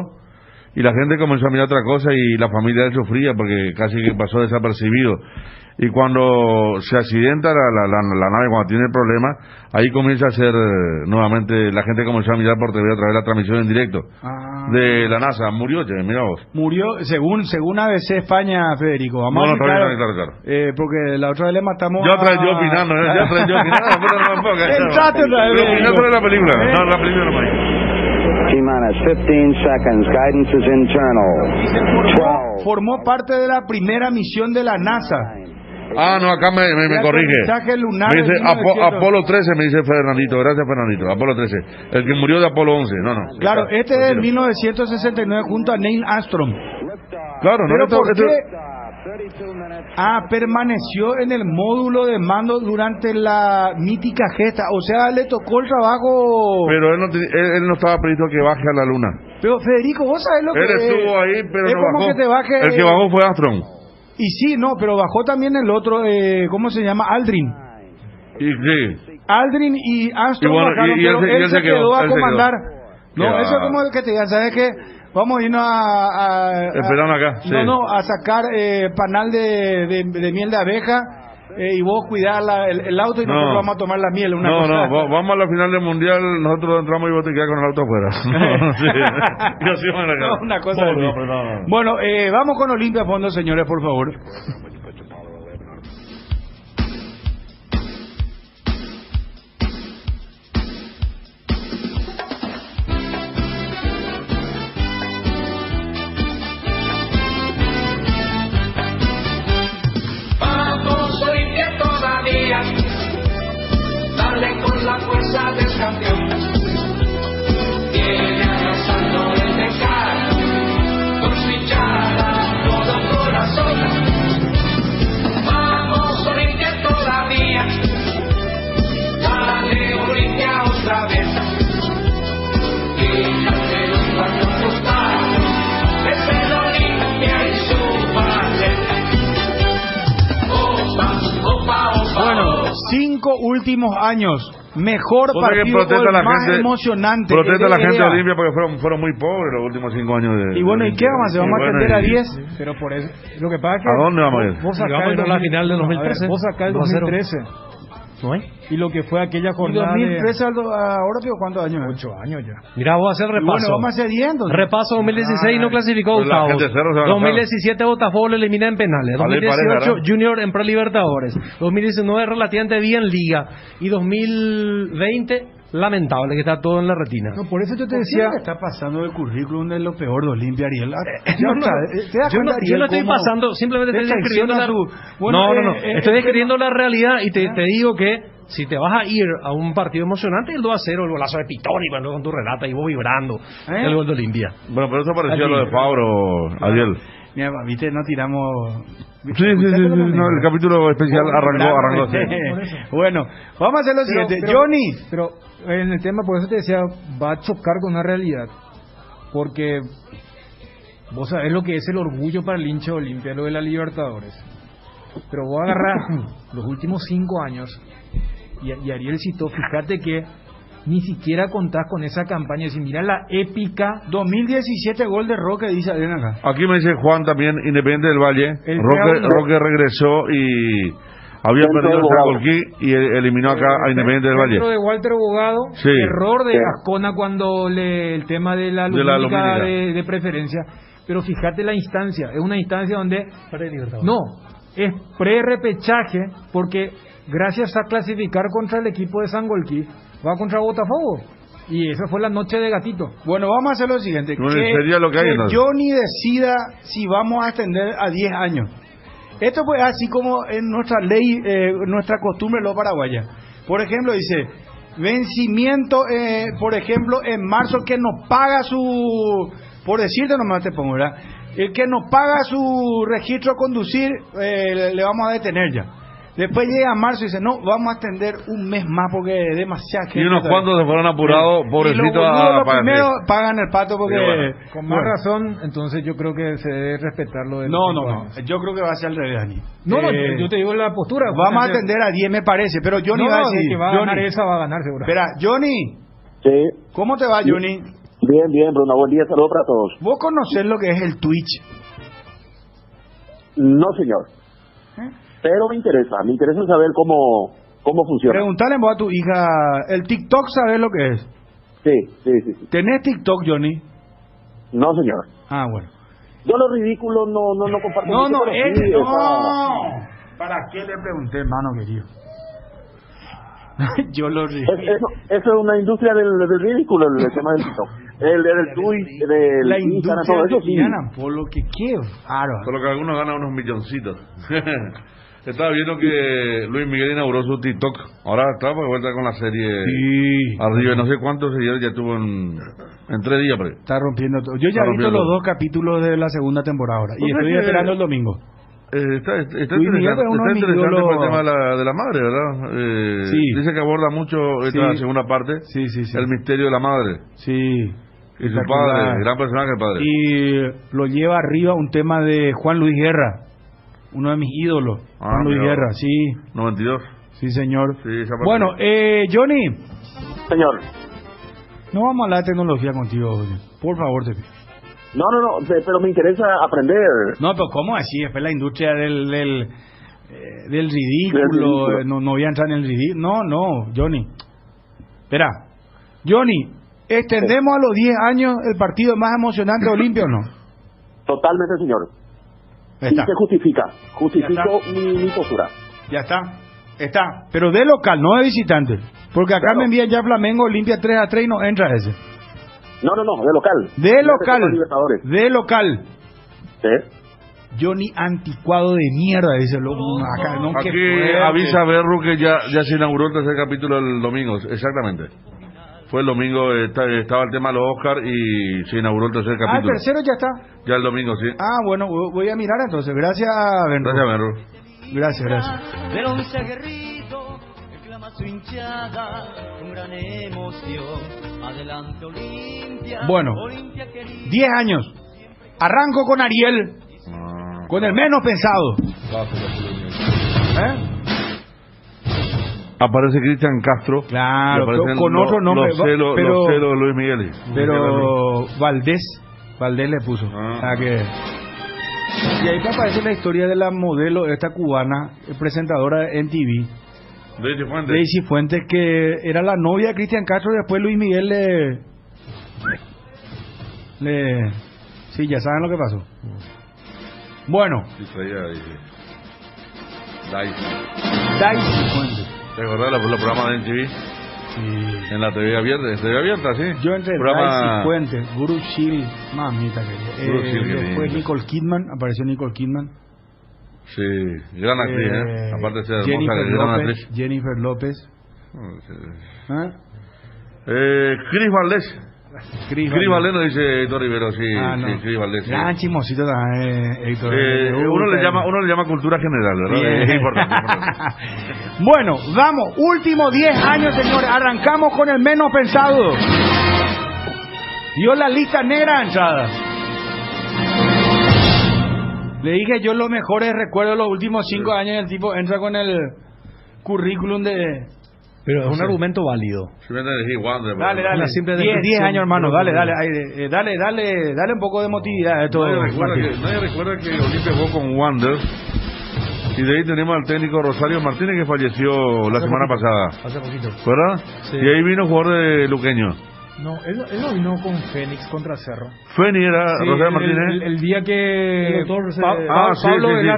y la gente comenzó a mirar otra cosa, y la familia de él sufría porque casi que pasó desapercibido. Y cuando se accidenta la nave, cuando tiene problemas, ahí comienza a ser nuevamente, la gente comenzó a mirar por TV otra vez la transmisión en directo de la NASA. Murió, mira vos. Murió, según ABC España, Federico. Vamos a citar, claro. porque la otra vez le matamos Yo otra vez yo opinando, pero no me pongas. Entrate otra vez, Opinando sobre la película. No, la película no me. T-minus 15 seconds. Guidance is internal. Formó parte de la primera misión de la NASA. No, acá me corrige. Aterrizaje lunar Me dice en 1900. Apolo 13, me dice Fernandito. Gracias, Fernandito. Apolo 13. El que murió de Apolo 11. No. Claro, este es de 1969 junto a Neil Armstrong. Claro, ¿Pero no, por qué? Permaneció en el módulo de mando durante la mítica gesta. O sea, le tocó el trabajo. Pero él no estaba previsto que baje a la luna. Pero Federico, vos sabés lo que Él estuvo ahí, pero es no como bajó. que te baje, El que bajó fue Armstrong. Y sí, no, pero bajó también el otro, ¿cómo se llama? Aldrin. Y sí. Aldrin y Armstrong Y bueno, bajaron, y él pero él se quedó a él se comandar. quedó. No, eso es como que te digan, ¿sabes qué? Vamos a irnos Esperaron acá, sí. a sacar panal de miel de abeja y vos cuidar el auto y nosotros vamos a tomar la miel. Vamos a la final del mundial, nosotros entramos y vos te quedás con el auto afuera. No, una cosa así. Bueno, vamos con Olimpia a fondo, señores, por favor. Vamos Olimpia todavía, dale con la fuerza del campeón. Viene arrasando el Tecar, con su hinchada todo corazón. Vamos Olimpia todavía, dale Olimpia otra vez. Quítate los cuatro costados, es el Olimpia y su ballet. Bueno, 5 últimos años, mejor partido, más emocionante. Protesta a la gente de Olimpia porque fueron muy pobres los últimos 5 años. Y bueno, ¿y qué vamos a hacer? ¿Vamos a atender a 10? Pero por eso, lo que pasa es que... ¿A dónde vamos a ir? Vos sacás Vamos a ir a la final del 2013. Vos sacás el 2013. ¿No hay? Y lo que fue aquella ¿Y jornada 2013 ahora, tío, cuántos años? 8 años ya. Mira, vos haces el Y repaso. bueno, vamos a hacer 10 entonces. Repaso 2016 no clasificó Pues la octavos. gente cero se va a enojar. 2017 Botafogo lo elimina en penales. Vale, 2018 pareja, ¿no? Junior en Pro Libertadores. 2019 relativamente bien Liga. Y 2020 lamentable que está todo en la retina. No, por eso yo te ¿Qué decía... está pasando el currículum de lo peor de Olimpia, Ariel? Yo no estoy pasando, simplemente estoy describiendo la... No, estoy describiendo la realidad y te digo que si te vas a ir a un partido emocionante, el 2-0, el golazo de Pitoni, cuando con tu relata y vos vibrando el gol de Olimpia. Bueno, pero eso pareció a lo de Fabro, Ariel. Mira, viste, no tiramos... Sí, no, el capítulo especial arrancó así. Bueno, vamos a hacer lo siguiente. Johnny. Pero en el tema, por eso te decía, va a chocar con una realidad. Porque vos sabés lo que es el orgullo para el hincha de Olimpia, lo de la Libertadores. Pero vos agarrás los últimos 5 años, y Ariel citó, fíjate que ni siquiera contás con esa campaña. Es decir, mira la épica. 2017 gol de Roque, dice Adrián acá. Aquí me dice Juan también, Independiente del Valle. Roque regresó y había perdido el Colquí y eliminó acá a Independiente del Valle. Dentro de Walter Bogado, sí. Error de Ascona cuando el tema de la lumínica de preferencia. Pero fíjate la instancia, es una instancia donde no, es pre-repechaje, porque gracias a clasificar contra el equipo de Sangolquí, va contra Botafogo. Y esa fue la noche de gatito. Bueno, vamos a hacer lo siguiente. No, sería lo que hay, ¿no? Johnny decida si vamos a extender a 10 años. Esto pues así como en nuestra ley, nuestra costumbre los paraguayas. Por ejemplo, dice, vencimiento, por ejemplo, en marzo, que nos paga su... Por decirte nomás te pongo, ¿verdad? El que nos paga su registro a conducir, le vamos a detener ya. Después llega marzo y dice, no, vamos a extender un mes más porque es demasiado gente. Y unos cuantos se fueron apurados, pobrecitos. Los primeros pagan el pato porque... Bueno, con más razón, entonces yo creo que se debe respetar lo de... No, yo creo que va a ser al revés, Dani. No, yo te digo la postura. Vamos a atender a 10, me parece, pero Johnny va a decir... que va a ganar esa, va a ganar seguro. Espera, Johnny. Sí. ¿Cómo te va, Johnny? Bien, Bruno, buen día, saludos para todos. ¿Vos conocés lo que es el Twitch? No, señor. Pero me interesa saber cómo funciona. Preguntale vos a tu hija, ¿el TikTok sabes lo que es? Sí. ¿Tenés TikTok, Johnny? No, señor. Ah, bueno. Yo lo ridículo no comparto. No. Sí, ¿Para qué le pregunté, hermano querido? Yo lo ridículo. Eso es una industria del ridículo, el tema del TikTok. El tweet, del la industria todo eso, sí. Por lo que quiero. Solo que algunos ganan unos milloncitos. Estaba viendo que Luis Miguel inauguró su TikTok. Ahora está de vuelta con la serie arriba. No sé cuántos seguidores ya tuvo en 3 días. Pero está rompiendo todo. Yo ya he visto los 2 capítulos de la segunda temporada ahora. Y estoy esperando el domingo. Está interesante por el tema de la madre, ¿verdad? Sí. Dice que aborda mucho esta segunda parte. Sí. El misterio de la madre. Sí. Y su padre, gran personaje el padre. Y lo lleva arriba un tema de Juan Luis Guerra, uno de mis ídolos. Juan Luis Guerra, sí. 92. Sí, señor. Sí, bueno, Johnny. Señor. No vamos a hablar de tecnología contigo, por favor, te pido. No, pero me interesa aprender. No, pero ¿cómo así? Después la industria del ridículo, no voy a entrar en el ridículo. No, Johnny. Espera, Johnny, ¿extendemos a los 10 años el partido más emocionante de Olimpia o no? Totalmente, señor. Está. Y se justifico mi postura. Ya está, pero de local, no de visitante. Porque acá me envían ya Flamengo, Olimpia 3-3 y no entra ese. No, de local. De local. Sí. Johnny anticuado de mierda, dice acá. No, aquí avisa Berru que ya se inauguró el 3er capítulo el domingo, exactamente. Fue el domingo, estaba el tema de los Oscar y se inauguró el 3er capítulo. Ah, el tercero ya está. Ya el domingo, sí. Ah, bueno, voy a mirar entonces. Gracias, Berru. Gracias, Berru. Gracias. Del once aguerrido, reclama su hinchada, con gran emoción. Adelante, Olimpia. Bueno, 10 años. Arranco con Ariel. Con el menos pensado. Aparece Cristian Castro. Claro, con otro nombre. Los celos de Luis Miguel. Pero Valdés le puso. Y ahí aparece la historia de la modelo, esta cubana, presentadora de MTV. Daisy Fuentes, que era la novia de Cristian Castro. Después Luis Miguel sí, ya saben lo que pasó. Bueno. Daisy Fuentes. ¿Te acordás los programas de MTV? En la TV abierta, sí. Yo entre Programa... Rice y Fuentes, Brooke Shield, mamita querida. Después Nicole Kidman, apareció Nicole Kidman. Sí, gran actriz, aparte de ser Jennifer actriz. Jennifer López. Chris Valdés. Chris Valdés nos dice Héctor Rivero, sí, Chris Valdés. Sí. Gran chismosito también, Héctor. Uno le llama cultura general, ¿verdad? Bien. Es importante. Bueno, vamos, últimos 10 años, señores. Arrancamos con el menos pensado. Dio la lista negra de entrada. Le dije yo los mejores recuerdos de los últimos 5 años. El tipo entra con el currículum de... Pero es un argumento válido. Dale. 10 años, hermano. Dale un poco de emotividad a esto. Nadie recuerda que Olimpia jugó con Wander. Y de ahí tenemos al técnico Rosario Martínez, que falleció la semana pasada. Hace poquito. ¿Verdad? Sí. Y ahí vino jugador de Luqueño. No, él no vino con Fénix contra Cerro. Fénix era Rosario Martínez. El día que Pablo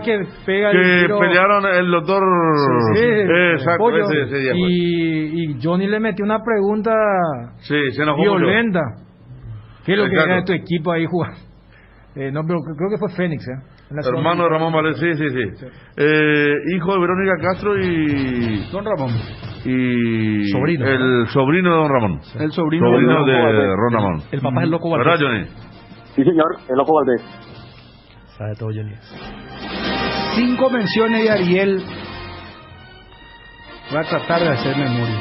que pega que el tiro, pelearon el doctor. Exacto, ese día. Y Johnny le metió una pregunta se enojó violenta. mucho. ¿Qué es lo que era tu equipo ahí jugando? No, pero creo que fue Fénix, hermano de Ramón Valdés, sí. Hijo de Verónica Castro y Don Ramón. Y sobrino, el sobrino de Don Ramón. El sobrino de Ron Ramón. El papá es el Loco Valdés. ¿Verdad, Johnny? Sí, señor, el Loco Valdés. Sabe todo, Johnny. 5 menciones de Ariel. Voy a tratar de hacer memoria.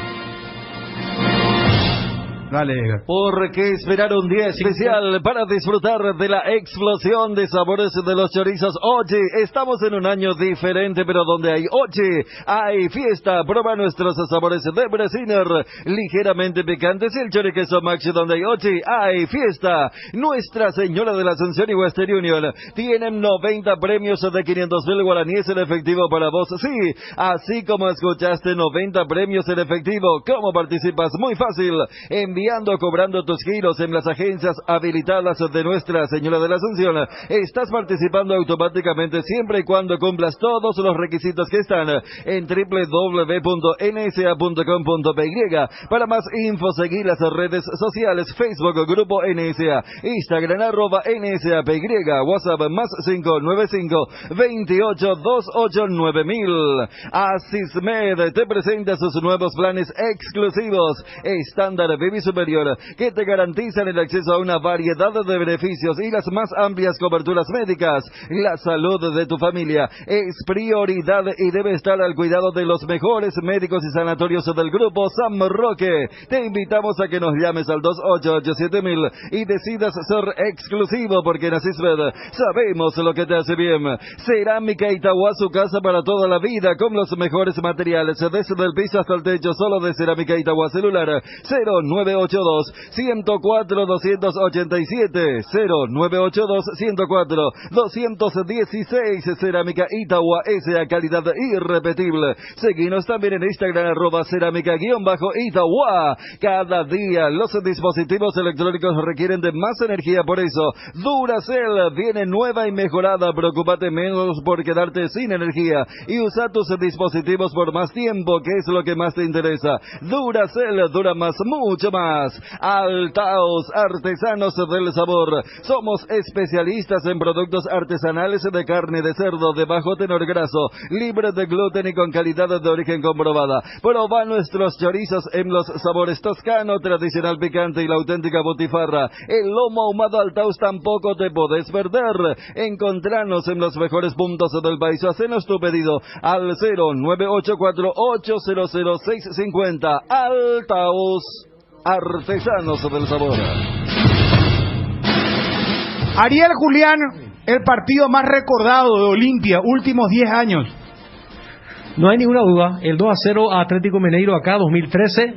Dale, Edgar. Porque esperar un día especial para disfrutar de la explosión de sabores de los chorizos. Oye, estamos en un año diferente, pero donde hay oye, hay fiesta. Prueba nuestros sabores de Bresiner, ligeramente picantes, y el choriqueso Maxi, donde hay oye, hay fiesta. Nuestra Señora de la Asunción y Western Union tienen 90 premios de 500,000 guaraníes en efectivo para vos. Sí, así como escuchaste, 90 premios en efectivo. ¿Cómo participas? Muy fácil. Enviando o cobrando tus giros en las agencias habilitadas de Nuestra Señora de la Asunción. Estás participando automáticamente siempre y cuando cumplas todos los requisitos que están en www.nsa.com.py. Para más info, seguir las redes sociales: Facebook, Grupo NSA, Instagram, @NSAPY, WhatsApp +595 28 28 9000. Asismed te presenta sus nuevos planes exclusivos estándar Baby Superior, que te garantizan el acceso a una variedad de beneficios y las más amplias coberturas médicas. La salud de tu familia es prioridad y debe estar al cuidado de los mejores médicos y sanatorios del Grupo San Roque. Te invitamos a que nos llames al 2887.000 y decidas ser exclusivo, porque en Asismed sabemos lo que te hace bien. Cerámica Itagua, su casa para toda la vida, con los mejores materiales, desde el piso hasta el techo, solo de Cerámica Itagua. Celular 0982-104-287, 0982-104-216. Cerámica Itagua, esa calidad irrepetible. Seguinos también en Instagram, @cerámica_Itagua. Cada día los dispositivos electrónicos requieren de más energía, por eso Duracell viene nueva y mejorada. Preocúpate menos por quedarte sin energía y usa tus dispositivos por más tiempo, que es lo que más te interesa. Duracell dura más, mucho más. Altaos, artesanos del sabor. Somos especialistas en productos artesanales de carne de cerdo de bajo tenor graso, libre de gluten y con calidad de origen comprobada. Proba nuestros chorizos en los sabores toscano, tradicional picante y la auténtica botifarra. El lomo ahumado Altaos tampoco te podés perder. Encontranos en los mejores puntos del país. Hacenos tu pedido al 0984-800-650. Altaos, artesanos del sabor. Ariel Julián, el partido más recordado de Olimpia, últimos 10 años. No hay ninguna duda, el 2-0 a Atlético Mineiro acá, 2013.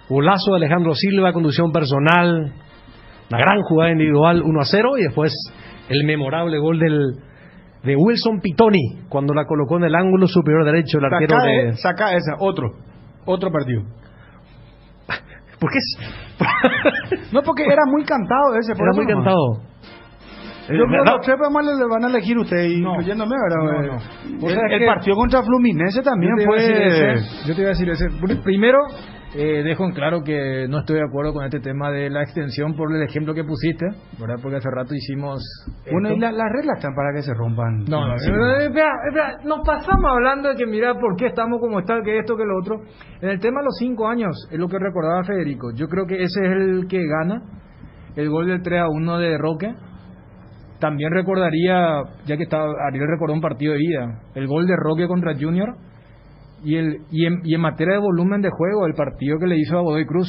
Golazo de Alejandro Silva, conducción personal, una gran jugada individual, 1-0, y después el memorable gol de Wilson Pitoni, cuando la colocó en el ángulo superior derecho, el arquero Saca esa, otro partido. ¿Por qué? No, porque era muy cantado ese. Era muy cantado. Yo creo que los tres más le van a elegir ustedes, incluyéndome, ¿verdad? No. El partido contra Fluminense también fue... Yo te iba a decir ese. Primero, dejo en claro que no estoy de acuerdo con este tema de la extensión por el ejemplo que pusiste, ¿verdad? Porque hace rato hicimos Bueno, esto. y las reglas están para que se rompan. No, Sí. espera, nos pasamos hablando de que mira por qué estamos como está, que esto, que lo otro. En el tema de los 5 años, es lo que recordaba Federico. Yo creo que ese es el que gana el gol del 3-1 de Roque. También recordaría, ya que estaba, Ariel recordó un partido de ida, el gol de Roque contra Junior y en materia de volumen de juego, el partido que le hizo a Godoy Cruz,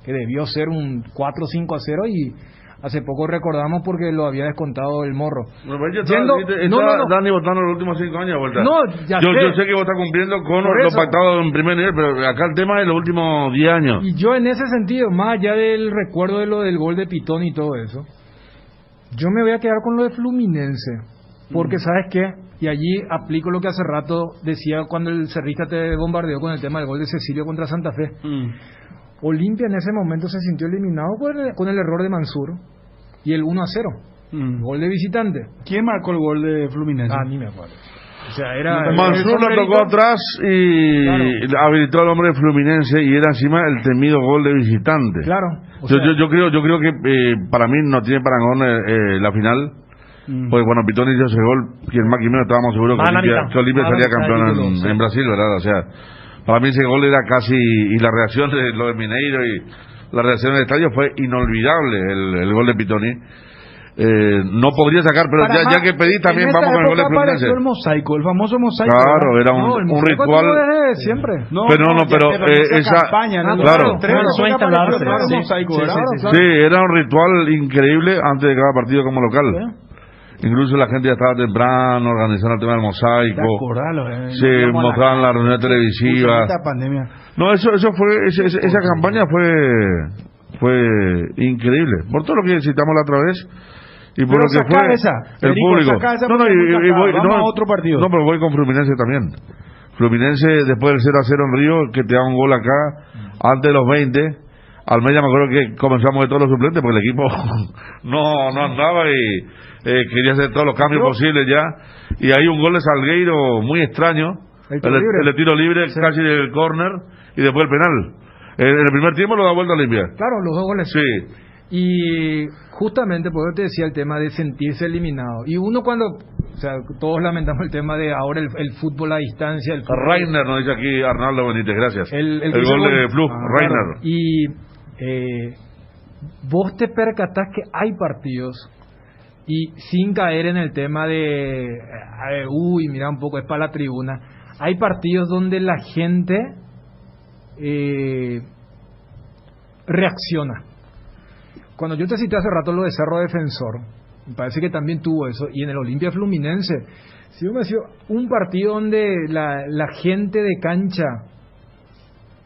que debió ser un 4-5-0 y hace poco recordamos porque lo había descontado el Morro. Bueno, pero Yendo- no. Dani votando los últimos 5 años, vuelta. No, ya yo sé. sé que vos estás cumpliendo con Por lo eso. pactado en primer nivel, pero acá el tema es los últimos 10 años. Y yo en ese sentido, más allá del recuerdo de lo del gol de Pitón y todo eso, yo me voy a quedar con lo de Fluminense. Porque, ¿sabes qué? Y allí aplico lo que hace rato decía cuando el Cerrista te bombardeó con el tema del gol de Cecilio contra Santa Fe. Olimpia en ese momento se sintió eliminado con el error de Mansur y el 1-0. Gol de visitante. ¿Quién marcó el gol de Fluminense? Ni me acuerdo. O sea, era... Mansur lo tocó atrás y habilitó al hombre de Fluminense y era encima el temido gol de visitante. Claro. Yo creo que para mí no tiene parangón la final. Porque bueno, Pitón hizo ese gol, quien más que menos estábamos seguros que Olimpia salía campeón en Brasil, ¿verdad? O sea, para mí ese gol era casi, y la reacción de lo de Mineiro y la reacción del estadio fue inolvidable, el gol de Pitoni. No podría sacar, pero ya que pedí también vamos con el gol de Fluminense. El mosaico, el famoso mosaico. Claro, era un ritual. Desde siempre. Esa campaña, ¿no? Claro. Mosaico, Sí, era un ritual increíble antes de cada partido como local. Incluso la gente ya estaba temprano organizando el tema del mosaico. Se mostraban las reuniones televisivas. No, esa campaña fue increíble. Por todo lo que citamos la otra vez. Y por lo que fue el público. Vamos a otro partido. No, pero voy con Fluminense también. Fluminense después del 0-0 en Río, que te da un gol acá antes de los 20. Almeida, me acuerdo que comenzamos de todos los suplentes porque el equipo no andaba y quería hacer todos los cambios posibles ya. Y hay un gol de Salgueiro muy extraño, el de tiro libre, casi del córner, y después el penal. En el primer tiempo lo da vuelta Olimpia. Claro, los 2 goles. Sí. Y justamente por eso te decía el tema de sentirse eliminado. Y uno cuando, o sea, todos lamentamos el tema de ahora el fútbol a distancia. Reiner nos dice aquí Arnaldo Benítez, gracias. El gol de Fluff, Reiner. Claro. Y vos te percatás que hay partidos, y sin caer en el tema de, mira un poco, es para la tribuna, hay partidos donde la gente reacciona. Cuando yo te cité hace rato lo de Cerro Defensor, me parece que también tuvo eso, y en el Olimpia Fluminense, si yo me decía, un partido donde la gente de cancha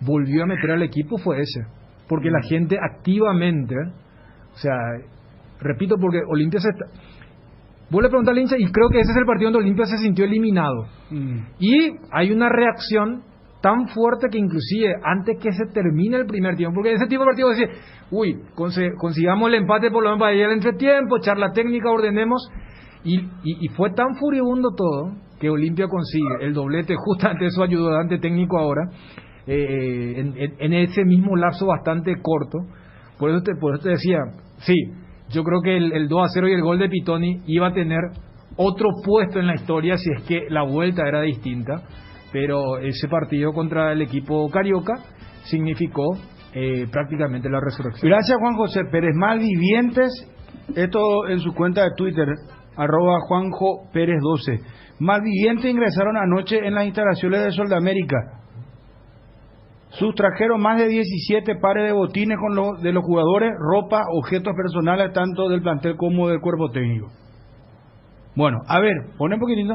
volvió a meter al equipo fue ese, porque la gente activamente, o sea, repito, porque Olimpia vos le preguntás al hincha, y creo que ese es el partido donde Olimpia se sintió eliminado, y hay una reacción tan fuerte que inclusive antes que se termine el primer tiempo, porque ese tipo de partido decía, consigamos el empate por lo menos para ir al entretiempo, charla técnica, ordenemos, y fue tan furibundo todo que Olimpia consigue el doblete, justamente su ayudante técnico ahora, en ese mismo lapso bastante corto. Por eso te decía, sí, yo creo que el 2-0 y el gol de Pitoni iba a tener otro puesto en la historia si es que la vuelta era distinta, pero ese partido contra el equipo carioca significó prácticamente la resurrección. Gracias, Juan José Pérez. Malvivientes, esto en su cuenta de Twitter, @Juanjo Pérez 12. Malvivientes ingresaron anoche en las instalaciones de Soldamérica. Sustrajeron más de 17 pares de botines de los jugadores, ropa, objetos personales, tanto del plantel como del cuerpo técnico. Bueno, a ver, pone un poquitito.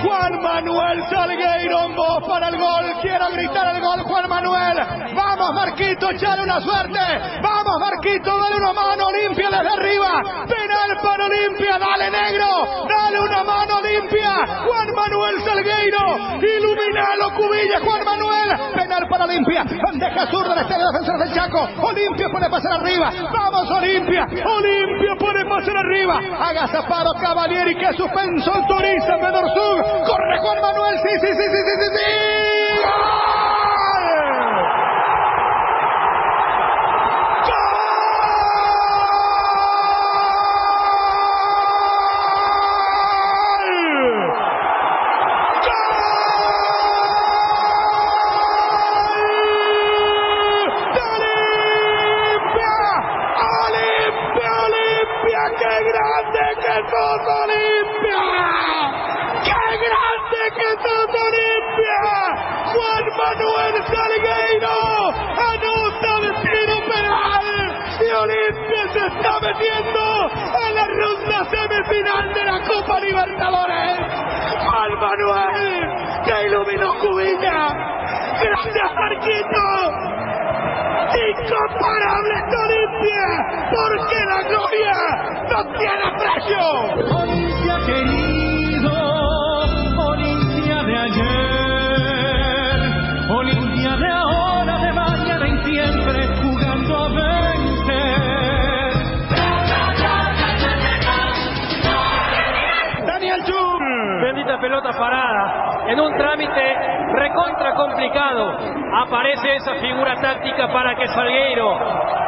Juan Manuel Salgueiro en voz para el gol. Quiero gritar el gol, Juan Manuel. Vamos, Marquito, echale una suerte. Vamos, Marquito, dale una mano. Olimpia desde arriba. Penal para Olimpia. Dale, negro. Dale una mano, Olimpia. Juan Manuel Salgueiro. Iluminalo, Cubilla. Juan Manuel. Penal para Olimpia. Bandeja sur del estadio defensor del Chaco. Olimpia puede pasar arriba. ¡Vamos, Olimpia! Olimpia puede pasar arriba. Agazapado Cavalieri, que suspenso autoriza Menor Sub. Corre Juan Manuel. Sí. Manuel Salgueiro anota el tiro penal y Olimpia se está metiendo en la ronda semifinal de la Copa Libertadores. Juan Manuel que iluminó Cubilla. Gracias, Marquito. Incomparable esta Olimpia, porque la gloria no tiene precio. Olimpia querido, Olimpia de ayer, Olimpia de ahora, de mañana y siempre jugando a 20. Daniel Chum, bendita pelota parada, en un trámite recontra complicado, aparece esa figura táctica para que Salgueiro,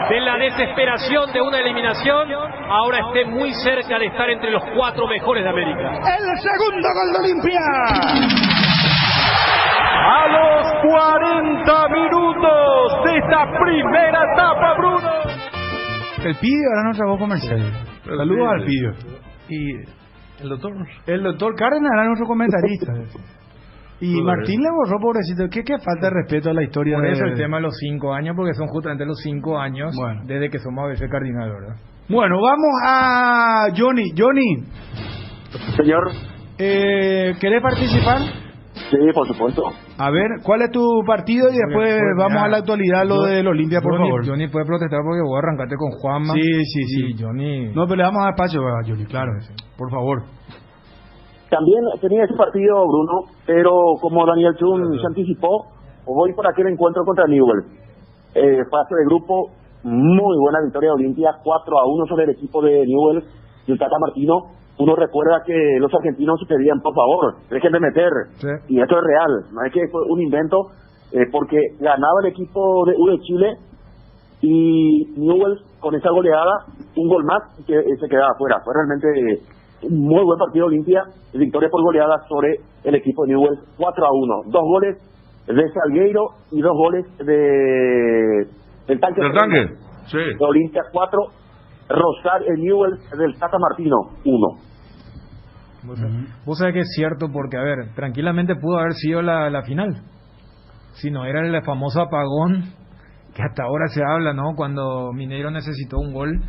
de la desesperación de una eliminación, ahora esté muy cerca de estar entre los 4 mejores de América. El segundo gol de Olimpia. A los 40 minutos de esta primera etapa, Bruno. El Pidio era nuestra voz comercial. Saludos al Pidio. Y el doctor Cárdenas era nuestro comentarista. Y Martín le borró, pobrecito. ¿Qué falta de respeto a la historia? Por eso el tema de los 5 años, porque son justamente los 5 años desde que somos ABC Cardinal, ¿verdad? Bueno, vamos a Johnny. Johnny. Señor. ¿Querés participar? Sí, por supuesto. A ver, ¿cuál es tu partido? Y después vamos a la actualidad, lo del Olimpia, por favor. Johnny puede protestar porque voy a arrancarte con Juanma. Sí. Johnny. No, pero le damos espacio a Johnny, claro. Por favor. También tenía ese partido, Bruno, pero como Daniel Chun se anticipó, voy por aquel encuentro contra Newell's. Fase de grupo, muy buena victoria de Olimpia, 4-1 sobre el equipo de Newell's y el Tata Martino. Uno recuerda que los argentinos se pedían, por favor, dejen de meter. Sí. Y esto es real, no es que fue un invento, porque ganaba el equipo de U de Chile y Newell's con esa goleada, un gol más y que se quedaba afuera. Fue realmente un muy buen partido Olimpia, victoria por goleada sobre el equipo de Newell's, 4-1. 2 goles de Salgueiro y 2 goles del tanque. ¿Del tanque? Sí. De Olimpia 4, Rosario, el Newell's del Tata Martino 1. Vos sabés que es cierto porque, a ver, tranquilamente pudo haber sido la final. Si no era el famoso apagón que hasta ahora se habla, ¿no? Cuando Mineiro necesitó un gol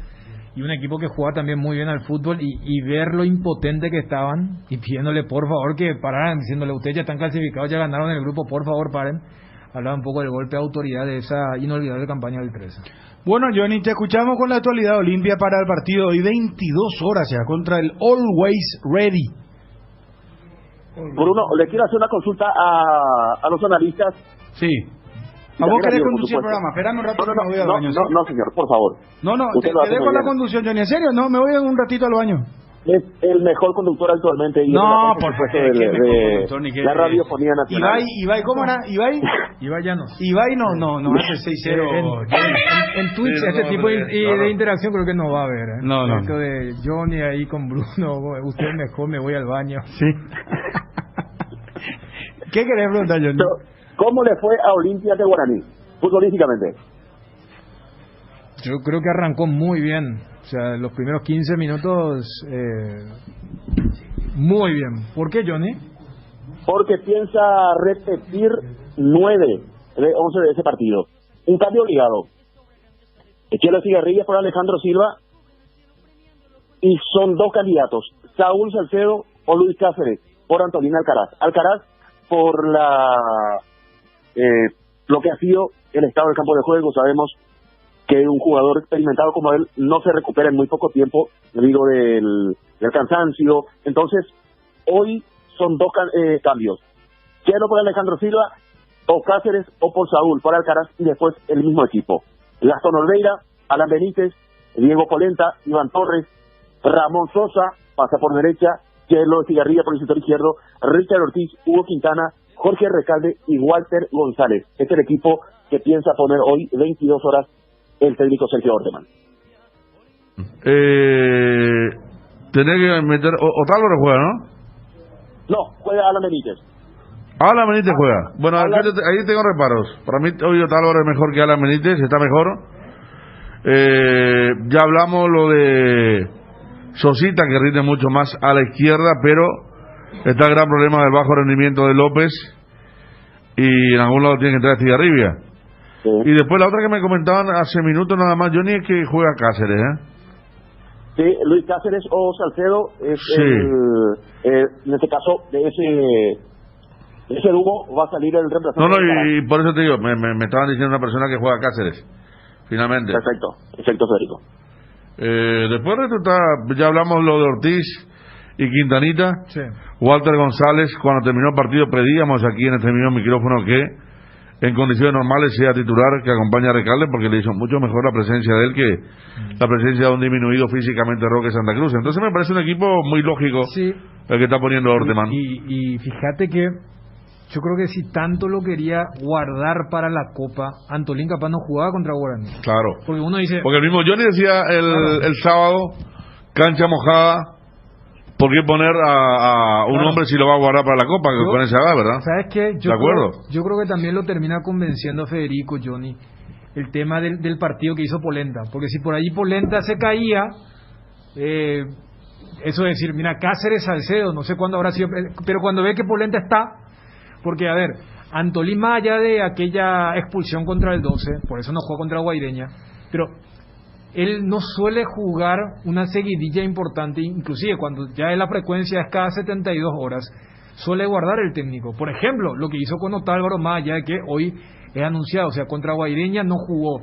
y un equipo que jugaba también muy bien al fútbol y ver lo impotente que estaban y pidiéndole por favor que pararan, diciéndole ustedes ya están clasificados, ya ganaron el grupo, por favor paren. Hablaba un poco del golpe de autoridad de esa inolvidable campaña del 13. Bueno, Johnny, te escuchamos con la actualidad de Olimpia para el partido de hoy, 22 horas ya, contra el Always Ready. Bruno, le quiero hacer una consulta a los analistas. Sí. ¿A vos querés conducir el programa? Espérame un rato que me voy al baño. No, señor, por favor. No, te dejo la conducción, Johnny. ¿En serio? No, me voy un ratito al baño. Es el mejor conductor actualmente. Y no, por supuesto, de la radiofonía nacional. Ibai, ¿cómo era? Ibai Llanos. Ibai no hace 6-0. En Twitch este tipo de interacción creo que no va a haber. No. Esto de Johnny ahí con Bruno, usted mejor me voy al baño. Sí. ¿Qué querés preguntar, Johnny? ¿Cómo le fue a Olimpia de Guaraní, futbolísticamente? Yo creo que arrancó muy bien. O sea, los primeros 15 minutos, muy bien. ¿Por qué, Johnny? Porque piensa repetir 9 de 11 de ese partido. Un cambio obligado. Echelo Cigarrillas por Alejandro Silva. Y son 2 candidatos, Saúl Salcedo o Luis Cáceres, por Antolín Alcaraz. Alcaraz por lo que ha sido el estado del campo de juego. Sabemos que un jugador experimentado como él no se recupera en muy poco tiempo debido del cansancio. Entonces, hoy son 2 cambios. Quiero por Alejandro Silva o Cáceres o por Saúl, por Alcaraz y después el mismo equipo. Gastón Olveira, Alan Benítez, Diego Polenta, Iván Torres, Ramón Sosa, pasa por derecha, Chelo Cigarrilla por el sector izquierdo, Richard Ortiz, Hugo Quintana, Jorge Recalde y Walter González. Este es el equipo que piensa poner hoy 22 horas el técnico Sergio Orteman. Tener que meter... Otálvaro juega, ¿no? No, juega Alan Benítez. Alan Benítez juega. Bueno, ahí tengo reparos. Para mí hoy Otálvaro es mejor que Alan Benítez, está mejor. Ya hablamos lo de Sosita, que rinde mucho más a la izquierda, pero está el gran problema del bajo rendimiento de López y en algún lado tiene que entrar Estigarribia. Sí. Y después la otra que me comentaban hace minutos nada más, Johnny, es que juega Cáceres, Sí, Luis Cáceres o Salcedo es sí. En este caso de ese dúo va a salir el reemplazante. No, y por eso te digo, me estaban diciendo una persona que juega Cáceres, finalmente. Perfecto, Federico. Después ya hablamos lo de Ortiz y Quintanita. Sí. Walter González, cuando terminó el partido, pedíamos aquí en este mismo micrófono que en condiciones normales sea titular, que acompañe a Recalde, porque le hizo mucho mejor la presencia de él que la presencia de un disminuido físicamente Roque Santa Cruz. Entonces me parece un equipo muy lógico, sí, el que está poniendo Orteman. Y fíjate que yo creo que si tanto lo quería guardar para la Copa, Antolín capaz no jugaba contra Guaraní. Claro. Porque uno dice... Porque el mismo Johnny decía el sábado, cancha mojada, ¿por qué poner a un hombre si lo va a guardar para la Copa con esa edad, verdad? ¿Sabes qué? Yo creo que también lo termina convenciendo a Federico, Johnny, el tema del partido que hizo Polenta. Porque si por allí Polenta se caía, eso de decir, mira, Cáceres, Salcedo, no sé cuándo habrá sido, pero cuando ve que Polenta está, porque a ver, Antolín, más allá de aquella expulsión contra el 12, por eso no juega contra Guaireña, pero él no suele jugar una seguidilla importante, inclusive cuando ya la frecuencia es cada 72 horas, suele guardar el técnico. Por ejemplo, lo que hizo con Otálvaro, más allá de que hoy es anunciado, o sea, contra Guaireña no jugó,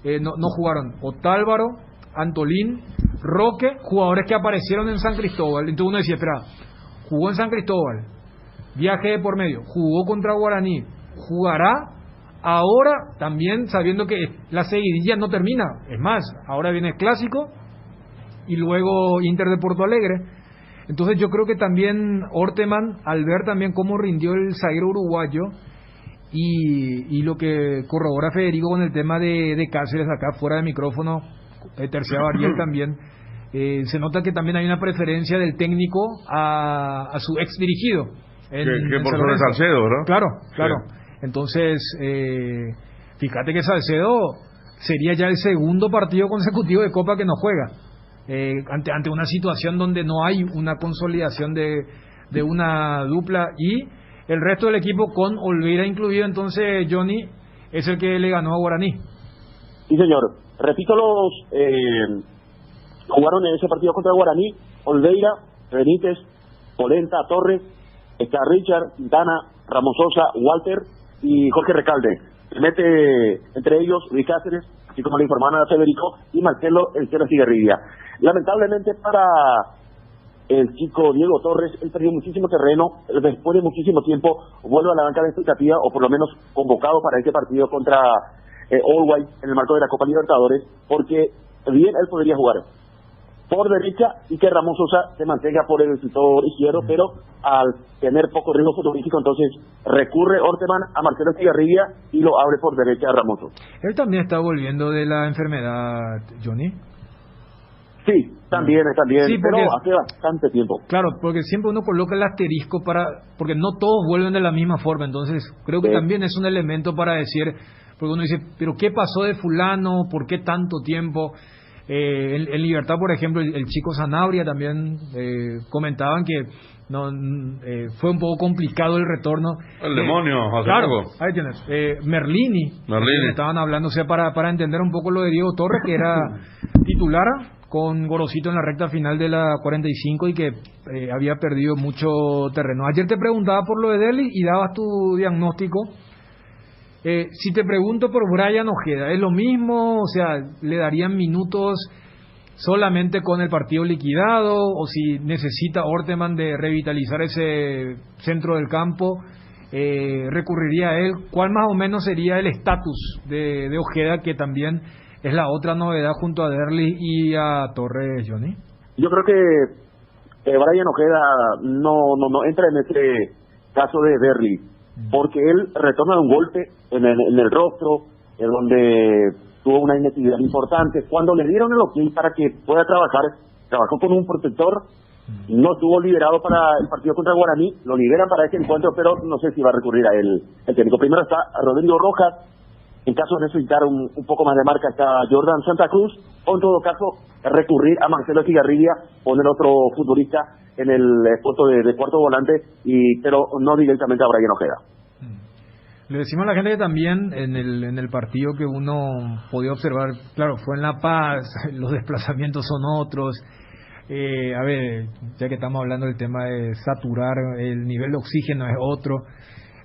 no jugaron Otálvaro, Antolín, Roque, jugadores que aparecieron en San Cristóbal. Entonces uno decía, espera, jugó en San Cristóbal, viaje de por medio, jugó contra Guaraní, jugará ahora también sabiendo que la seguidilla no termina. Es más, ahora viene el Clásico y luego Inter de Porto Alegre. Entonces yo creo que también Orteman, al ver también cómo rindió el zaguero uruguayo y lo que corrobora Federico con el tema de Cáceres acá fuera de micrófono, terciaba Ariel también, se nota que también hay una preferencia del técnico a su ex dirigido que por sobre Salcedo, ¿verdad? Claro. Sí. Entonces, fíjate que Salcedo sería ya el segundo partido consecutivo de Copa que no juega, ante una situación donde no hay una consolidación de una dupla, y el resto del equipo con Olveira incluido. Entonces Johnny es el que le ganó a Guaraní. Sí, señor. Repito, jugaron en ese partido contra Guaraní: Olveira, Benítez, Polenta, Torres, está Richard, Quintana, Ramón Sosa, Walter y Jorge Recalde. Mete entre ellos Luis Cáceres, así como le informaban a Federico, y Marcelo el Chelo Estigarribia. Lamentablemente para el chico Diego Torres, él perdió muchísimo terreno, después de muchísimo tiempo vuelve a la banca de expectativa, o por lo menos convocado para este partido contra All White en el marco de la Copa Libertadores, porque bien él podría jugar por derecha y que Ramón Sosa se mantenga por el sector izquierdo, pero al tener poco riesgo futbolístico, entonces recurre Orteman a Marcelo Estigarribia y lo abre por derecha a Ramón Sosa. Él también está volviendo de la enfermedad, Johnny. Sí, también, sí, pero porque, hace bastante tiempo. Claro, porque siempre uno coloca el asterisco porque no todos vuelven de la misma forma, entonces creo que también es un elemento para decir, porque uno dice, pero ¿qué pasó de fulano? ¿Por qué tanto tiempo? En Libertad, por ejemplo, el chico Sanabria también comentaban que fue un poco complicado el retorno. El demonio, claro, ahí tienes. Merlini. Estaban hablando, o sea, para entender un poco lo de Diego Torres, que era titular con Gorosito en la recta final de la 45 y que había perdido mucho terreno. Ayer te preguntaba por lo de Deli y dabas tu diagnóstico. Si te pregunto por Brian Ojeda, ¿es lo mismo? O sea, ¿le darían minutos solamente con el partido liquidado? ¿O si necesita Orteman de revitalizar ese centro del campo? recurriría a él. ¿Cuál más o menos sería el estatus de Ojeda, que también es la otra novedad junto a Derli y a Torres, Johnny? Yo creo que Brian Ojeda no entra en este caso de Derli, porque él retorna de un golpe en el rostro, donde tuvo una inactividad importante. Cuando le dieron el ok para que pueda trabajar, trabajó con un protector, no estuvo liberado para el partido contra Guaraní, lo liberan para este encuentro, pero no sé si va a recurrir a él el técnico. Primero está Rodrigo Rojas, en caso de necesitar un poco más de marca está Jordan Santa Cruz, o en todo caso recurrir a Marcelo Estigarribia, poner otro futbolista en el puesto de cuarto volante, pero no directamente a Brian Ojeda. Le decimos a la gente que también en el partido que uno podía observar, claro, fue en La Paz, los desplazamientos son otros. A ver, ya que estamos hablando del tema de saturar, el nivel de oxígeno es otro,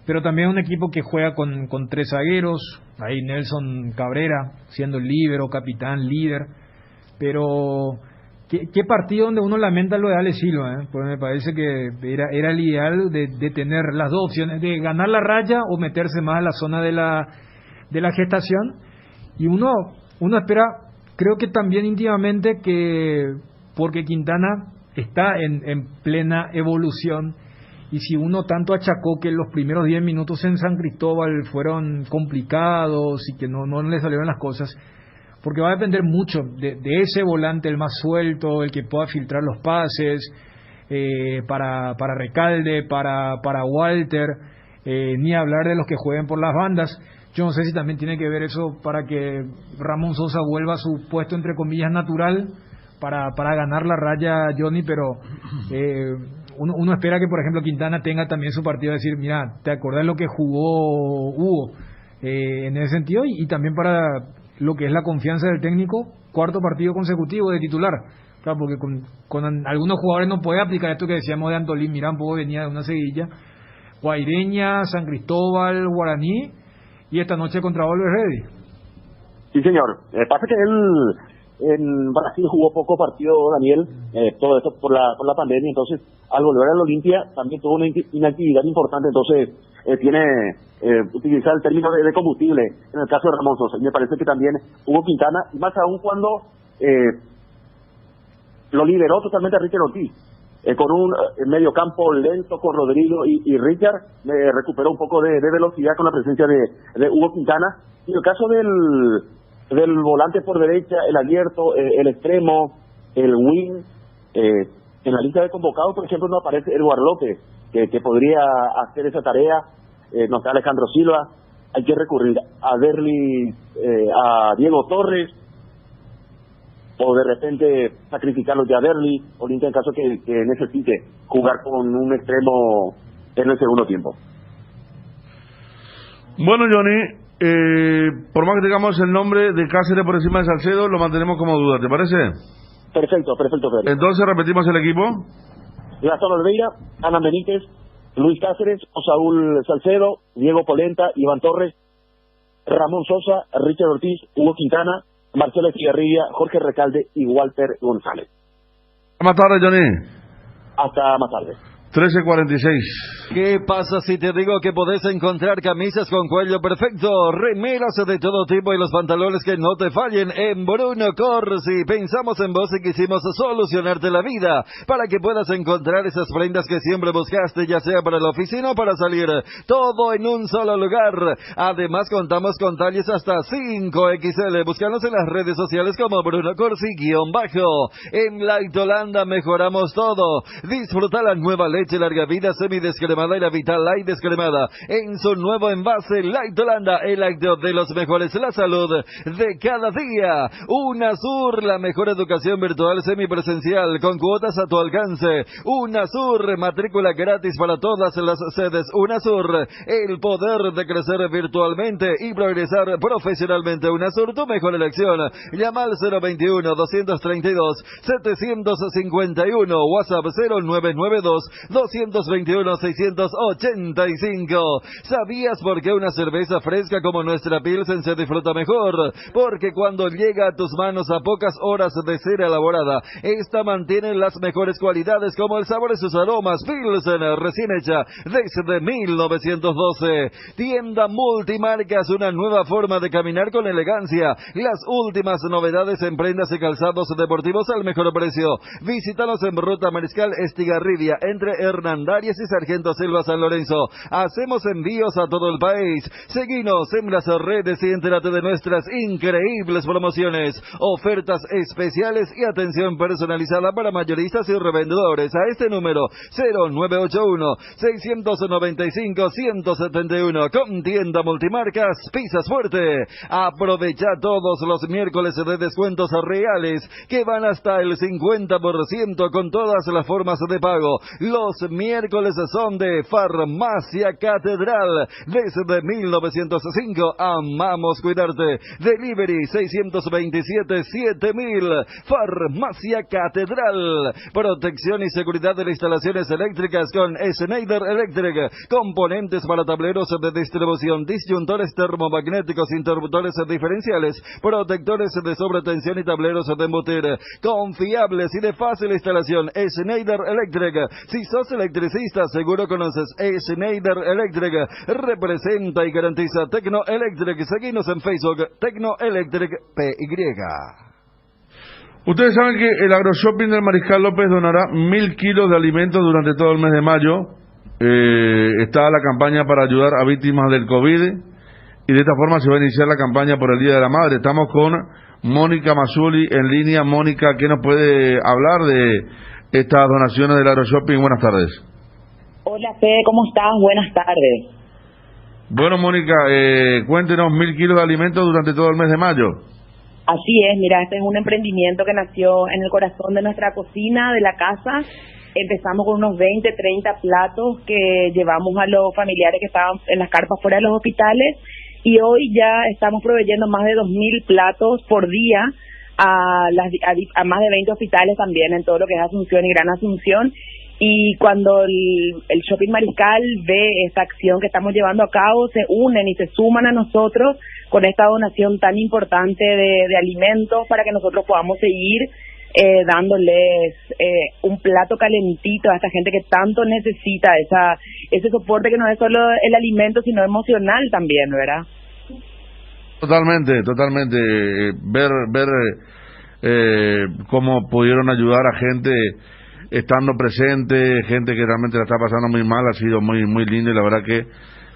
pero también un equipo que juega con 3 zagueros, ahí Nelson Cabrera siendo el líbero, capitán, líder, pero ¿qué partido donde uno lamenta lo de Ale Silva? Porque me parece que era el ideal de tener las dos opciones, de ganar la raya o meterse más a la zona de la gestación, y uno espera, creo que también íntimamente, que porque Quintana está en plena evolución, y si uno tanto achacó que los primeros 10 minutos en San Cristóbal fueron complicados y que no le salieron las cosas, porque va a depender mucho de ese volante, el más suelto, el que pueda filtrar los pases, para Recalde, para Walter, ni hablar de los que jueguen por las bandas. Yo no sé si también tiene que ver eso para que Ramón Sosa vuelva a su puesto, entre comillas, natural, para ganar la raya, Johnny, pero uno espera que, por ejemplo, Quintana tenga también su partido, de decir, mira, ¿te acordás lo que jugó Hugo? En ese sentido, y también para lo que es la confianza del técnico, 4º partido consecutivo de titular. Claro, porque con algunos jugadores no puede aplicar esto que decíamos de Antolín Mirán, poco venía de una seguidilla, Guaireña, San Cristóbal, Guaraní, y esta noche contra Always Ready. Sí, señor. Pasa que él en Brasil jugó poco partido, Daniel, todo esto por la pandemia, entonces al volver al Olimpia también tuvo una inactividad importante, entonces tiene utilizar el término de combustible en el caso de Ramón Sosa. Y me parece que también Hugo Quintana, y más aún cuando lo liberó totalmente a Richard Ortiz, con un medio campo lento con Rodrigo y Richard, recuperó un poco de velocidad con la presencia de Hugo Quintana. Y en el caso del volante por derecha, el abierto, el extremo, el wing, en la lista de convocados, por ejemplo, no aparece Eduardo López, que podría hacer esa tarea. No está Alejandro Silva, hay que recurrir a Derli, a Diego Torres, o de repente sacrificarlo ya a Derli, Olimpia, en caso que necesite jugar con un extremo en el segundo tiempo. Bueno, Johnny, por más que tengamos el nombre de Cáceres por encima de Salcedo, lo mantenemos como duda, ¿te parece? Perfecto, Fede. Entonces repetimos el equipo. Gastón Olveira, Ana Benítez, Luis Cáceres, Saúl Salcedo, Diego Polenta, Iván Torres, Ramón Sosa, Richard Ortiz, Hugo Quintana, Marcelo Estigarribia, Jorge Recalde y Walter González. Más tarde, Johnny. Hasta más tarde. 13:46. ¿Qué pasa si te digo que podés encontrar camisas con cuello perfecto, remeras de todo tipo y los pantalones que no te fallen en Bruno Corsi? Pensamos en vos y quisimos solucionarte la vida para que puedas encontrar esas prendas que siempre buscaste, ya sea para la oficina o para salir, todo en un solo lugar. Además contamos con talles hasta 5XL. Búscanos en las redes sociales como Bruno Corsi _ En Light Holanda mejoramos todo. Disfruta la nueva leche larga vida semidescremada y la Vital Light descremada en su nuevo envase. Light Holanda, el lácteo de los mejores, la salud de cada día. UNASUR, la mejor educación virtual semipresencial con cuotas a tu alcance. UNASUR, matrícula gratis para todas las sedes. UNASUR, el poder de crecer virtualmente y progresar profesionalmente. UNASUR, tu mejor elección. Llama al 021-232-751, WhatsApp 0992 221-685. ¿Sabías por qué una cerveza fresca como nuestra Pilsen se disfruta mejor? Porque cuando llega a tus manos a pocas horas de ser elaborada, esta mantiene las mejores cualidades como el sabor de sus aromas. Pilsen, recién hecha desde 1912. Tienda Multimarcas, una nueva forma de caminar con elegancia. Las últimas novedades en prendas y calzados deportivos al mejor precio. Visítanos en Ruta Mariscal Estigarribia, entre Hernandarias y Sargento Silva San Lorenzo. Hacemos envíos a todo el país. Seguinos en las redes y entérate de nuestras increíbles promociones, ofertas especiales y atención personalizada para mayoristas y revendedores. A este número 0981-695-171. Con Tienda Multimarcas, pisas fuerte. Aprovecha todos los miércoles de descuentos reales que van hasta el 50% con todas las formas de pago. Los miércoles son de Farmacia Catedral. Desde 1905 amamos cuidarte. Delivery 627-7000. Farmacia Catedral. Protección y seguridad de las instalaciones eléctricas con Schneider Electric. Componentes para tableros de distribución, disyuntores termomagnéticos, interruptores diferenciales, protectores de sobretensión y tableros de embutir. Confiables y de fácil instalación. Schneider Electric. Si sos electricista, seguro conoces Schneider Electric. Representa y garantiza Tecno Electric. Seguinos en Facebook, Tecno Electric PY. Ustedes saben que el AgroShopping del Mariscal López donará 1.000 kilos de alimentos durante todo el mes de mayo. Está la campaña para ayudar a víctimas del COVID y de esta forma se va a iniciar la campaña por el Día de la Madre. Estamos con Mónica Mazzulli en línea. Mónica, ¿qué nos puede hablar de estas donaciones del AgroShopping? Buenas tardes. Hola, Fede, ¿cómo estás? Buenas tardes. Bueno, Mónica, cuéntenos, 1.000 kilos de alimentos durante todo el mes de mayo. Así es, mira, este es un emprendimiento que nació en el corazón de nuestra cocina, de la casa. Empezamos con unos 20, 30 platos que llevamos a los familiares que estaban en las carpas fuera de los hospitales, y hoy ya estamos proveyendo más de 2.000 platos por día a más de 20 hospitales también, en todo lo que es Asunción y Gran Asunción. Y cuando el Shopping Mariscal ve esta acción que estamos llevando a cabo, se unen y se suman a nosotros con esta donación tan importante de alimentos para que nosotros podamos seguir dándoles un plato calentito a esta gente que tanto necesita ese soporte, que no es solo el alimento, sino emocional también, ¿verdad? Totalmente. Ver cómo pudieron ayudar a gente estando presente, gente que realmente la está pasando muy mal, ha sido muy lindo, y la verdad que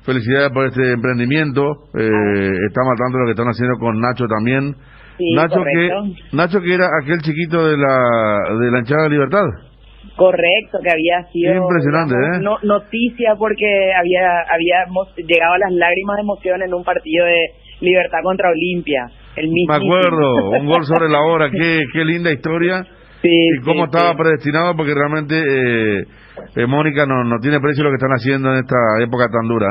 felicidades por este emprendimiento. Estamos al tanto de lo que están haciendo con Nacho también. Sí, Nacho que era aquel chiquito de la hinchada de Libertad. Correcto, que había sido impresionante, noticia porque habíamos llegado a las lágrimas de emoción en un partido de Libertad contra Olimpia. Me acuerdo, un gol sobre la hora, qué linda historia. Sí, y cómo estaba predestinado, porque realmente Mónica, no tiene precio lo que están haciendo en esta época tan dura.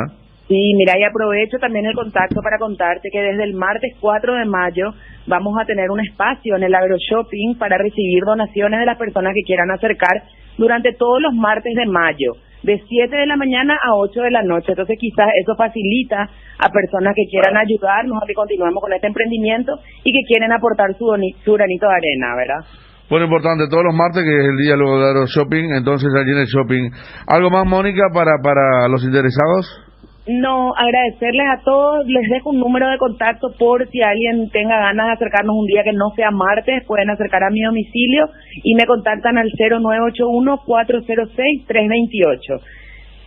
Sí, mira, y aprovecho también el contacto para contarte que desde el martes 4 de mayo vamos a tener un espacio en el AgroShopping para recibir donaciones de las personas que quieran acercar durante todos los martes de mayo, de 7 de la mañana a 8 de la noche. Entonces quizás eso facilita a personas que quieran ayudarnos a que continuemos con este emprendimiento y que quieren aportar su granito de arena, ¿verdad? Bueno, importante, todos los martes, que es el día luego de AgroShopping, entonces allí en el shopping. ¿Algo más, Mónica, para los interesados? No, agradecerles a todos. Les dejo un número de contacto por si alguien tenga ganas de acercarnos un día que no sea martes. Pueden acercar a mi domicilio y me contactan al 0981-406-328.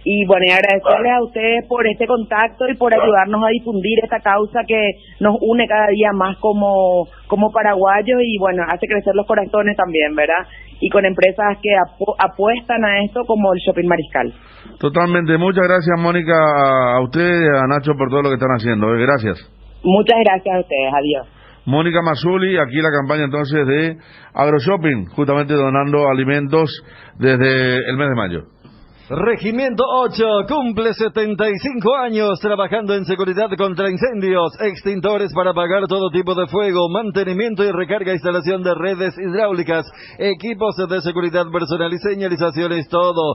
Y bueno, y agradecerles a ustedes por este contacto y por ayudarnos a difundir esta causa que nos une cada día más como paraguayos, y bueno, hace crecer los corazones también, ¿verdad? Y con empresas que apuestan a esto, como el Shopping Mariscal. Totalmente. Muchas gracias, Mónica, a ustedes, a Nacho, por todo lo que están haciendo. Gracias. Muchas gracias a ustedes. Adiós. Mónica Mazzulli, aquí la campaña entonces de AgroShopping, justamente donando alimentos desde el mes de mayo. Regimiento 8 cumple 75 años trabajando en seguridad contra incendios, extintores para apagar todo tipo de fuego, mantenimiento y recarga, instalación de redes hidráulicas, equipos de seguridad personal y señalizaciones, todo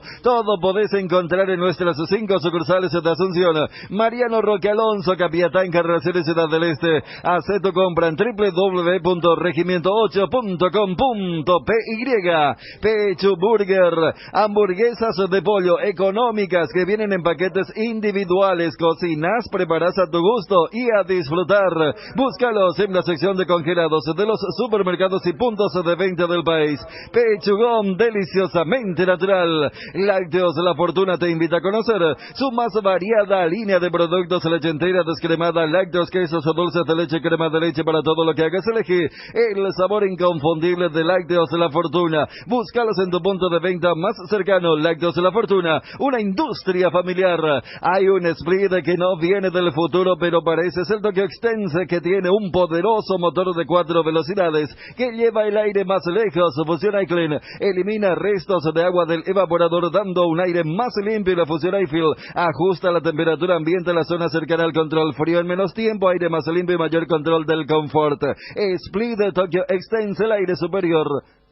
podés encontrar en nuestras 5 sucursales de Asunción. Mariano Roque Alonso, Capiatá, Encarnaciones, Ciudad del Este. Haz tu compra en www.regimiento8.com.py. Pechu Burger, hamburguesas de pollo económicas que vienen en paquetes individuales. Cocinas, preparas a tu gusto y a disfrutar. Búscalos en la sección de congelados de los supermercados y puntos de venta del país. Pechugón, deliciosamente natural. Lácteos La Fortuna te invita a conocer su más variada línea de productos: leche entera, descremada, lácteos, quesos, dulces de leche, crema de leche. Para todo lo que hagas, elegí el sabor inconfundible de Lácteos La Fortuna. Búscalos en tu punto de venta más cercano. Lácteos La Fortuna, una industria familiar. Hay un Split que no viene del futuro, pero parece ser Tokyo Extense, que tiene un poderoso motor de 4 velocidades que lleva el aire más lejos. Fusión iClean elimina restos de agua del evaporador, dando un aire más limpio. Y la Fusión iFeel ajusta la temperatura ambiente en la zona cercana al control frío en menos tiempo. Aire más limpio y mayor control del confort. Split de Tokyo Extense, el aire superior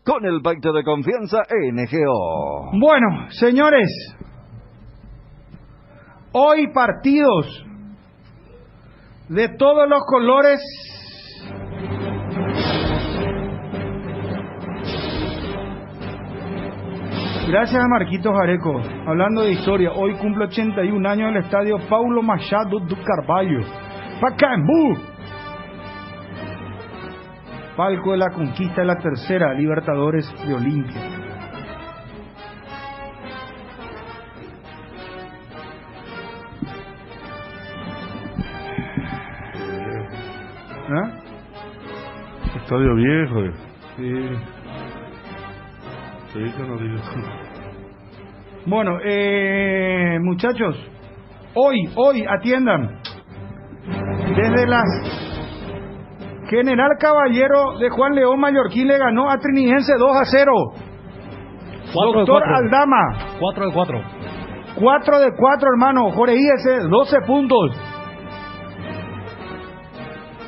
con el pacto de confianza NGO. Bueno, señores, hoy partidos de todos los colores. Gracias a Marquitos Areco. Hablando de historia, hoy cumple 81 años el estadio Paulo Machado do Carvalho, Pacaembu, palco de la conquista de la tercera Libertadores de Olimpia. ¿Ah? Estadio viejo. Sí. Sí, que no digo. Bueno, muchachos, hoy atiendan. Desde las General Caballero de Juan León Mallorquín le ganó a Trinidense 2-0. Doctor Aldama 4-4. 4-4, hermano. Jorge IS 12 puntos.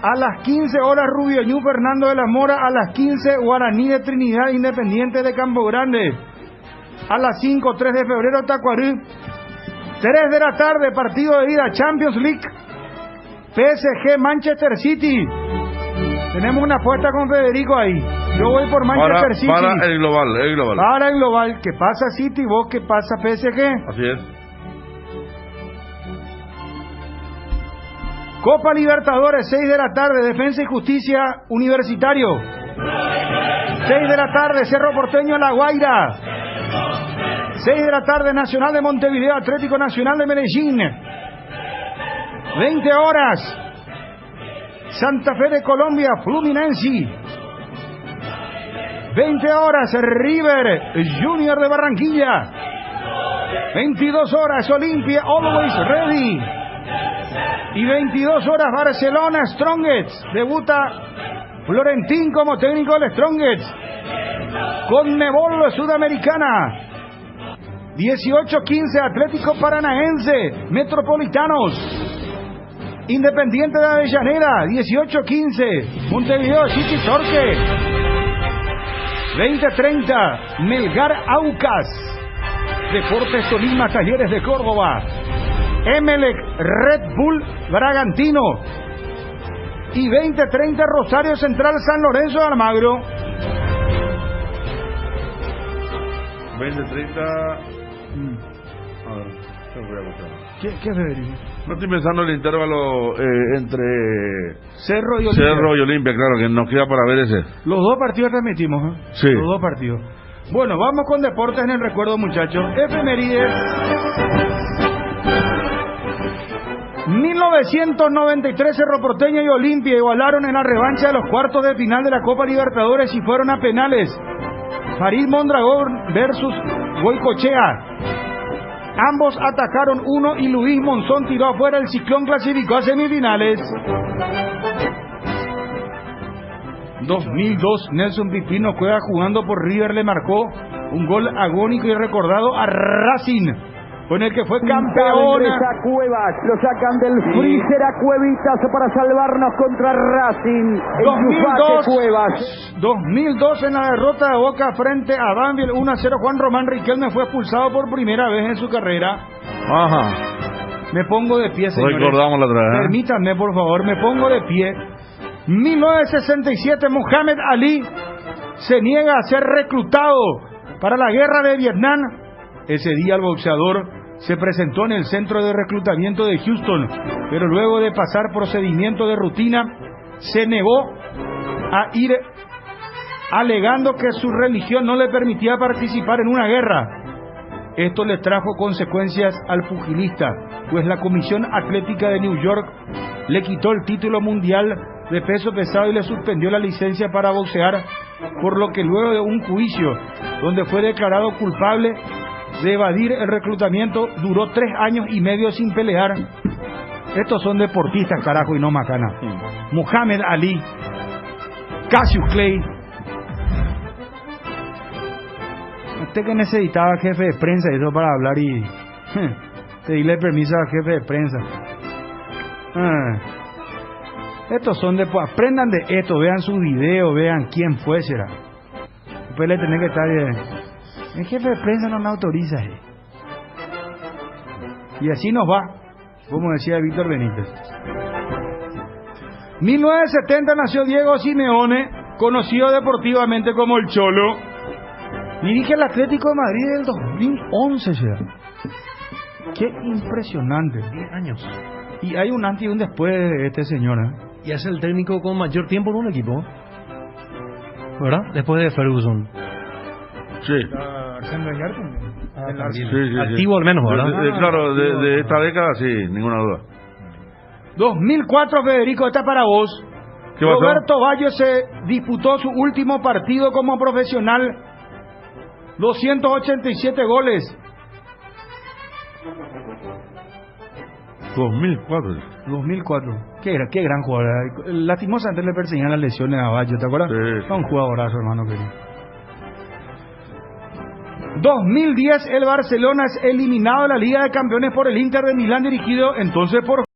A las 15 horas Rubio Ñu, Fernando de la Mora. A las 15 Guaraní de Trinidad, Independiente de Campo Grande. A las 5, 3 de febrero Tacuarí. 3 de la tarde, partido de ida, Champions League, PSG Manchester City. Tenemos una apuesta con Federico ahí. Yo voy por Manchester City. Para el global. Para el global. ¿Qué pasa City? ¿Vos qué pasa PSG? Así es. Copa Libertadores, 6 de la tarde, Defensa y Justicia Universitario. 6 de la tarde, Cerro Porteño La Guaira. 6 de la tarde, Nacional de Montevideo, Atlético Nacional de Medellín. 20 horas, Santa Fe de Colombia, Fluminense. 20 horas, River Junior de Barranquilla. 22 horas, Olimpia, Always Ready. Y 22 horas, Barcelona, Strongets. Debuta Florentín como técnico del Strongets. Conmebol Sudamericana. 18-15, Atlético Paranaense, Metropolitanos. Independiente de Avellaneda, 18-15, Montevideo City Torque. 20-30, Melgar Aucas. Deportes Tolima, Talleres de Córdoba. Emelec Red Bull Bragantino. Y 20-30, Rosario Central San Lorenzo de Almagro. 20-30. A ver, ¿qué voy a buscar? ¿Qué Federico? No estoy pensando en el intervalo entre Cerro y Olimpia. Olimpia, claro, que nos queda para ver ese. Los dos partidos transmitimos, ¿eh? Sí. Los dos partidos. Bueno, vamos con deportes en el recuerdo, muchachos. Efemérides. 1993, Cerro Porteño y Olimpia igualaron en la revancha de los cuartos de final de la Copa Libertadores y fueron a penales. Farid Mondragón versus Goicochea. Ambos atacaron uno y Luis Monzón tiró afuera. El Ciclón clasificó a semifinales. 2002, Nelson Pipino Cueva, jugando por River, le marcó un gol agónico y recordado a Racing, con el que fue campeón. A Cuevas, lo sacan del freezer a Cuevitas para salvarnos contra Racing. 2002 en la derrota de Boca frente a Banfield 1-0, Juan Román Riquelme fue expulsado por primera vez en su carrera. Ajá. Me pongo de pie, señores. Recordamos la otra vez. Permítanme, por favor, me pongo de pie. 1967, Muhammad Ali se niega a ser reclutado para la guerra de Vietnam. Ese día el boxeador se presentó en el centro de reclutamiento de Houston, pero luego de pasar procedimiento de rutina, se negó a ir, alegando que su religión no le permitía participar en una guerra. Esto le trajo consecuencias al pugilista, pues la Comisión Atlética de New York le quitó el título mundial de peso pesado y le suspendió la licencia para boxear, por lo que luego de un juicio donde fue declarado culpable de evadir el reclutamiento, duró 3 años y medio sin pelear. Estos son deportistas, carajo, y no macana. Muhammad Ali, Cassius Clay. Usted que necesitaba jefe de prensa y eso para hablar y pedirle permiso al jefe de prensa. Estos son aprendan de esto, vean su video, vean quién fue, será. Después le tenés que estar el jefe de prensa no me autoriza. Y así nos va, como decía Víctor Benítez. 1970 nació Diego Simeone, conocido deportivamente como el Cholo. Dirige el Atlético de Madrid del 2011, será. Qué impresionante. 10 años. Y hay un antes y un después de este señor, Y es el técnico con mayor tiempo en un equipo, ¿verdad? Después de Ferguson. Sí. Arsène Wenger también. Sí. Activo al menos, ¿verdad? Claro, de esta década sí, ninguna duda. 2004, Federico, está para vos. ¿Qué pasó? Roberto Baggio se disputó su último partido como profesional. 287 goles. 2004. Qué gran jugador. Lastimosamente le perseguían las lesiones a Baggio, ¿te acuerdas? Sí. Un jugadorazo, hermano querido. 2010, el Barcelona es eliminado de la Liga de Campeones por el Inter de Milán, dirigido entonces por